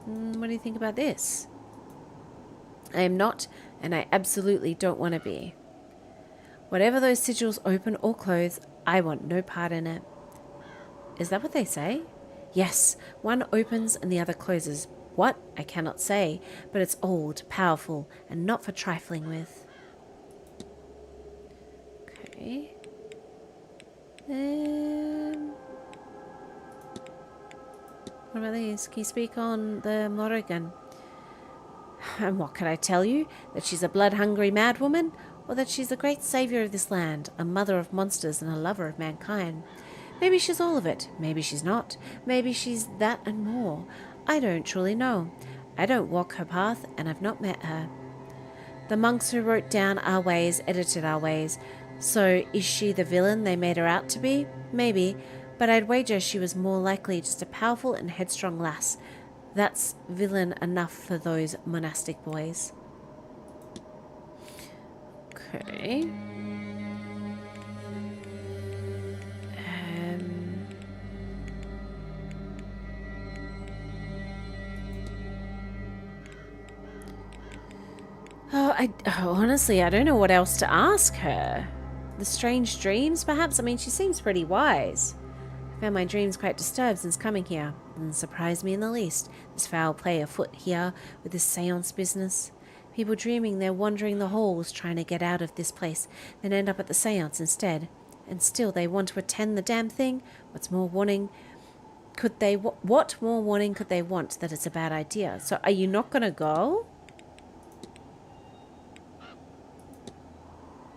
What do you think about this? I am not, and I absolutely don't want to be. Whatever those sigils open or close, I want no part in it. Is that what they say? Yes, one opens and the other closes. What? I cannot say, but it's old, powerful, and not for trifling with. Okay. What about these? Can you speak on the Morrigan? And what can I tell you? That she's a blood-hungry madwoman? Or that she's the great saviour of this land, a mother of monsters and a lover of mankind? Maybe she's all of it. Maybe she's not. Maybe she's that and more. I don't truly know. I don't walk her path, and I've not met her. The monks who wrote down our ways edited our ways. So is she the villain they made her out to be? Maybe. But I'd wager she was more likely just a powerful and headstrong lass. That's villain enough for those monastic boys. Okay. Honestly, I don't know what else to ask her. The strange dreams, perhaps? I mean, she seems pretty wise. I found my dreams quite disturbed since coming here. It didn't surprise me in the least. This foul play afoot here with this seance business. People dreaming they're wandering the halls trying to get out of this place, then end up at the seance instead. And still they want to attend the damn thing? What more warning could they want that it's a bad idea? So are you not going to go?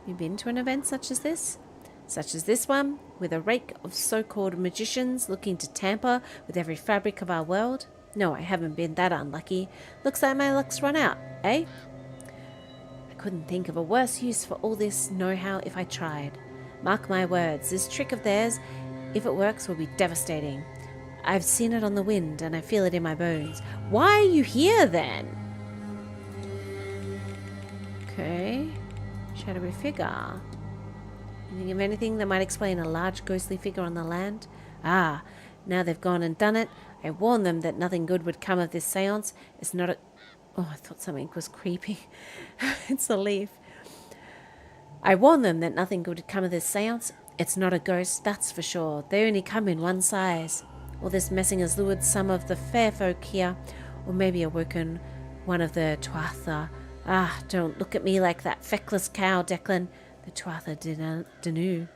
You been to an event such as this? Such as this one, with a rake of so-called magicians looking to tamper with every fabric of our world? No, I haven't been that unlucky. Looks like my luck's run out, eh? I couldn't think of a worse use for all this know-how if I tried. Mark my words, this trick of theirs, if it works, will be devastating. I've seen it on the wind, and I feel it in my bones. Why are you here, then? Okay. Shadowy figure. You think of anything that might explain a large ghostly figure on the land? Ah, now they've gone and done it. I warned them that nothing good would come of this seance. It's not a... Oh, I thought something was creepy. It's a leaf. I warned them that nothing good would come of this seance. It's not a ghost, that's for sure. They only come in one size. All this messing has lured some of the fair folk here, or maybe awoken one of the Tuatha. Ah, don't look at me like that feckless cow, Declan. The Tuatha Denu.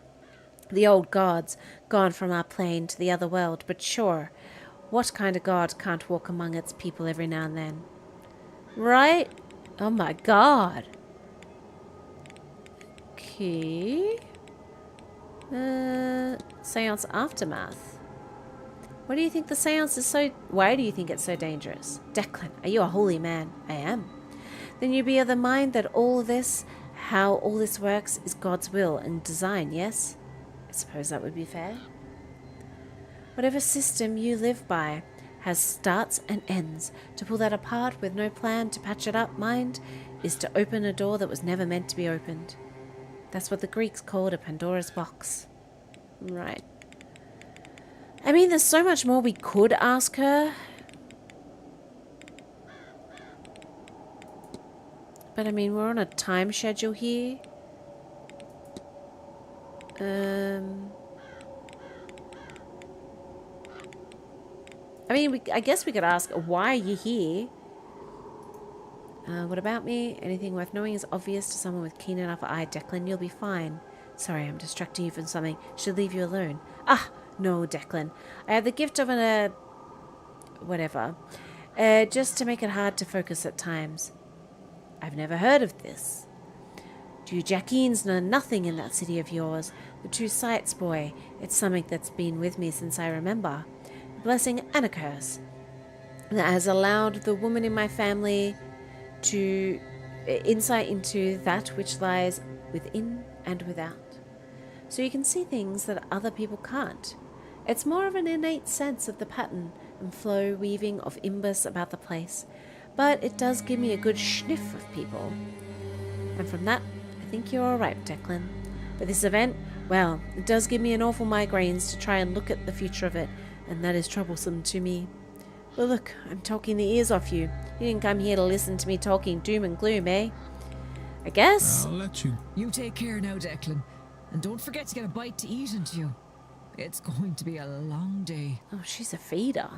The old gods, gone from our plane to the other world, but sure, what kind of god can't walk among its people every now and then? Right? Oh my god. Okay. Seance aftermath. Why do you think it's so dangerous? Declan, are you a holy man? I am. Then you be of the mind that how all this works is God's will and design, yes? I suppose that would be fair. Whatever system you live by has starts and ends. To pull that apart with no plan to patch it up, mind, is to open a door that was never meant to be opened. That's what the Greeks called a Pandora's box. Right. I mean, there's so much more we could ask her. But I mean, we're on a time schedule here. mean, I guess we could ask, why are you here? What about me? Anything worth knowing is obvious to someone with keen enough eye. Declan, you'll be fine. Sorry, I'm distracting you from something. Should leave you alone. Ah, no, Declan. I have the gift of whatever. Just to make it hard to focus at times. I've never heard of this. Do you Jackeens know nothing in that city of yours? The two sights, boy. It's something that's been with me since I remember. A blessing and a curse. That has allowed the woman in my family to insight into that which lies within and without. So you can see things that other people can't. It's more of an innate sense of the pattern and flow weaving of imbus about the place, but it does give me a good sniff of people. And from that, I think you're alright, Declan. But this event, well, it does give me an awful migraines to try and look at the future of it, and that is troublesome to me. But look, I'm talking the ears off you. You didn't come here to listen to me talking doom and gloom, eh? I guess. I'll let you. You take care now, Declan. And don't forget to get a bite to eat into you. It's going to be a long day. Oh, she's a feeder.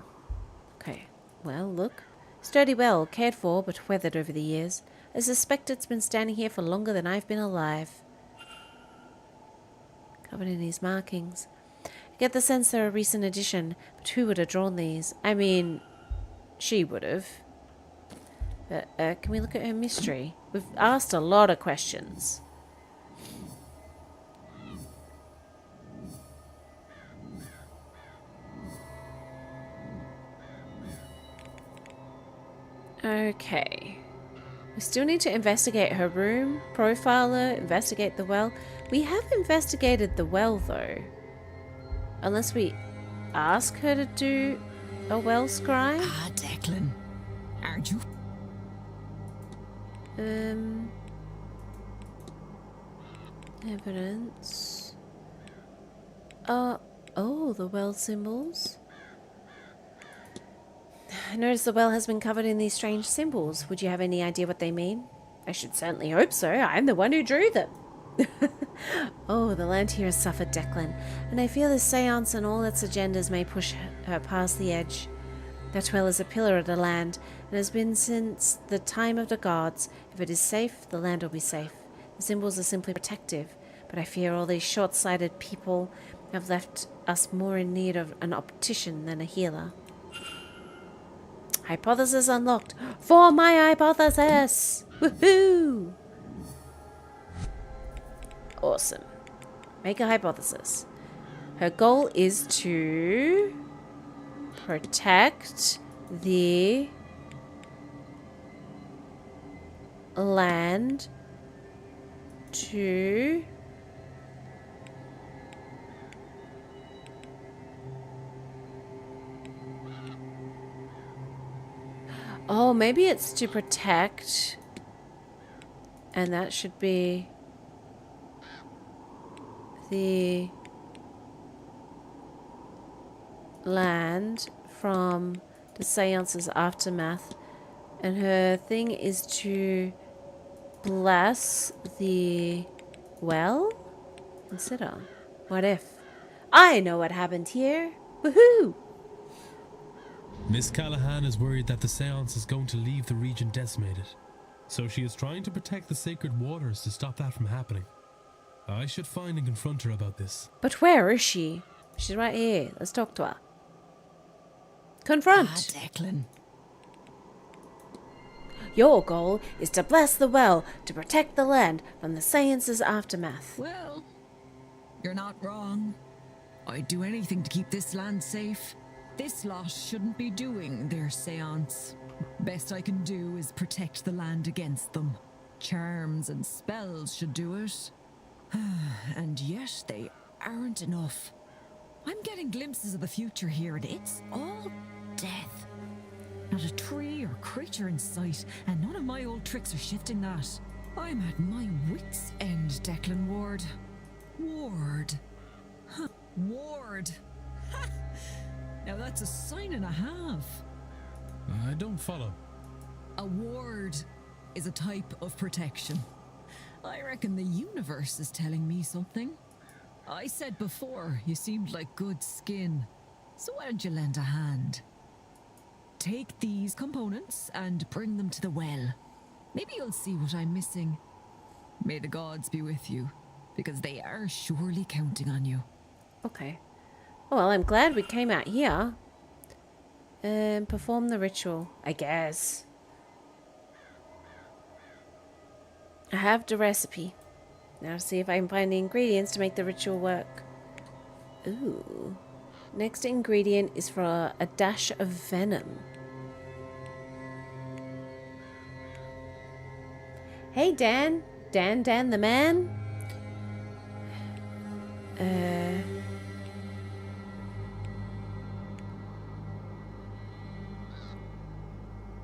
Okay, well, look. Sturdy well, cared for, but weathered over the years. I suspect it's been standing here for longer than I've been alive. Covered in these markings. I get the sense they're a recent addition, but who would have drawn these? I mean, she would have. But can we look at her mystery? We've asked a lot of questions. Okay. We still need to investigate her room, profile her, investigate the well. We have investigated the well, though. Unless we ask her to do a well scribe. Ah, Declan. Aren't you? Evidence. Oh, the well symbols. I noticed the well has been covered in these strange symbols. Would you have any idea what they mean? I should certainly hope so. I'm the one who drew them. Oh, the land here has suffered, Declan, and I fear this seance and all its agendas may push her past the edge. That well is a pillar of the land, and has been since the time of the gods. If it is safe, the land will be safe. The symbols are simply protective, but I fear all these short-sighted people have left us more in need of an optician than a healer. Hypothesis unlocked. For my hypothesis! Woohoo! Awesome. Make a hypothesis. Her goal is to protect the land to oh, maybe it's to protect, and that should be the land from the seance's aftermath, and her thing is to bless the well. Consider, what if? I know what happened here. Woohoo! Miss Callahan is worried that the seance is going to leave the region decimated, so she is trying to protect the sacred waters to stop that from happening. I should find and confront her about this. But where is she? She's right here. Let's talk to her. Confront. Declan. Your goal is to bless the well to protect the land from the seance's aftermath. Well, you're not wrong. I'd do anything to keep this land safe. This lot shouldn't be doing their seance. Best I can do is protect the land against them. Charms and spells should do it. And yet they aren't enough. I'm getting glimpses of the future here, and it's all death. Not a tree or creature in sight, and none of my old tricks are shifting that. I'm at my wit's end, Declan Ward. Ward. Huh. Ward. Ha! Now that's a sign and a half. I don't follow. A ward is a type of protection. I reckon the universe is telling me something. I said before, you seemed like good skin. So why don't you lend a hand? take these components and bring them to the well. Maybe you'll see what I'm missing. May the gods be with you, because they are surely counting on you. Okay. Well, I'm glad we came out here. And perform the ritual, I guess. I have the recipe. Now see if I can find the ingredients to make the ritual work. Ooh. Next ingredient is for a dash of venom. Hey, Dan. Dan the man.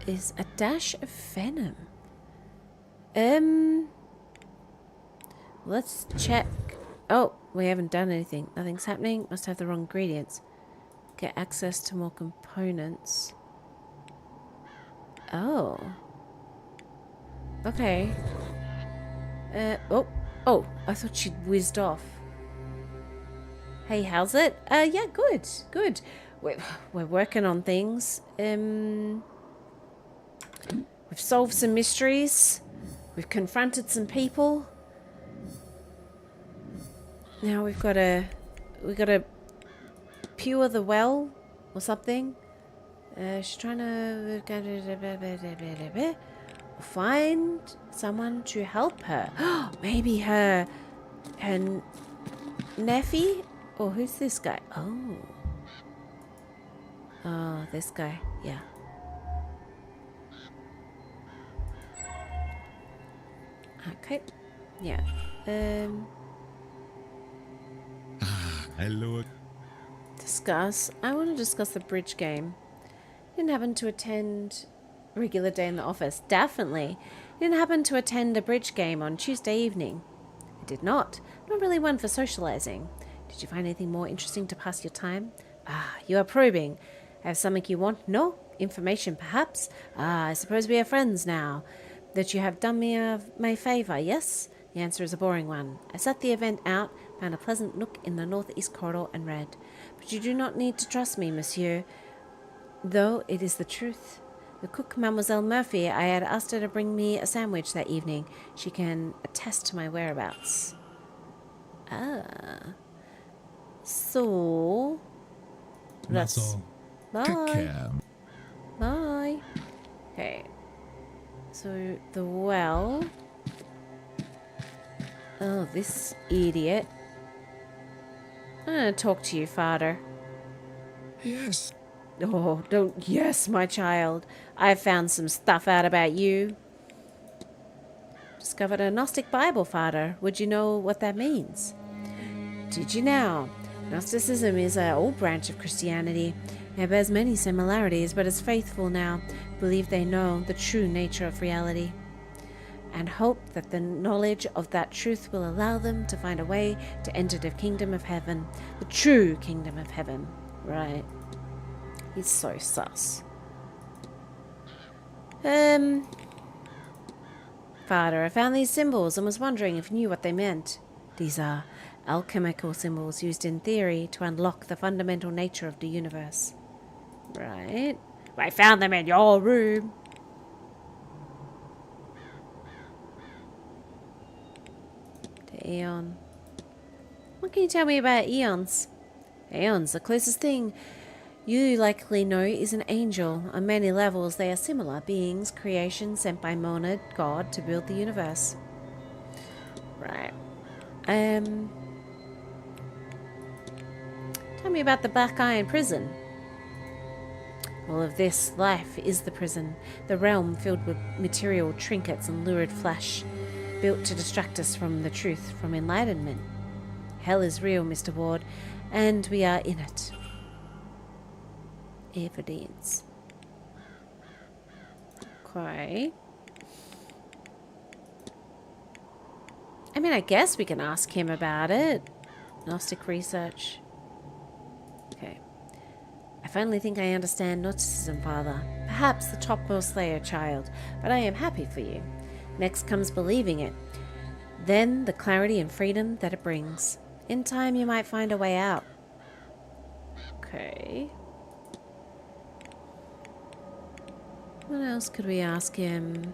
Is a dash of venom. Let's check. Oh, we haven't done anything. Nothing's happening. Must have the wrong ingredients. Get access to more components. Oh. Okay. Oh, I thought she'd whizzed off. Hey, how's it? Yeah, good. We're working on things. We've solved some mysteries. We've confronted some people. Now we've got to pure the well or something. She's trying to find someone to help her. Maybe her nephew? Or who's this guy? Oh, this guy. Yeah. Okay. Yeah. Hello. Discuss. I want to discuss the bridge game. Didn't happen to attend regular day in the office. Definitely. Didn't happen to attend a bridge game on Tuesday evening. I did not. Not really one for socializing. Did you find anything more interesting to pass your time? You are probing. Have something you want? No? Information, perhaps? I suppose we are friends now. That you have done me my favour, yes? The answer is a boring one. I set the event out, found a pleasant nook in the northeast corridor, and read. But you do not need to trust me, monsieur, though it is the truth. The cook, Mademoiselle Murphy, I had asked her to bring me a sandwich that evening. She can attest to my whereabouts. So... That's all. Bye. Take care. Bye. Okay. So, the well... Oh, this idiot. I'm gonna talk to you, father. Yes. Oh, don't... Yes, my child. I've found some stuff out about you. Discovered a Gnostic Bible, father. Would you know what that means? Did you now? Gnosticism is an old branch of Christianity. It bears many similarities, but is faithful now. Believe they know the true nature of reality. And hope that the knowledge of that truth will allow them to find a way to enter the kingdom of heaven. The true kingdom of heaven. Right. He's so sus. Father, I found these symbols and was wondering if you knew what they meant. These are alchemical symbols used in theory to unlock the fundamental nature of the universe. Right. I found them in your room. The Aeon. What can you tell me about Aeons? Aeons, the closest thing you likely know is an angel. On many levels, they are similar beings, creations sent by Monad, God, to build the universe. Right. Tell me about the Black Iron Prison. All of this life is the prison, the realm filled with material trinkets and lurid flesh, built to distract us from the truth, from enlightenment. Hell is real, Mr. Ward, and we are in it. Evidence. Okay. I mean, I guess we can ask him about it. Gnostic research. Okay. I finally think I understand Gnosticism, Father. Perhaps the topmost layer, child, but I am happy for you. Next comes believing it. Then the clarity and freedom that it brings. In time, you might find a way out. Okay. What else could we ask him?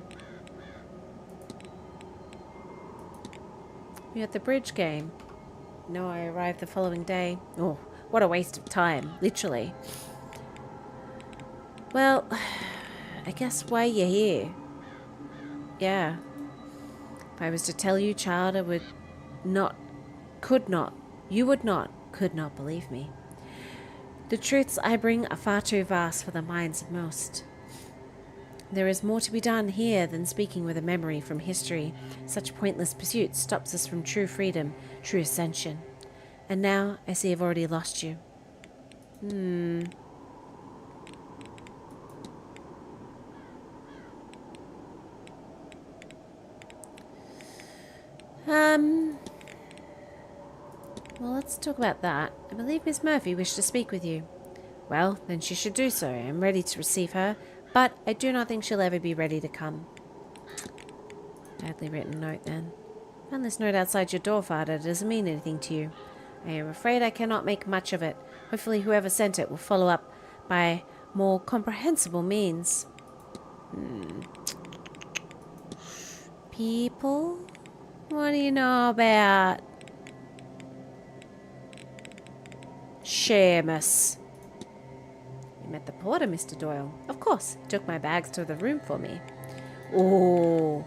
We had the bridge game. No, I arrived the following day. Oh, what a waste of time, literally. Well, I guess why you're here. Yeah. If I was to tell you, child, I would not, could not, you would not, could not believe me. The truths I bring are far too vast for the minds of most. There is more to be done here than speaking with a memory from history. Such pointless pursuit stops us from true freedom, true ascension. And now I see I've already lost you. Well, let's talk about that. I believe Miss Murphy wished to speak with you. Well, then she should do so. I am ready to receive her, but I do not think she'll ever be ready to come. Badly written note, then. Found this note outside your door, Father. It doesn't mean anything to you. I am afraid I cannot make much of it. Hopefully whoever sent it will follow up by more comprehensible means. People? What do you know about Seamus? You met the porter, Mr. Doyle. Of course. He took my bags to the room for me. Oh.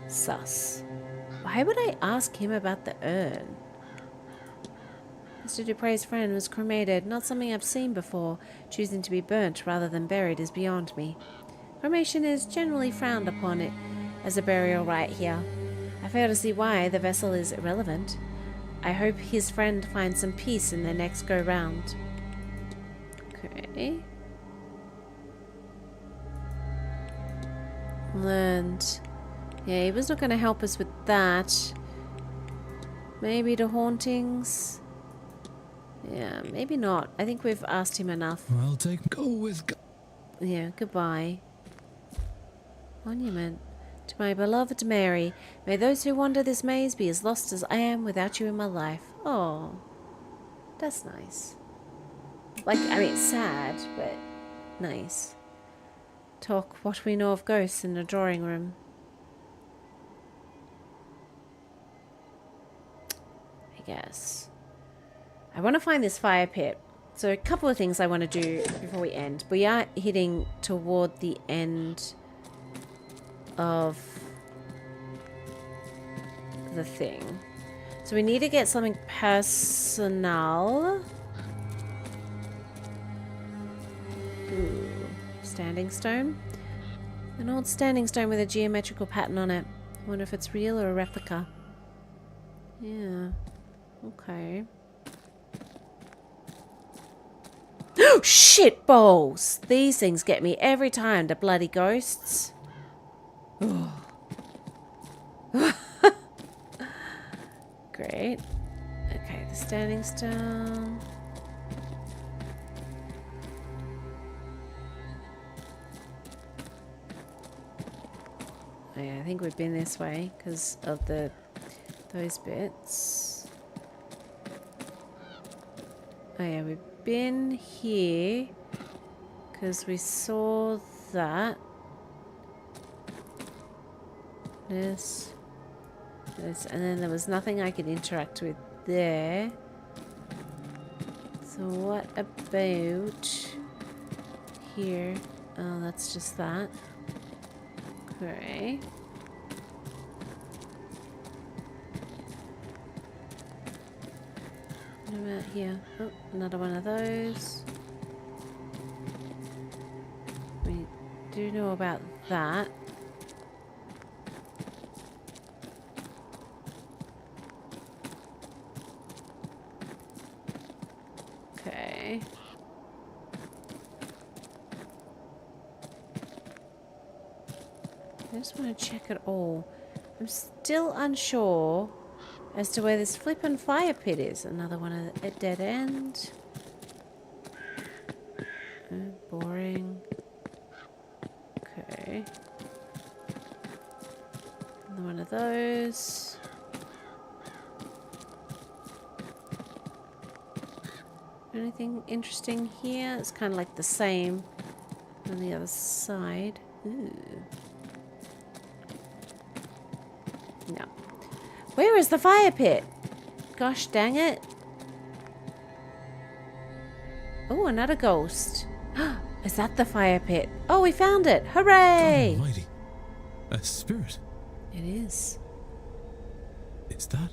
Sus. Why would I ask him about the urn? Mr. Dupre's friend was cremated, not something I've seen before. Choosing to be burnt rather than buried is beyond me. Cremation is generally frowned upon it as a burial rite here. I fail to see why the vessel is irrelevant. I hope his friend finds some peace in their next go-round. Okay. And yeah, he was not going to help us with that. Maybe the hauntings. Yeah, maybe not. I think we've asked him enough. I'll go with... Yeah, goodbye. Monument. To my beloved Mary, may those who wander this maze be as lost as I am without you in my life. Oh, that's nice. Like, I mean, it's sad, but nice. Talk what we know of ghosts in the drawing room. I guess. I want to find this fire pit. So a couple of things I want to do before we end. We are hitting toward the end of the thing. So we need to get something personal. Ooh, standing stone. An old standing stone with a geometrical pattern on it. I wonder if it's real or a replica. Yeah. Okay. Oh, shit balls! These things get me every time, the bloody ghosts. Great. Okay, the standing stone. Oh, yeah, I think we've been this way because of those bits. Oh yeah, we've been here because we saw that. This, and then there was nothing I could interact with there. So what about here? Oh, that's just that. Okay. What about here? Oh, another one of those. We do know about that. Okay. I just want to check it all. I'm still unsure as to where this flippin' fire pit is. Another one at a dead end. Boring. Okay. Another one of those. Anything interesting here? It's kind of like the same On the other side. Ooh. No. Where is the fire pit? Gosh dang it. Oh, another ghost. Is that the fire pit? Oh, we found it. Hooray! God almighty. A spirit. It is. Is that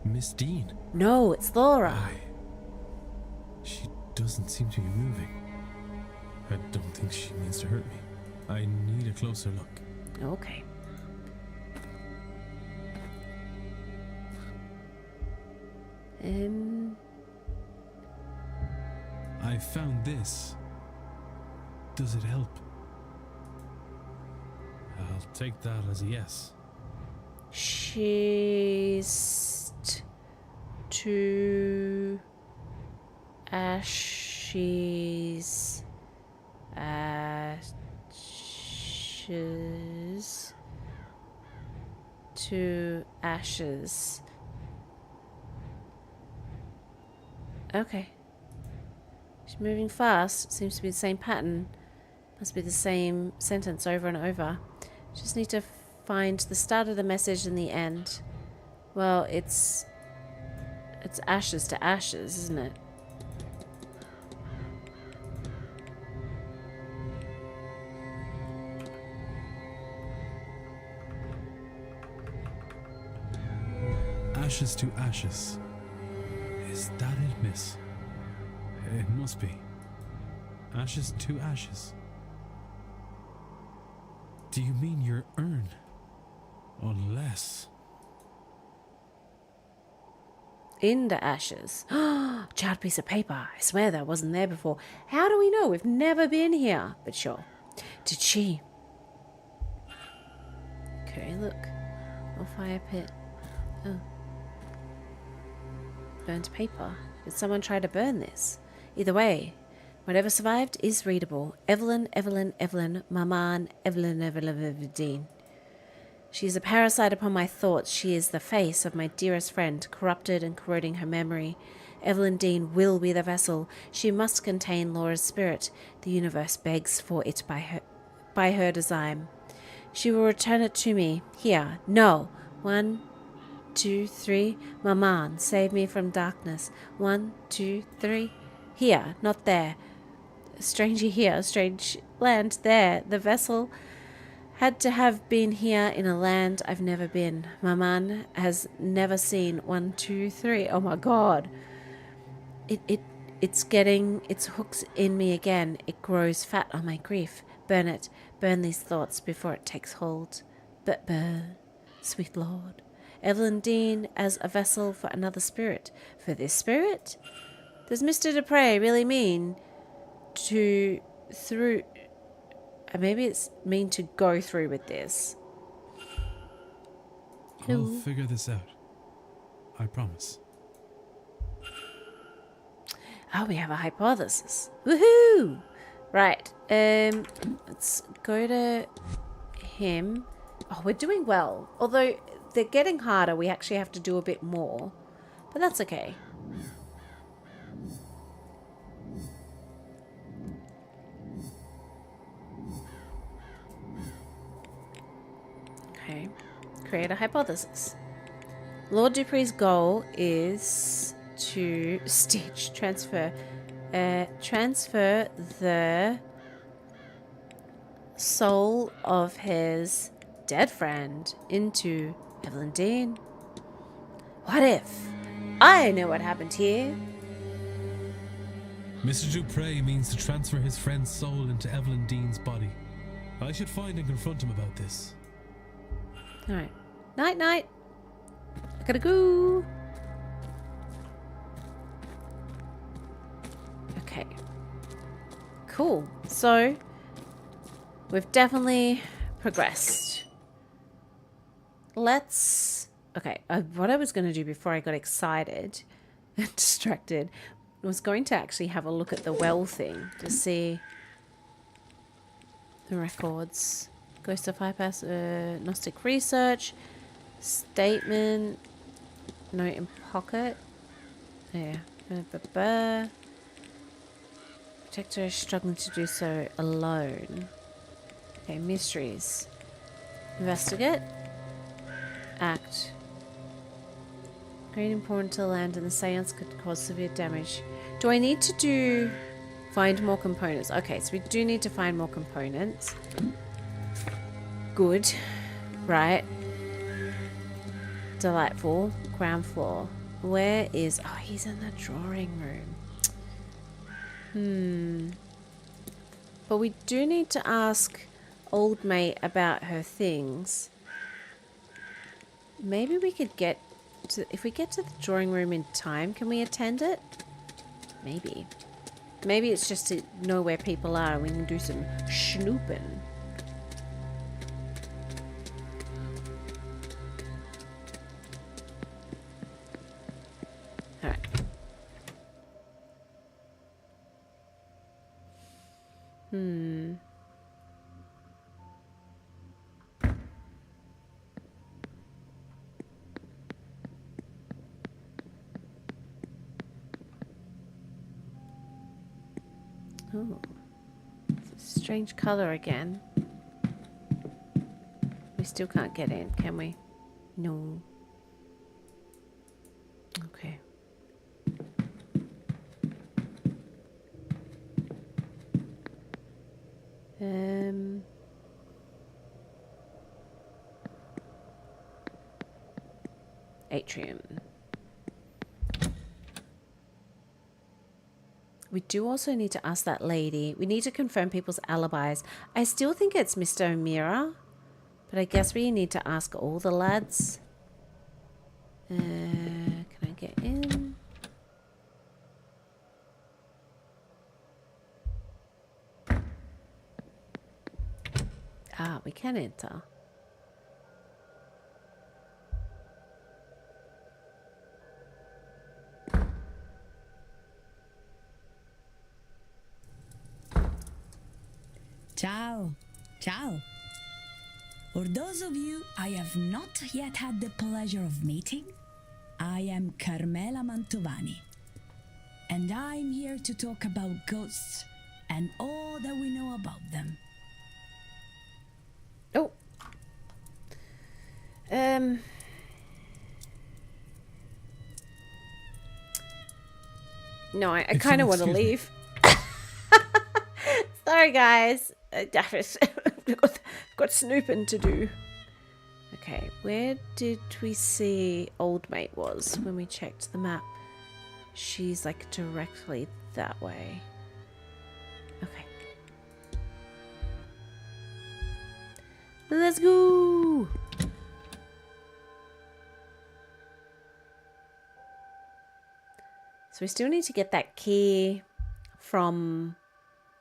Miss Dean? No, it's Laura. She doesn't seem to be moving. I don't think she means to hurt me. I need a closer look. Okay. I found this. Does it help? I'll take that as a yes. She's to ashes. Ashes. To ashes. Okay. She's moving fast. Seems to be the same pattern. Must be the same sentence over and over. Just need to find the start of the message and the end. Well, it's ashes to ashes, isn't it? Ashes to ashes. Is that it, miss? It must be. Ashes to ashes. Do you mean your urn? Unless... In the ashes. Charred piece of paper. I swear that wasn't there before. How do we know? We've never been here. But sure. Did she? Okay, look. Oh, fire pit. Oh. Burnt paper. Did someone try to burn this? Either way, whatever survived is readable. Evelyn, Maman, Evelyn Dean. She is a parasite upon my thoughts. She is the face of my dearest friend, corrupted and corroding her memory. Evelyn Dean will be the vessel. She must contain Laura's spirit. The universe begs for it by her design. She will return it to me. Here. No. 1, 2, 3. Maman, save me from darkness. 1, 2, 3. Here, not there. A stranger here, a strange land there. The vessel had to have been here in a land I've never been. Maman has never seen. 1, 2, 3. Oh my god. It's getting its hooks in me again. It grows fat on my grief. Burn it. Burn these thoughts before it takes hold. But burn, sweet Lord. Evelyn Dean as a vessel for another spirit. For this spirit? Does Mr. Dupre really mean to through... Maybe it's mean to go through with this. I'll figure this out. I promise. Oh, we have a hypothesis. Woohoo! Right. Let's go to him. Oh, we're doing well. Although they're getting harder, we actually have to do a bit more. But that's okay. Okay. Create a hypothesis. Lord Dupree's goal is to transfer the soul of his dead friend into Evelyn Dean. What if? I know what happened here. Mr. Dupre means to transfer his friend's soul into Evelyn Dean's body. I should find and confront him about this. Alright. Night, night. I gotta go. Okay. Cool. So, we've definitely progressed. Let's... Okay, what I was going to do before I got excited and distracted was going to actually have a look at the well thing to see the records. Ghost of Bypass, Gnostic Research, Statement, Note in Pocket. Yeah. Protector is struggling to do so alone. Okay, mysteries. Investigate. Act. Great important to land and the seance could cause severe damage. Do I need to do... Find more components? Okay, so we do need to find more components. Good. Right. Delightful. Ground floor. Where is... Oh, he's in the drawing room. But we do need to ask old mate about her things. Maybe we could get to... If we get to the drawing room in time, can we attend it? Maybe. Maybe it's just to know where people are and we can do some snooping. Alright. Oh, it's a strange color again. We still can't get in, can we? No. Okay. Atrium. We do also need to ask that lady. We need to confirm people's alibis. I still think it's Mr. O'Meara, but I guess we need to ask all the lads. Can I get in? Ah, we can enter. Ciao. Ciao. For those of you I have not yet had the pleasure of meeting, I am Carmela Mantovani. And I'm here to talk about ghosts and all that we know about them. Oh. No, I kind of want to leave. Sorry, guys. I've got snooping to do. Okay, where did we see old mate was when we checked the map? She's like directly that way. Okay. Let's go! So we still need to get that key from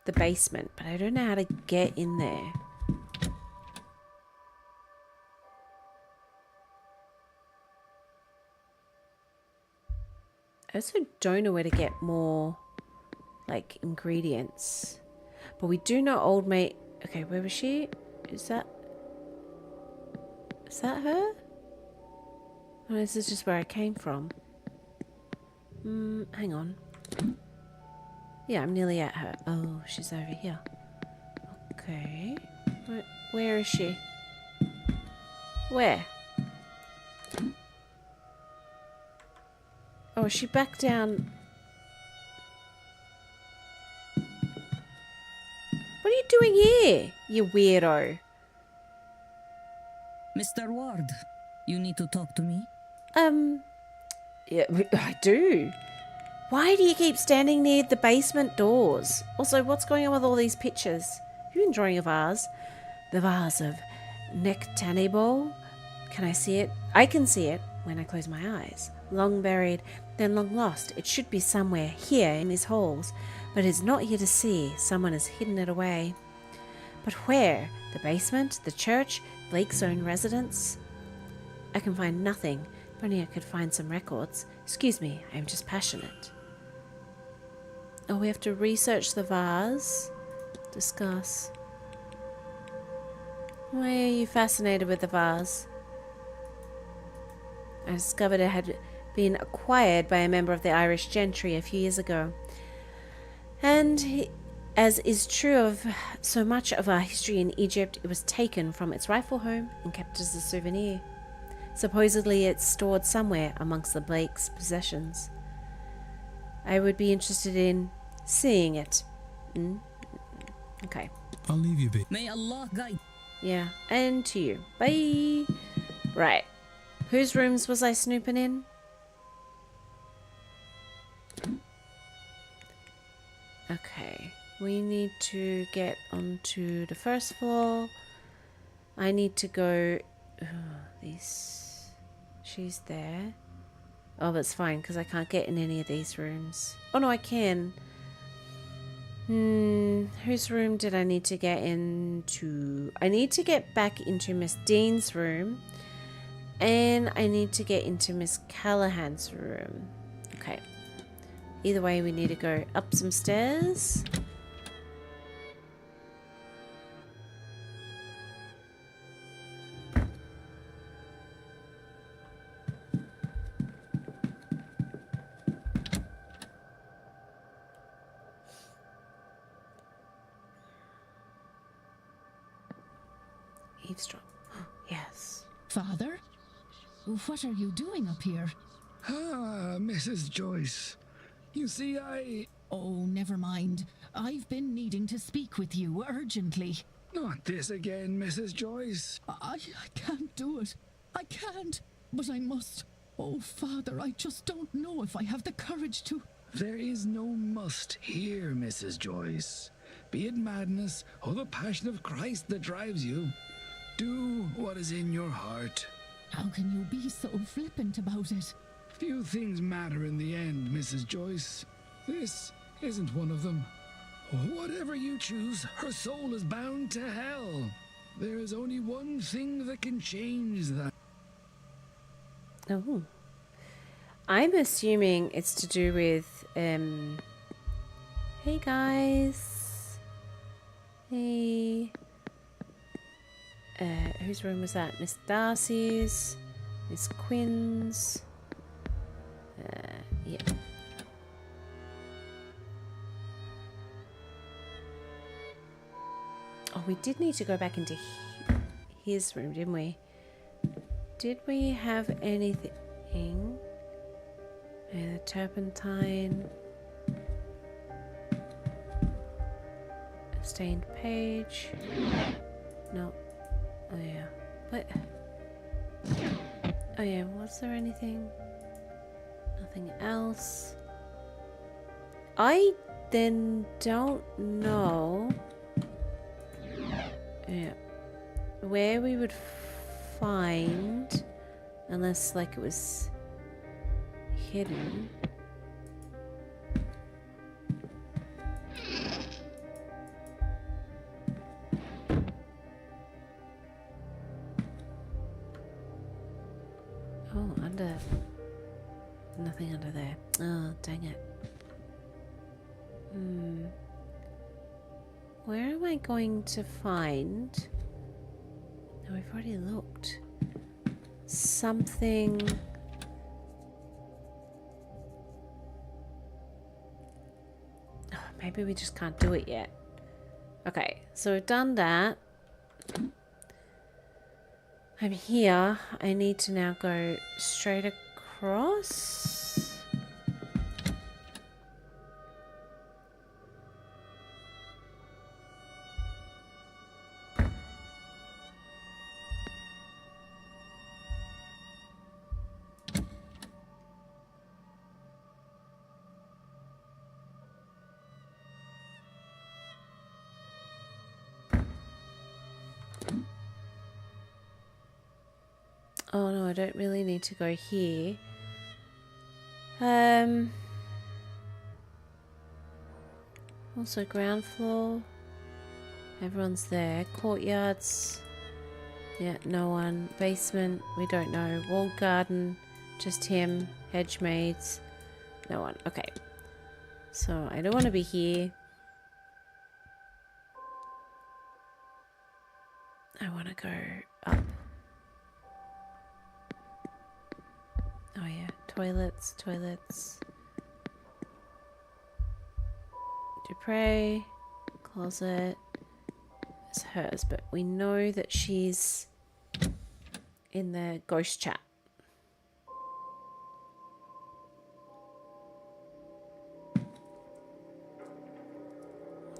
the basement, but I don't know how to get in there. I also don't know where to get more, like, ingredients. But we do know old mate... Okay, where was she? Is that her? Oh, this is just where I came from. Hang on. Yeah, I'm nearly at her. Oh, she's over here. Okay. Where is she? Where? Oh, is she back down? What are you doing here, you weirdo? Mr. Ward, you need to talk to me? Yeah, I do. Why do you keep standing near the basement doors? Also, what's going on with all these pictures? You've been drawing a vase. The vase of Nectanebo. Can I see it? I can see it when I close my eyes. Long buried, then long lost. It should be somewhere here in these halls, but it's not here to see. Someone has hidden it away. But where? The basement? The church? Blake's own residence? I can find nothing. If only I could find some records. Excuse me, I am just passionate. Oh, we have to research the vase. Discuss. Why are you fascinated with the vase? I discovered it had been acquired by a member of the Irish gentry a few years ago. And As is true of so much of our history in Egypt, it was taken from its rightful home and kept as a souvenir. Supposedly it's stored somewhere amongst the Blake's possessions. I would be interested in seeing it. Okay. I'll leave you be. May Allah guide. Yeah, and to you. Bye. Right. Whose rooms was I snooping in? Okay. We need to get onto the first floor. I need to go... She's there. Oh, that's fine, because I can't get in any of these rooms. Oh, no, I can. Whose room did I need to get into? I need to get back into Miss Dean's room. And I need to get into Miss Callahan's room. Okay. Either way, we need to go up some stairs. Eavesdrop. Yes. Father? What are you doing up here? Ah, Mrs. Joyce. You see, Oh, never mind. I've been needing to speak with you urgently. Not this again, Mrs. Joyce. I can't do it. I can't. But I must. Oh, Father, I just don't know if I have the courage to... There is no must here, Mrs. Joyce. Be it madness or the passion of Christ that drives you. Do what is in your heart. How can you be so flippant about it? Few things matter in the end, Mrs. Joyce. This isn't one of them. Whatever you choose, her soul is bound to hell. There is only one thing that can change that. Oh. I'm assuming it's to do with, hey guys. Hey. Whose room was that? Miss Darcy's. Miss Quinn's. Yeah. Oh, we did need to go back into his room, didn't we? Did we have anything? The turpentine. A stained page. No. Oh yeah. What? Oh yeah, was there anything? Nothing else. I then don't know where we would find, unless like it was hidden. Oh, under... Nothing under there. Oh, dang it. Where am I going to find... No, we've already looked. Something... Oh, maybe we just can't do it yet. Okay, so we've done that. I'm here. I need to now go straight across. Oh no, I don't really need to go here. Also ground floor. Everyone's there. Courtyards. Yeah, no one. Basement, we don't know. Walled garden, just him. Hedge maids. No one. Okay. So I don't want to be here. I want to go up. Oh yeah, toilets, toilets. Dupre. Closet is hers, but we know that she's in the ghost chat.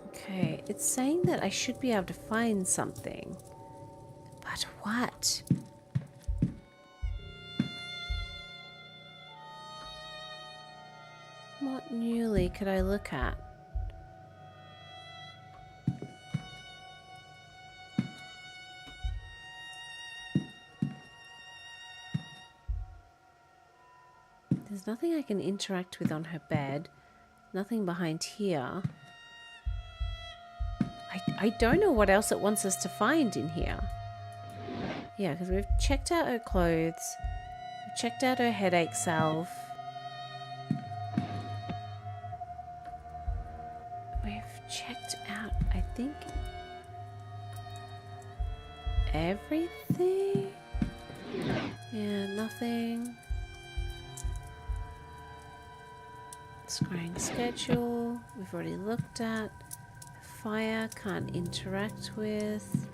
Okay, it's saying that I should be able to find something. But what? What newly could I look at? There's nothing I can interact with on her bed. Nothing behind here. I don't know what else it wants us to find in here. Yeah, because we've checked out her clothes. We've checked out her headache salve. We've checked out, I think, everything. Yeah, nothing. Scrying schedule, we've already looked at. Fire, can't interact with.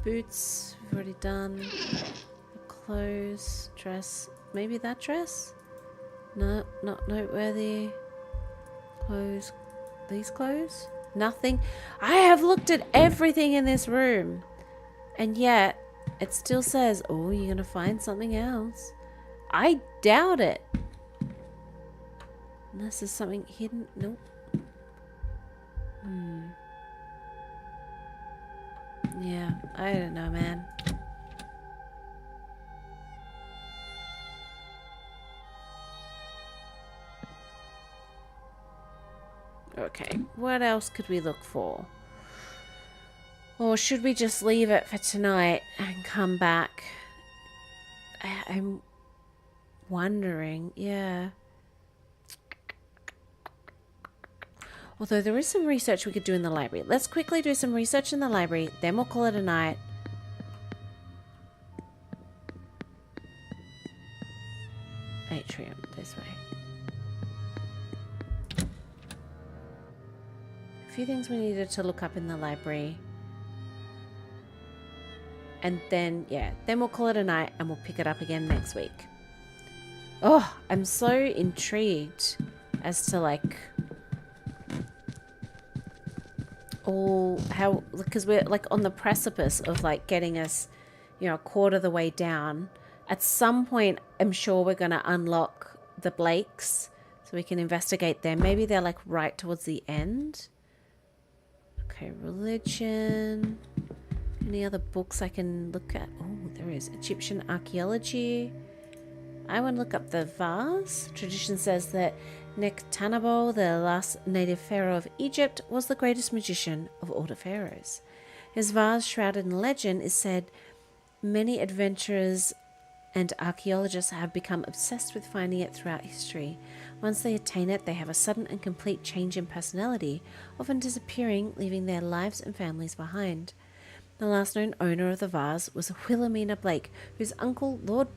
Boots, we've already done. Clothes, dress, maybe that dress? No, not noteworthy. Clothes, these clothes? Nothing. I have looked at everything in this room. And yet, it still says, oh, you're going to find something else. I doubt it. Unless there's something hidden. Nope. Yeah, I don't know, man. Okay, what else could we look for? Or should we just leave it for tonight and come back? I'm wondering, yeah. Although there is some research we could do in the library. Let's quickly do some research in the library, then we'll call it a night. Atrium, this way. A few things we needed to look up in the library. And then, yeah, then we'll call it a night and we'll pick it up again next week. Oh, I'm so intrigued as to like... how, because we're like on the precipice of like getting us, you know, a quarter of the way down. At some point, I'm sure we're going to unlock the Blakes so we can investigate them. Maybe they're like right towards the end. Okay, religion. Any other books I can look at? Oh, there is Egyptian archaeology. I want to look up the vase. Tradition says that Nectanebo, the last native pharaoh of Egypt, was the greatest magician of all the pharaohs. His vase, shrouded in legend, is said many adventurers and archaeologists have become obsessed with finding it throughout history. Once they attain it, they have a sudden and complete change in personality, often disappearing, leaving their lives and families behind. The last known owner of the vase was Wilhelmina Blake, whose uncle, Lord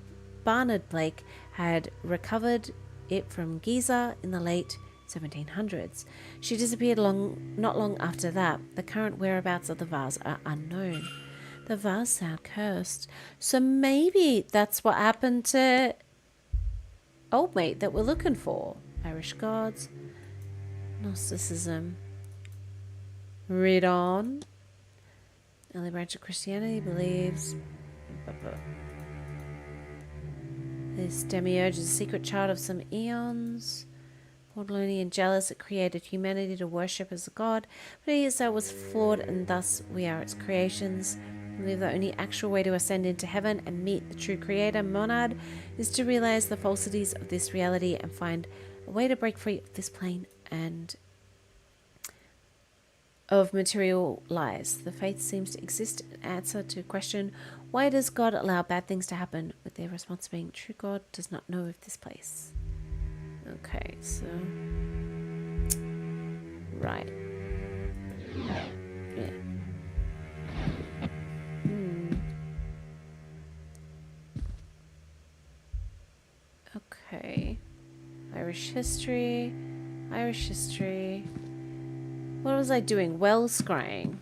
Barnard Blake, had recovered it from Giza in the late 1700s. She disappeared not long after that. The current whereabouts of the vase are unknown. The vase sound cursed. So maybe that's what happened to Old Mate that we're looking for. Irish gods. Gnosticism. Read on. Early branch of Christianity believes... This demiurge is a secret child of some eons. Portoloni and jealous, it created humanity to worship as a god, but he itself was flawed, and thus we are its creations. We believe the only actual way to ascend into heaven and meet the true creator, Monad, is to realize the falsities of this reality and find a way to break free of this plane and of material lies. The faith seems to exist in answer to question, why does God allow bad things to happen, with their response being, true God does not know of this place. Okay, so... Right. Yeah. Okay. Irish history. Irish history. What was I doing? Well scrying.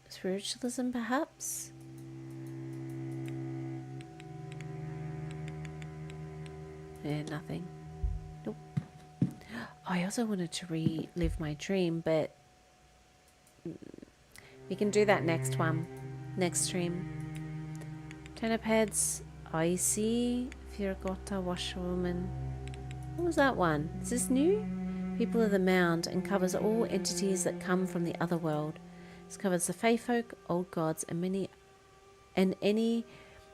Spiritualism, perhaps? Yeah, nothing. Nope. Oh, I also wanted to relive my dream, but we can do that next one. Next stream. Turnip heads. Icy. Firgota washerwoman. What was that one? Is this new? People of the Mound, and covers all entities that come from the other world. This covers the Fae folk, old gods, and any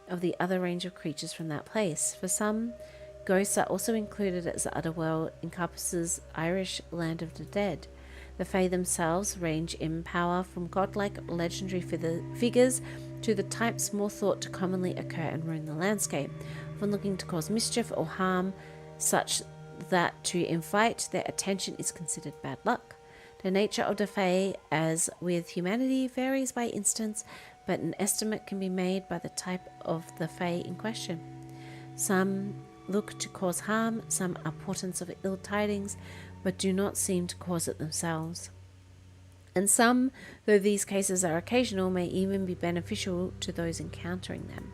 of the other range of creatures from that place. For some, ghosts are also included as the other world encompasses Irish land of the dead. The Fae themselves range in power from godlike legendary figures to the types more thought to commonly occur and ruin the landscape, often looking to cause mischief or harm, such that to invite their attention is considered bad luck. The nature of the Fae, as with humanity, varies by instance, but an estimate can be made by the type of the Fae in question. Some look to cause harm, some are portents of ill tidings, but do not seem to cause it themselves. And some, though these cases are occasional, may even be beneficial to those encountering them.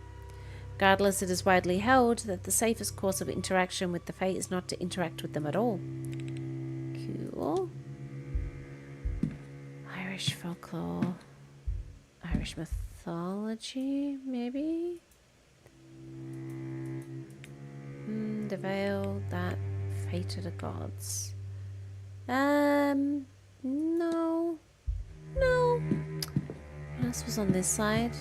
Regardless, it is widely held that the safest course of interaction with the Fae is not to interact with them at all. Cool. Irish folklore. Irish mythology, maybe? The veil that fated the gods. No. What else was on this side?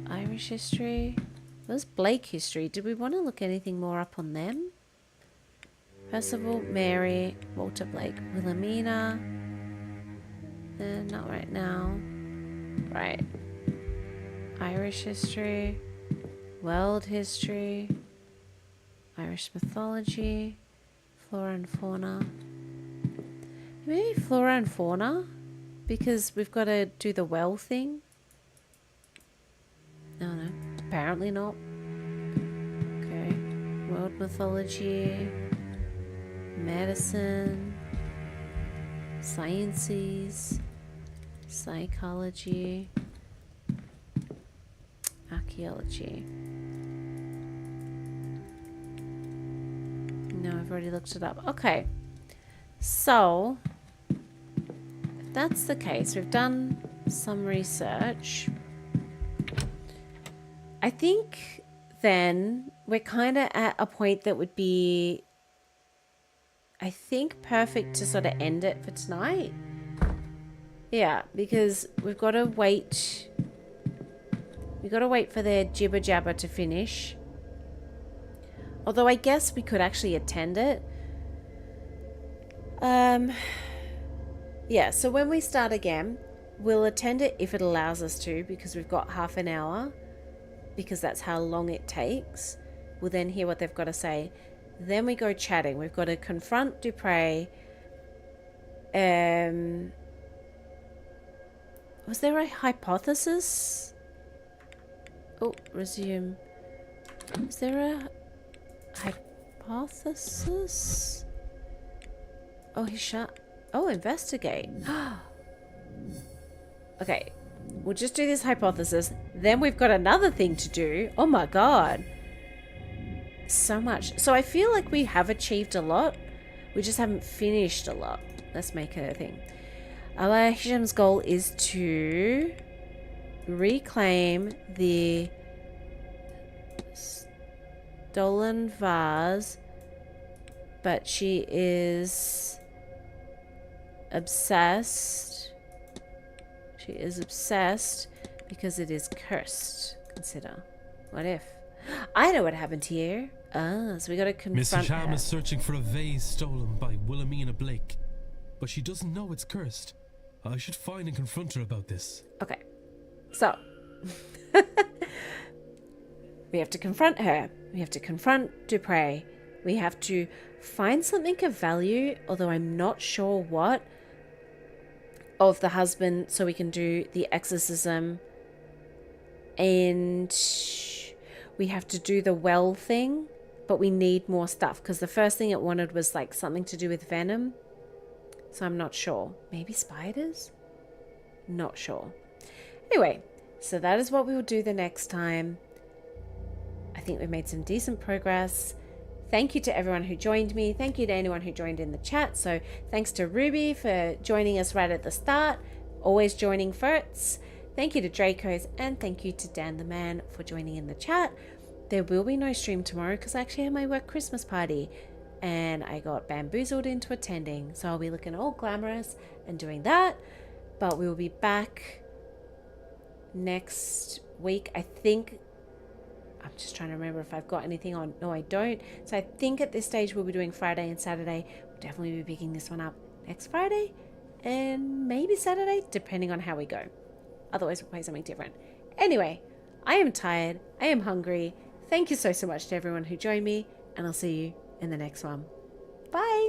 Irish history. Where's Blake history? Did we want to look anything more up on them? Percival, Mary, Walter Blake, Wilhelmina. Not right now. Right. Irish history. World history. Irish mythology. Flora and fauna. Maybe flora and fauna? Because we've got to do the well thing. No. Apparently not. Okay. World mythology. Medicine. Sciences. Psychology. Archaeology. No, I've already looked it up. Okay. So, if that's the case, we've done some research. I think then we're kind of at a point that would be, I think, perfect to sort of end it for tonight. Yeah, because we've got to wait. We've got to wait for their jibber jabber to finish. Although I guess we could actually attend it. Yeah, so when we start again, we'll attend it if it allows us to, because we've got half an hour. Because that's how long it takes. We'll then hear what they've got to say. Then we go chatting. We've got to confront Dupre. Was there a hypothesis? Oh, resume. Is there a hypothesis? Oh, he shut. Oh, investigate. Okay. We'll just do this hypothesis. Then we've got another thing to do. Oh my god. So much. So I feel like we have achieved a lot. We just haven't finished a lot. Let's make it a thing. Our Hisham's goal is to reclaim the stolen vase. But she is obsessed. She is obsessed because it is cursed. Consider. What if? I know what happened here. So we gotta confront Mr. Sham her. is searching for a vase stolen by Wilhelmina Blake, but she doesn't know it's cursed. I should find and confront her about this. Okay. So. We have to confront her. We have to confront Dupre. We have to find something of value, although I'm not sure what, of the husband so we can do the exorcism. And we have to do the well thing, but we need more stuff because the first thing it wanted was like something to do with venom. So I'm not sure. Maybe spiders? Not sure. Anyway, so that is what we will do the next time. I think we've made some decent progress. Thank you to everyone who joined me. Thank you to anyone who joined in the chat. So thanks to Ruby for joining us right at the start. Always joining first. Thank you to Dracos, and thank you to Dan the Man for joining in the chat. There will be no stream tomorrow because I actually had my work Christmas party and I got bamboozled into attending. So I'll be looking all glamorous and doing that. But we will be back next week. I think, I'm just trying to remember if I've got anything on. No, I don't. So I think at this stage we'll be doing Friday and Saturday. We'll definitely be picking this one up next Friday and maybe Saturday, depending on how we go. Otherwise, we'll play something different. Anyway, I am tired. I am hungry. Thank you so much to everyone who joined me, and I'll see you in the next one. Bye.